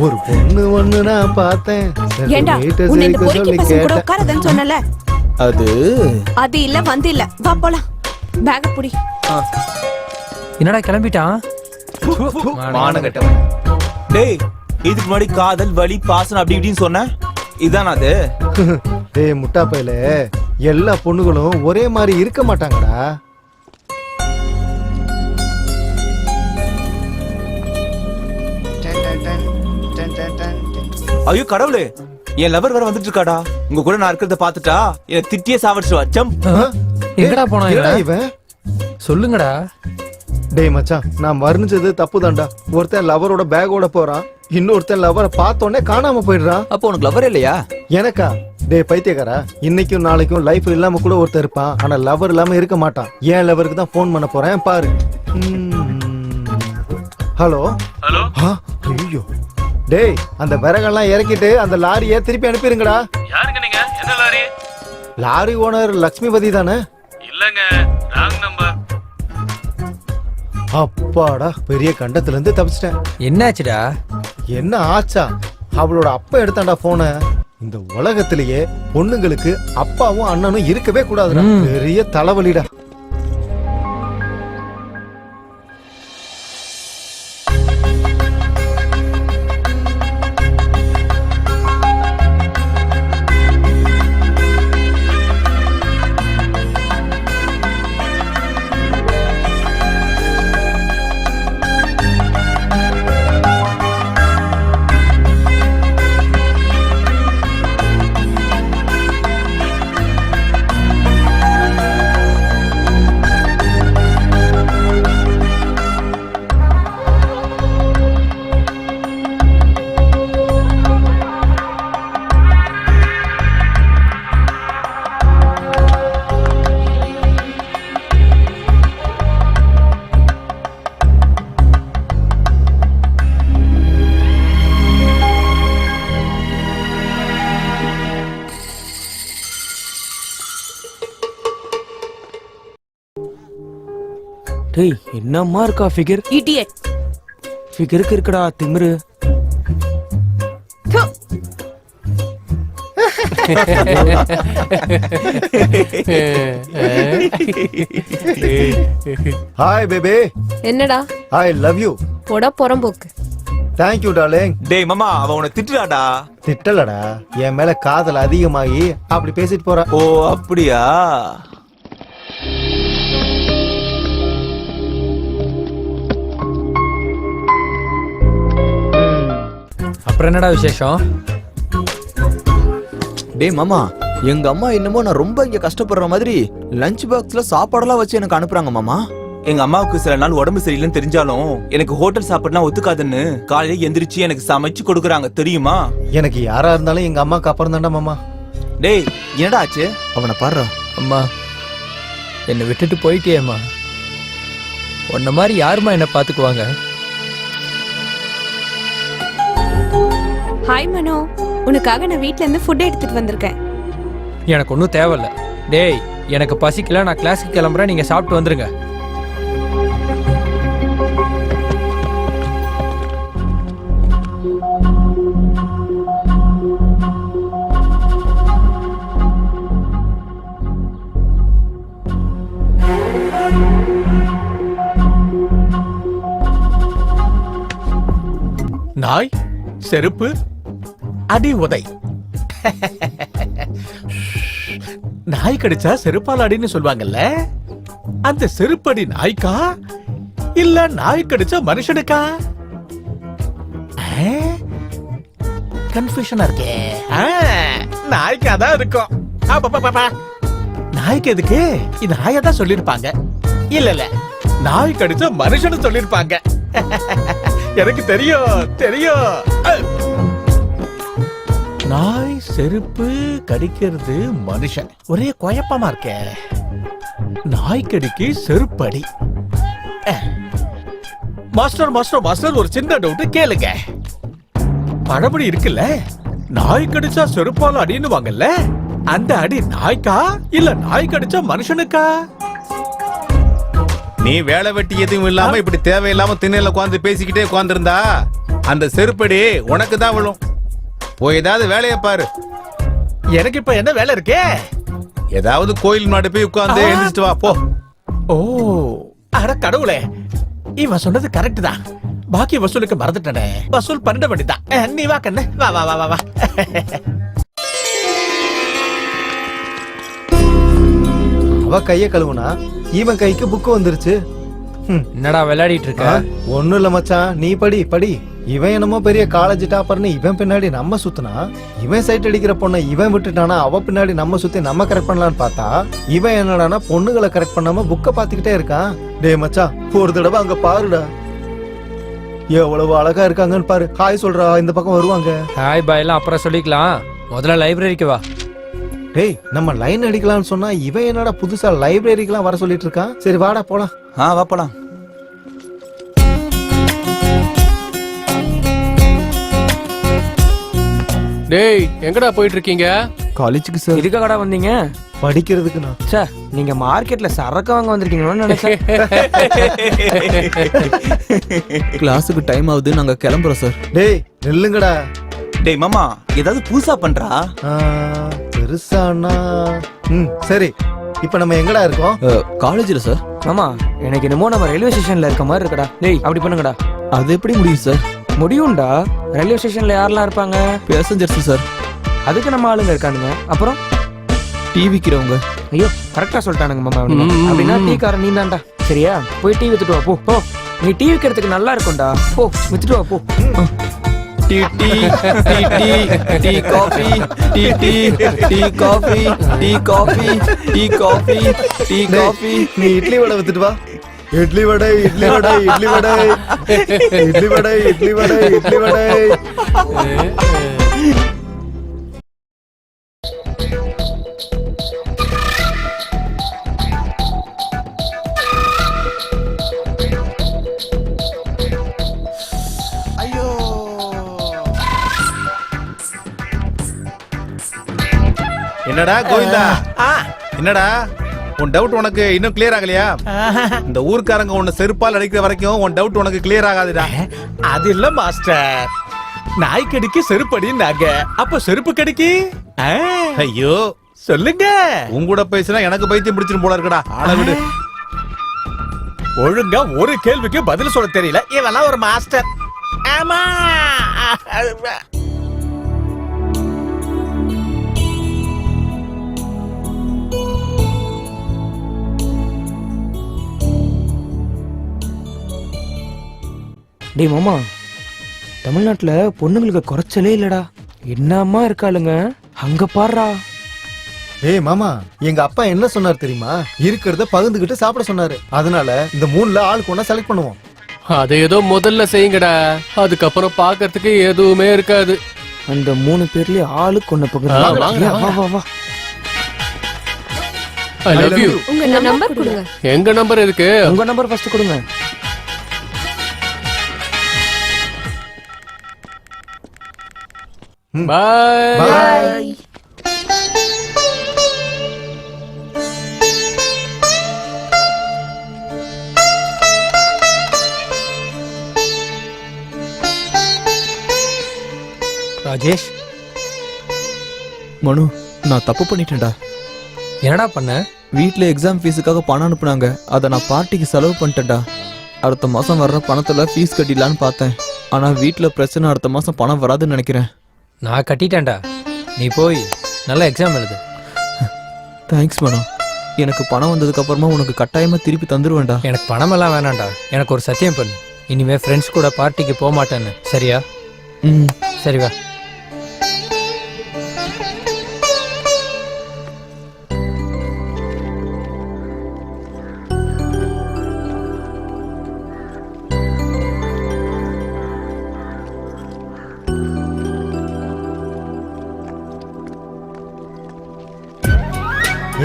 ஒரு பொண்ணு ஒண்ணு நான் பார்த்தேன். ஏண்டா உன்னை இந்த பொறுக்கி பசங்க கூட உட்காரதன்னு சொன்னல? அது இல்ல வந்து இல்ல. வா போலாம். பேக் புடி. என்னடா கிளம்பிட்டான்? மானகட்டவன். டேய் இதுக்கு முன்னாடி காதல் வலி பாசம் அப்படி இப்படின்னு சொன்ன, இதானா அது? டேய் முட்டா பையல, எல்லா பொண்ணுகளும் ஒரே மாதிரி இருக்க மாட்டாங்கடா. ஐயோ கடவுளே, என் லவர் வேற வந்துட்டு இருக்காடா. உங்க கூட நான் இருக்கிறத பாத்துட்டா என்ன திட்டியே சாவடிச்சுவா. ஜம்ப். எங்கடா போனா இவன்? சொல்லுங்கடா. டேய் மச்சான், நான் வர்ணிச்சது தப்பு தான்டா. ஒருத்தன் லவரோட பேக்கோட போறான், இன்னொருத்தன் லவரை பார்த்தோன்னே காணாம போயிடுறான். அப்போ உனக்கு லவர் இல்லையா? எனக்கா? டேய் பைத்தியக்காரா, இன்னைக்கும் நாளைக்கும் லைஃப் இல்லாம கூட ஒருத்தர் இருப்பான், ஆனா லவர் இல்லாம இருக்க மாட்டான். ஏன் லவருக்கு தான் போன் பண்ண போறேன் பாரு. Hello hello. ஐயோ டேய், அந்த விறகெல்லாம் இறக்கிட்டு அந்த லாரியை திருப்பி அனுப்பிடுங்கடா. யாருங்க நீங்க? என்ன லாரி? லாரி ஓனர் லட்சுமிபதி தானே? இல்லங்க, ராங் நம்பர். அப்பாடா, பெரிய கண்டத்துல இருந்து தப்பிச்சிட்டேன். என்னாச்சுடா? என்ன ஆச்சா? அவளோட அப்பா எடுத்தாண்டா போன. இந்த உலகத்திலேயே பொண்ணுங்களுக்கு அப்பாவும் அண்ணனும் இருக்கவே கூடாதுடா. பெரிய தலைவலிடா. டேய் என்னம்மா இருக்கா ஃபிகர்? இடியட். ஃபிகருக்கு இருக்குடா திமிரு. Hi baby. என்னடா? I love you. போடா புறம்போக்கு. Thank you darling. டேய் மாமா, அவ உன்னை திட்டுறாடா. திட்டலடா, என் மேல காதல் அதிகமாகி அப்படி பேசிட்டு போறா. ஓ அப்படியா? அப்புறம் என்னடா விசேஷம்? டேய் மாமா, எங்க அம்மா என்னமோ நான் ரொம்ப இங்க கஷ்டப்படுற மாதிரி லஞ்ச் பாக்ஸ்ல சாப்பாடெல்லாம் வச்சு எனக்கு அனுப்புறாங்க மாமா. எங்க அம்மாவுக்கு சில நாள் உடம்பு சரியில்லைன்னு தெரிஞ்சாலும் எனக்கு ஹோட்டல் சாப்பாடுலாம் ஒத்துக்காதுன்னு காலையில எந்திரிச்சு எனக்கு சமைச்சு கொடுக்குறாங்க தெரியுமா? எனக்கு யாரா இருந்தாலும் எங்க அம்மாக்கு அப்புறம் தான்டா மாமா. டேய் என்னடா ஆச்சு? அவனை பாடுறா. அம்மா, என்னை விட்டுட்டு போயிட்டியேம்மா. உன்ன மாதிரி யாருமா என்ன பாத்துக்குவாங்க? ஹாய் மனோ, உனக்காக நான் வீட்ல இருந்து ஃபுட் எடுத்துட்டு வந்திருக்கேன். எனக்கு ஒன்றும் தேவையில்ல. டேய், எனக்கு பசிக்கல, நான் கிளாஸுக்கு கிளம்புறேன், நீங்க சாப்பிட்டு வந்துருங்க. நாய், செருப்பு, அடி உதை. நாய் கடிச்சா செருப்பால் அடின்னு சொல்லுவாங்கல்ல, அந்த செருப்படி நாய்க்கா இல்ல நாய் கடிச்சா மனுஷனுக்கா? கன்ஃபியூஷனா இருக்கே. நாய்க்கா தான் இருக்கும். நாய்க்கு எதுக்கு? இது நாயை தான் சொல்லிருப்பாங்க. இல்ல நாய் கடிச்சா மனுஷனு சொல்லிருப்பாங்க. எனக்கு தெரியும். நாய் செருப்பு கடிக்கிறது மனுஷன், ஒரே குழப்பமா இருக்க. நாய் கடிக்கு செருப்படி. மாஸ்டர் ஒரு சின்ன டவுட் கேளுங்க. பழமொழி இருக்குல்ல, நாய் கடிச்சா செருப்பால அடின்னு வாங்கல்ல, அந்த அடி நாய்க்கா இல்ல நாய் கடிச்சா மனுஷனுக்கா? நீ வேலை வெட்டி எதுவும் இல்லாம இப்படி தேவையில்லாம திண்ணையில உட்கார்ந்து பேசிக்கிட்டே உட்கார்ந்திருந்தா அந்த செருப்படி உனக்கு தான் விழும். போய் ஏதாவது வேலையை பாரு. எனக்கு இப்ப என்ன வேலை இருக்கே? ஏதாவது கோயில் முன்னாடி போய் உட்கார்ந்து எழுந்திரிச்சிட்டு வா போ. ஓ, அட கடவுளே, இவன் சொன்னது கரெக்ட் தான். பாக்கி வசூலுக்கு மறந்துட்டனே. வசூல் பண்ணிட வேண்டியதான். நீ வா கண்ணு, வா வா வா வா. அவ கைய கழுவுனா இவன் கைக்கு புக்கு வந்துருச்சு. என்னடா விளையாடிட்டு இருக்க? ஒண்ணும் இல்ல மச்சான், நீ படி. இவன் என்னமோ பெரிய காலேஜ் டாப்பர்னு இவன் பின்னாடி நம்ம சுத்தினா, இவன் சைட் அடிக்கிற பொண்ணை இவன் விட்டுட்டானா அவ பின்னாடி நம்ம சுத்தி நம்ம கரெக்ட் பண்ணலான்னு பார்த்தா, இவன் என்னடானா பொண்ணுகளை கரெக்ட் பண்ணாம புக்க பாத்துக்கிட்டே இருக்கான். டேய் மச்சான், ஒரு தடவை அங்க பாருடா, எவ்வளவு அழகா இருக்காங்கன்னு பாரு. ஹாய் சொல்றா, இந்த பக்கம் வருவாங்க. ஹாய் பாய் எல்லாம் அப்புறம் சொல்லிக்கலாம், முதல்ல லைப்ரரிக்கு வா. டேய், நம்ம லைன் அடிக்கலாம்னு சொன்னா இவன் என்னடா புதுசா லைப்ரரிக்கெல்லாம் வர சொல்லிட்டு இருக்கான். சரி வாடா போலாம். வா போலாம். டேய், எங்கடா போயிட்டு இருக்கீங்க? காலேஜுக்கு சார். இதுக்காகடா வந்தீங்க? படிக்கிறதுக்கு நான். சார், நீங்க மார்க்கெட்ல சரக்கு வாங்க வந்திருக்கீங்களோன்னு நினைச்சேன். கிளாஸுக்கு டைம் ஆகுது, நாங்க கிளம்புறோம் சார். டேய் நில்லுங்கடா. டேய் மாமா, ஏதாவது புதுசா பண்றா? பெருசானா சரி. இப்ப நம்ம எங்கடா இருக்கோம்? காலேஜ்ல சார். மாமா, எனக்கு என்னமோ நம்ம ரயில்வே ஸ்டேஷன்ல இருக்க மாதிரி இருக்கடா. டேய் அப்படி பண்ணுங்கடா. அது எப்படி முடியும் சார்? முடியும்டா. ரயில்வே ஸ்டேஷன்ல யாரெல்லாம் இருப்பாங்க? Passengers sir. அதுக்கு நம்ம ஆளுங்க இருக்கானுங்க. அப்புறம் டீ விக்கிறவங்க. ஐயோ, கரெக்டா சொல்லிட்டானுங்க மாமா. அப்படின்னா டீ காரன் நீ தான்டா. சரியா, போய் டீ வித்துட்டு வா. போ. நீ டீ விக்கிறதுக்கு நல்லா இருக்கும்டா. போ, வித்துட்டு வா போ. Tea tea tea tea tea coffee tea tea tea coffee tea coffee tea coffee tea coffee. நீ இட்லி வடை வித்துட்டு வா. இட்லி வடை இட்லி வடை இட்லி வடை இட்லி வடை இட்லி வடை இட்லி வடை. என்னடா கோவிந்தா, என்னடா உன் டவுட் உனக்கு இன்னும் கிளியர் ஆகலையா? இந்த ஊர்க்காரங்க உன்னை செருப்பால் அடிக்கிற வரைக்கும் உன் டவுட் உனக்கு கிளியர் ஆகாதுடா. அது இல்ல மாஸ்டர், நாய் கடிக்கு செருப்படினாங்க, அப்ப செருப்பு கடிக்கு? ஐயோ சொல்லுங்க. உங்கூட பேசினா எனக்கு பைத்தியம் பிடிச்சிரும் போல இருக்குடா. ஆள விடு. ஒழுங்கா ஒரு கேள்விக்கு பதில் சொல்ல தெரியல, இவெல்லாம் ஒரு மாஸ்டர். ஆமா. டேய் மாமா, தமிழ்நாட்டுல பொண்ணுங்களுக்கு குறைச்சலே இல்லடா. என்னம்மா இருக்காளுங்க அங்க பாடுறா. ஏய் மாமா, எங்க அப்பா என்ன சொன்னார் தெரியுமா? இருக்கிறத பகிர்ந்துகிட்டு சாப்பிட சொன்னாரு. அதனால இந்த 3ல ஆளுக்கு ஒண்ணா செலக்ட் பண்ணுவோம். அதை ஏதோ முதல்ல செய்யுங்கடா, அதுக்கப்புறம் பாக்குறதுக்கு எதுவுமே இருக்காது. அந்த 3 பேர்லயே ஆளுக்கு ஒண்ணு வாங்க, பகிர்ந்து. வாங்க. வா வா வா. ஐ லவ் யூ. உங்க நம்பர் கொடுங்க. எங்க நம்பர் இருக்கு? உங்க நம்பர் ஃபர்ஸ்ட் கொடுங்க. பாய். ராஜேஷ், மனு, நான் தப்பு பண்ணிட்டேன்டா. என்னடா பண்ண? வீட்ல எக்ஸாம் ஃபீஸுக்காக பணம் அனுப்புனாங்க. அதை நான் பார்ட்டிக்கு செலவு பண்ணிட்டேன்டா. அடுத்த மாசம் வர்ற பணத்துல ஃபீஸ் கட்டிடலான்னு பார்த்தேன். ஆனா வீட்ல பிரச்சனை, அடுத்த மாசம் பணம் வராதுன்னு நினைக்கிறேன். நான் கட்டிட்டேன்டா. நீ போய் நல்ல எக்ஸாம் எழுது. தேங்க்ஸ் மனு. எனக்கு பணம் வந்ததுக்கு அப்புறமா உனக்கு கட்டாயமா திருப்பி தந்துருவேன்டா. எனக்கு பணமெல்லாம் வேணாம்டா. எனக்கு ஒரு சத்தியம் பண்ணு, இனிமே ஃப்ரெண்ட்ஸ் கூட பார்ட்டிக்கு போக மாட்டேன்னு. சரியா? ம், சரி வா.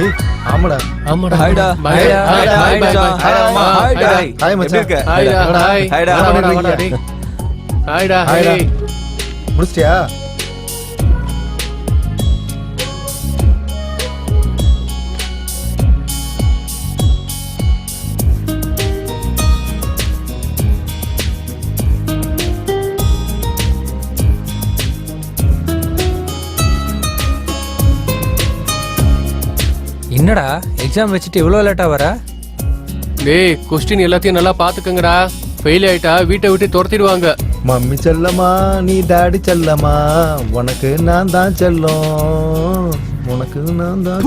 ஏய் ஆமாடா. ஆமாடா. ஹாய்டா. ஹாய்டா. ஹாய்டா. ஹாய் பாய் பாய். ஹாய்டா. ஹாய்டா. ஹாய் மச்சான். எப்படி இருக்க? ஹாய்டா. ஹாய். ஹாய்டா. வாடா, வாடா, வாடா, டேய். ஹாய்டா. ஹாய்டா. ஹாய். முடிச்சிட்டியா? என்னடா எக்ஸாம் வச்சுட்டு இவ்வளோ லேட்டா வர? டேய், கொஸ்டின் எல்லாத்தையும் நல்லா பாத்துக்கங்கடா. ஃபெயில் ஆயிட்டா வீட்டை விட்டு துரத்திடுவாங்க. மம்மி செல்லமா, நீ டாடி செல்லமா, உனக்கு நான் தான் செல்லம், உனக்கு நான் தான்.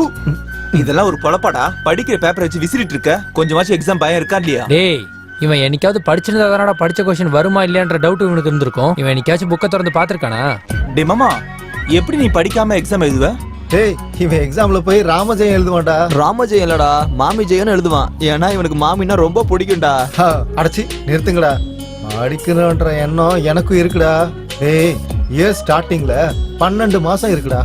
இதெல்லாம் ஒரு பொழப்பாடா? படிக்கிற பேப்பரை வச்சு விசிறிட்டு இருக்க. கொஞ்சமாச்சும் எக்ஸாம் பயம் இருக்கா இல்லையா? டேய், இவன் என்னைக்காவது படிச்சிருந்தா தானடா படிச்ச கொஸ்டின் வருமா இல்லையான்ற டவுட் இவனுக்கு இருந்திருக்கும். இவன் என்னைக்காச்சும் புக்கை திறந்து பாத்திருக்கானா? டே மாமா, எப்படி நீ படிக்காம எக்ஸாம் எழுதுவ? டேய், இவன் எக்ஸாம்ல போய் ராமஜெயம் எழுதுவான்டா. ராமஜெயம் இல்லடா, மாமி ஜெயன்னு எழுதுவான். ஏன்னா இவனுக்கு மாமின்னா ரொம்ப பிடிக்கும்டா. அடைச்சி நிறுத்துங்கடா. படிக்கணுன்ற எண்ணம் எனக்கும் இருக்குடா. டேய், இயர் ஸ்டார்டிங்ல 12 மாசம் இருக்குடா.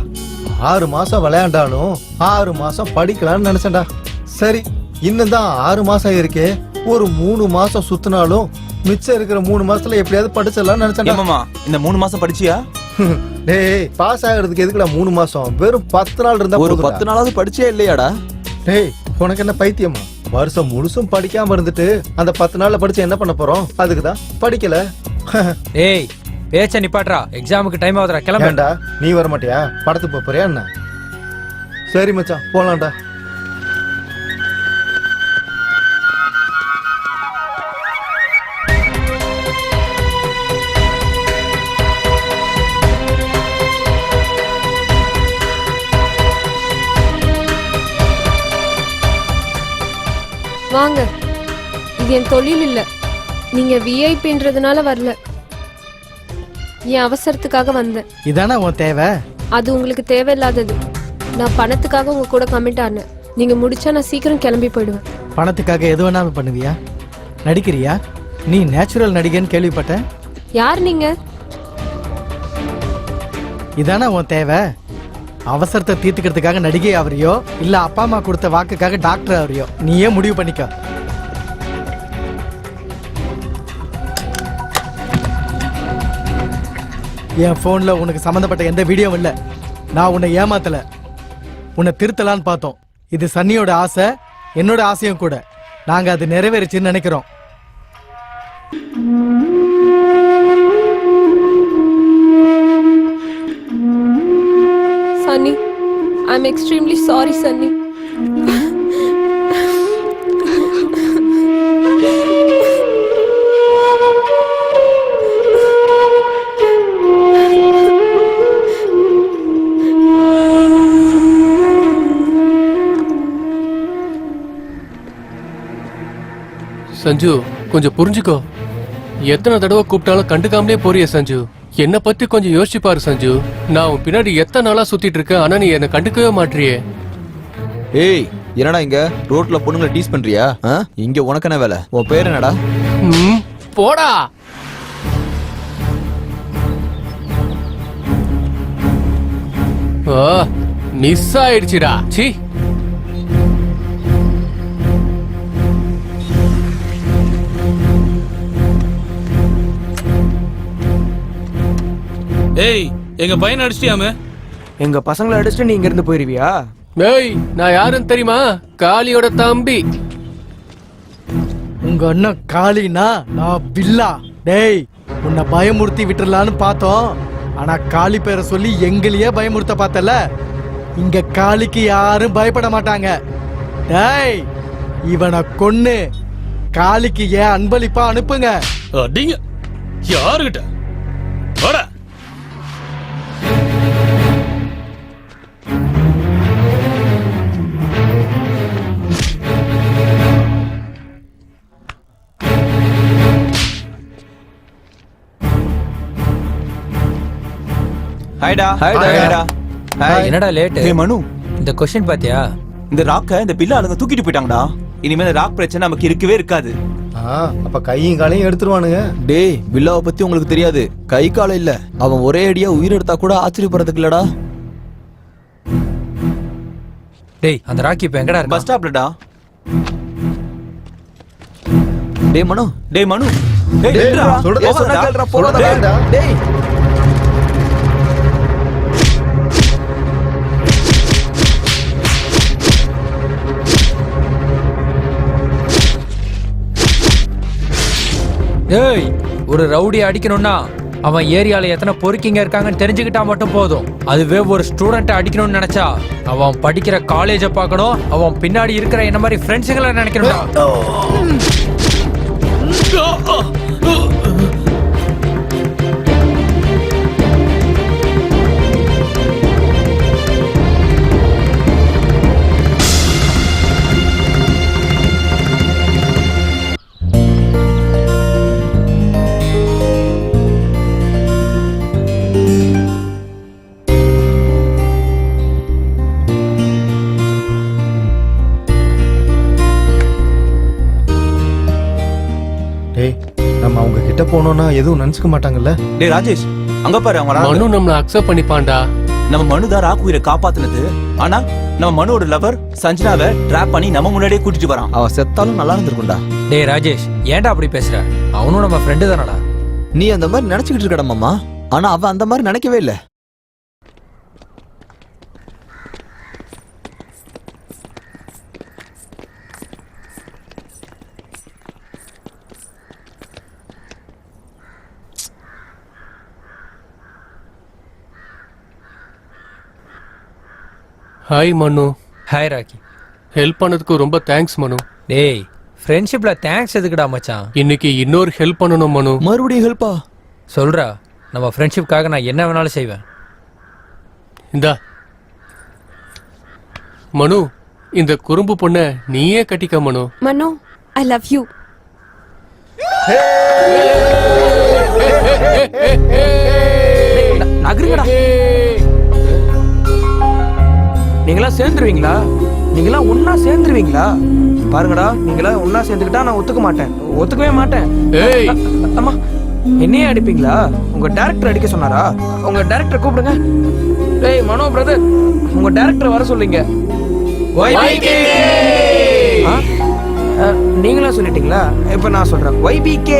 6 மாசம் விளையாண்டாலும் 6 மாசம் படிக்கலாம்னு நினைச்சேன்டா. சரி, இன்னும் தான் 6 மாசம் இருக்கே. ஒரு 3 மாசம் சுத்தினாலும் மிச்சம் இருக்கிற 3 மாசத்துல எப்படியாவது படிச்சிடலாம்னு நினைச்சேன்டா. மாமா, இந்த 3 மாசம் படிச்சியா? டேய், பாஸ் ஆகிறதுக்கு எதுக்குடா 3 மாசம்? வெறும் 10 நாள் இருந்தா ஒரு போதும்டா. 10 நாளாவது படிச்சே இல்லையாடா? டேய், உனக்கு என்ன பைத்தியமா? வருஷம் முழுசும் படிக்காம இருந்துட்டு அந்த 10 நாள்ல படிச்சு என்ன பண்ண போறோம்? அதுக்குதான் படிக்கல. டேய், பேச்ச நிப்பாட்றா. எக்ஸாமுக்கு டைம் ஆகுதுடா, கிளம்பு. ஏன்டா, நீ வர மாட்டியா? படத்துக்கு போப் போறியா என்ன? சரி மச்சான், போலாம்டா. வாங்க. இது என் தொழில் இல்ல. நீங்க விஐபின்றதுனால வரல. என் அவசரத்துக்காக வந்தேன். இதானே உன் தேவை? அது உங்களுக்கு தேவையில்லாதது. நான் பணத்துக்காக உங்க கூட கமிட் ஆனேன். நீங்க முடிச்சா நான் சீக்கிரம் கிளம்பி போயிடுவேன். பணத்துக்காக எது வேணாலும் பண்ணுவியா? நடிக்கிறியா? நீ நேச்சுரல் நடிகன்னு கேள்விப்பட்டேன். யார் நீங்க? இதானே உன் தேவை? அவசரத்தை தீர்த்துக்கிறதுக்காக நடிகை ஆவறியோ இல்ல அப்பா அம்மா கொடுத்த வாக்குக்காக டாக்டர் ஆவறியோ? நீயே முடிவு பண்ணிக்க. என் போன்ல உனக்கு சம்பந்தப்பட்ட எந்த வீடியோவும் இல்ல. நான் உன்னை ஏமாத்தல, உன்னை திருத்தலான்னு பார்த்தோம். இது சன்னியோட ஆசை, என்னோட ஆசையும் கூட. நாங்க அது நிறைவேறுச்சுன்னு நினைக்கிறோம். Sunny, I'm extremely sorry, Sunny. Sanju, கொஞ்சம் புரிஞ்சுக்கோ. எத்தனை தடவை கூப்பிட்டாலும் கண்டுக்காமலே போறிய சஞ்சு. என்ன பத்தி கொஞ்சம் யோசிச்சு பாரு சஞ்சு. நான் உன் பின்னாடி எத்தனை நாளா சுத்திட்டு இருக்கேன், ஆனா நீ என்ன கண்டுக்கவே மாட்டியே. ஏய் என்னடா இங்க ரோட்ல பொண்ணுங்களை டீஸ் பண்றியா? இங்க உனக்கு என்ன வேலை? உன் பேர் என்னடா? போடா. மிஸ் ஆயிடுச்சுடா. சி ஏய் எங்க பையனை அடிச்சிட்டியாமே? எங்க பசங்களை அடிச்சுட்டு நீ இங்க இருந்து போயிருவியா? ஏய் நான் யாருன்னு தெரியுமா? காளியோட தம்பி. உங்க அண்ணன் காளினா நான் பில்லா. டேய் உன்னை பயமுறுத்தி விட்டுறலான்னு பார்த்தோம், ஆனா காளி பேரை சொல்லி எங்களையே பயமுறுத்த பார்த்தல. இங்க காளிக்கு யாரும் பயப்பட மாட்டாங்க. டேய் இவனை கொன்னு காளிக்கு ஏன் அன்பளிப்பா அனுப்புங்க. அடிங்க. யாருகிட்ட? வாடா. ஹாய்டா. என்னடா லேட்? ஏய் மனு, இந்த கொஸ்டின் பாத்தியா? இந்த ராக்க இந்த பில்லா ஆளுங்க தூக்கிட்டு போயிட்டாங்கடா. இனிமே இந்த ராக் பிரச்சனை நமக்கு இருக்கவே இருக்காது. அப்ப கையும் காலையும் எடுத்துருவானுங்க. டேய் பில்லாவை பத்தி உங்களுக்கு தெரியாது. கை காலம் இல்ல, அவன் ஒரே அடியா உயிர் எடுத்தா கூட ஆச்சரியப்படுறதுக்கு இல்லடா. டேய் அந்த ராக்கி இப்ப எங்கடா இருக்கு? பஸ் ஸ்டாப்லடா. டேய் மனு, டேய் மனு, டேய் சொல்றத கேளுடா. போடா. டேய் ஏய் ஒரு ரவுடி அடிக்கணும்னா அவன் ஏரியால எத்தனை பொறுக்கிங்க இருக்காங்கன்னு தெரிஞ்சுக்கிட்டா மட்டும் போதும். அதுவே ஒரு ஸ்டூடெண்ட்டை அடிக்கணும்னு நினைச்சா அவன் படிக்கிற காலேஜை பார்க்கணும், அவன் பின்னாடி இருக்கிற என்ன மாதிரி ஃப்ரெண்ட்ஸுங்களை நினைக்கணும். நம்ம அவங்க கிட்ட போனோம்னா எதுவும் நினைச்சுக்க மாட்டாங்கல்ல. டேய் ராஜேஷ், அங்க பாரு அவங்க மனு நம்மள அக்செப்ட் பண்ணிப்பான்டா. நம்ம மனு தான் ராக் உயிரை காப்பாத்துனது. ஆனா நம்ம மனுவோட லவர் சஞ்சனாவை டிராப் பண்ணி நம்ம முன்னாடியே கூட்டிட்டு வரான். அவன் செத்தாலும் நல்லா இருந்திருக்கும்டா. டேய் ராஜேஷ், ஏன்டா அப்படி பேசுற? அவனும் நம்ம ஃப்ரெண்டு தானடா. நீ அந்த மாதிரி நினைச்சுக்கிட்டு இருக்கடா மாமா, ஆனா அவன் அந்த மாதிரி நினைக்கவே இல்லை. ஹாய் மனு. ஹாய் ராக்கி. ஹெல்ப் பண்ணதுக்கு ரொம்ப தேங்க்ஸ் மனு. டேய் ஃப்ரெண்ட்ஷிப்ல தேங்க்ஸ் எதுக்குடா மச்சான்? இன்னைக்கு இன்னொரு ஹெல்ப் பண்ணணும் மனு. மறுபடியும் ஹெல்ப்பா? சொல்றா, நம்ம ஃப்ரெண்ட்ஷிப்காக நான் என்ன வேணாலும் செய்வேன். இந்தா மனு, இந்த குறும்பு பொண்ண நீயே கட்டிக்க மனு. மனு ஐ லவ் யூ. நகருங்கடா. நீங்களா சேர்ந்துருவீங்களா? நீங்களா ஒன்னா சேர்ந்துருவீங்களா? பாருங்கடா, நீங்களா ஒன்னா சேர்ந்துக்கிட்டா நான் ஒத்துக்கவே மாட்டேன். ஏய் அம்மா, என்னையே அடிப்பீங்களா? உங்க டைரக்டர் அடிக்க சொன்னாரா? உங்க டைரக்டர் கூப்பிடுங்க. டேய் மனோ பிரதர், உங்க டைரக்டர் வர சொல்லுங்க. நீங்களா சொல்லிட்டீங்களா? இப்ப நான் சொல்றேன். YBK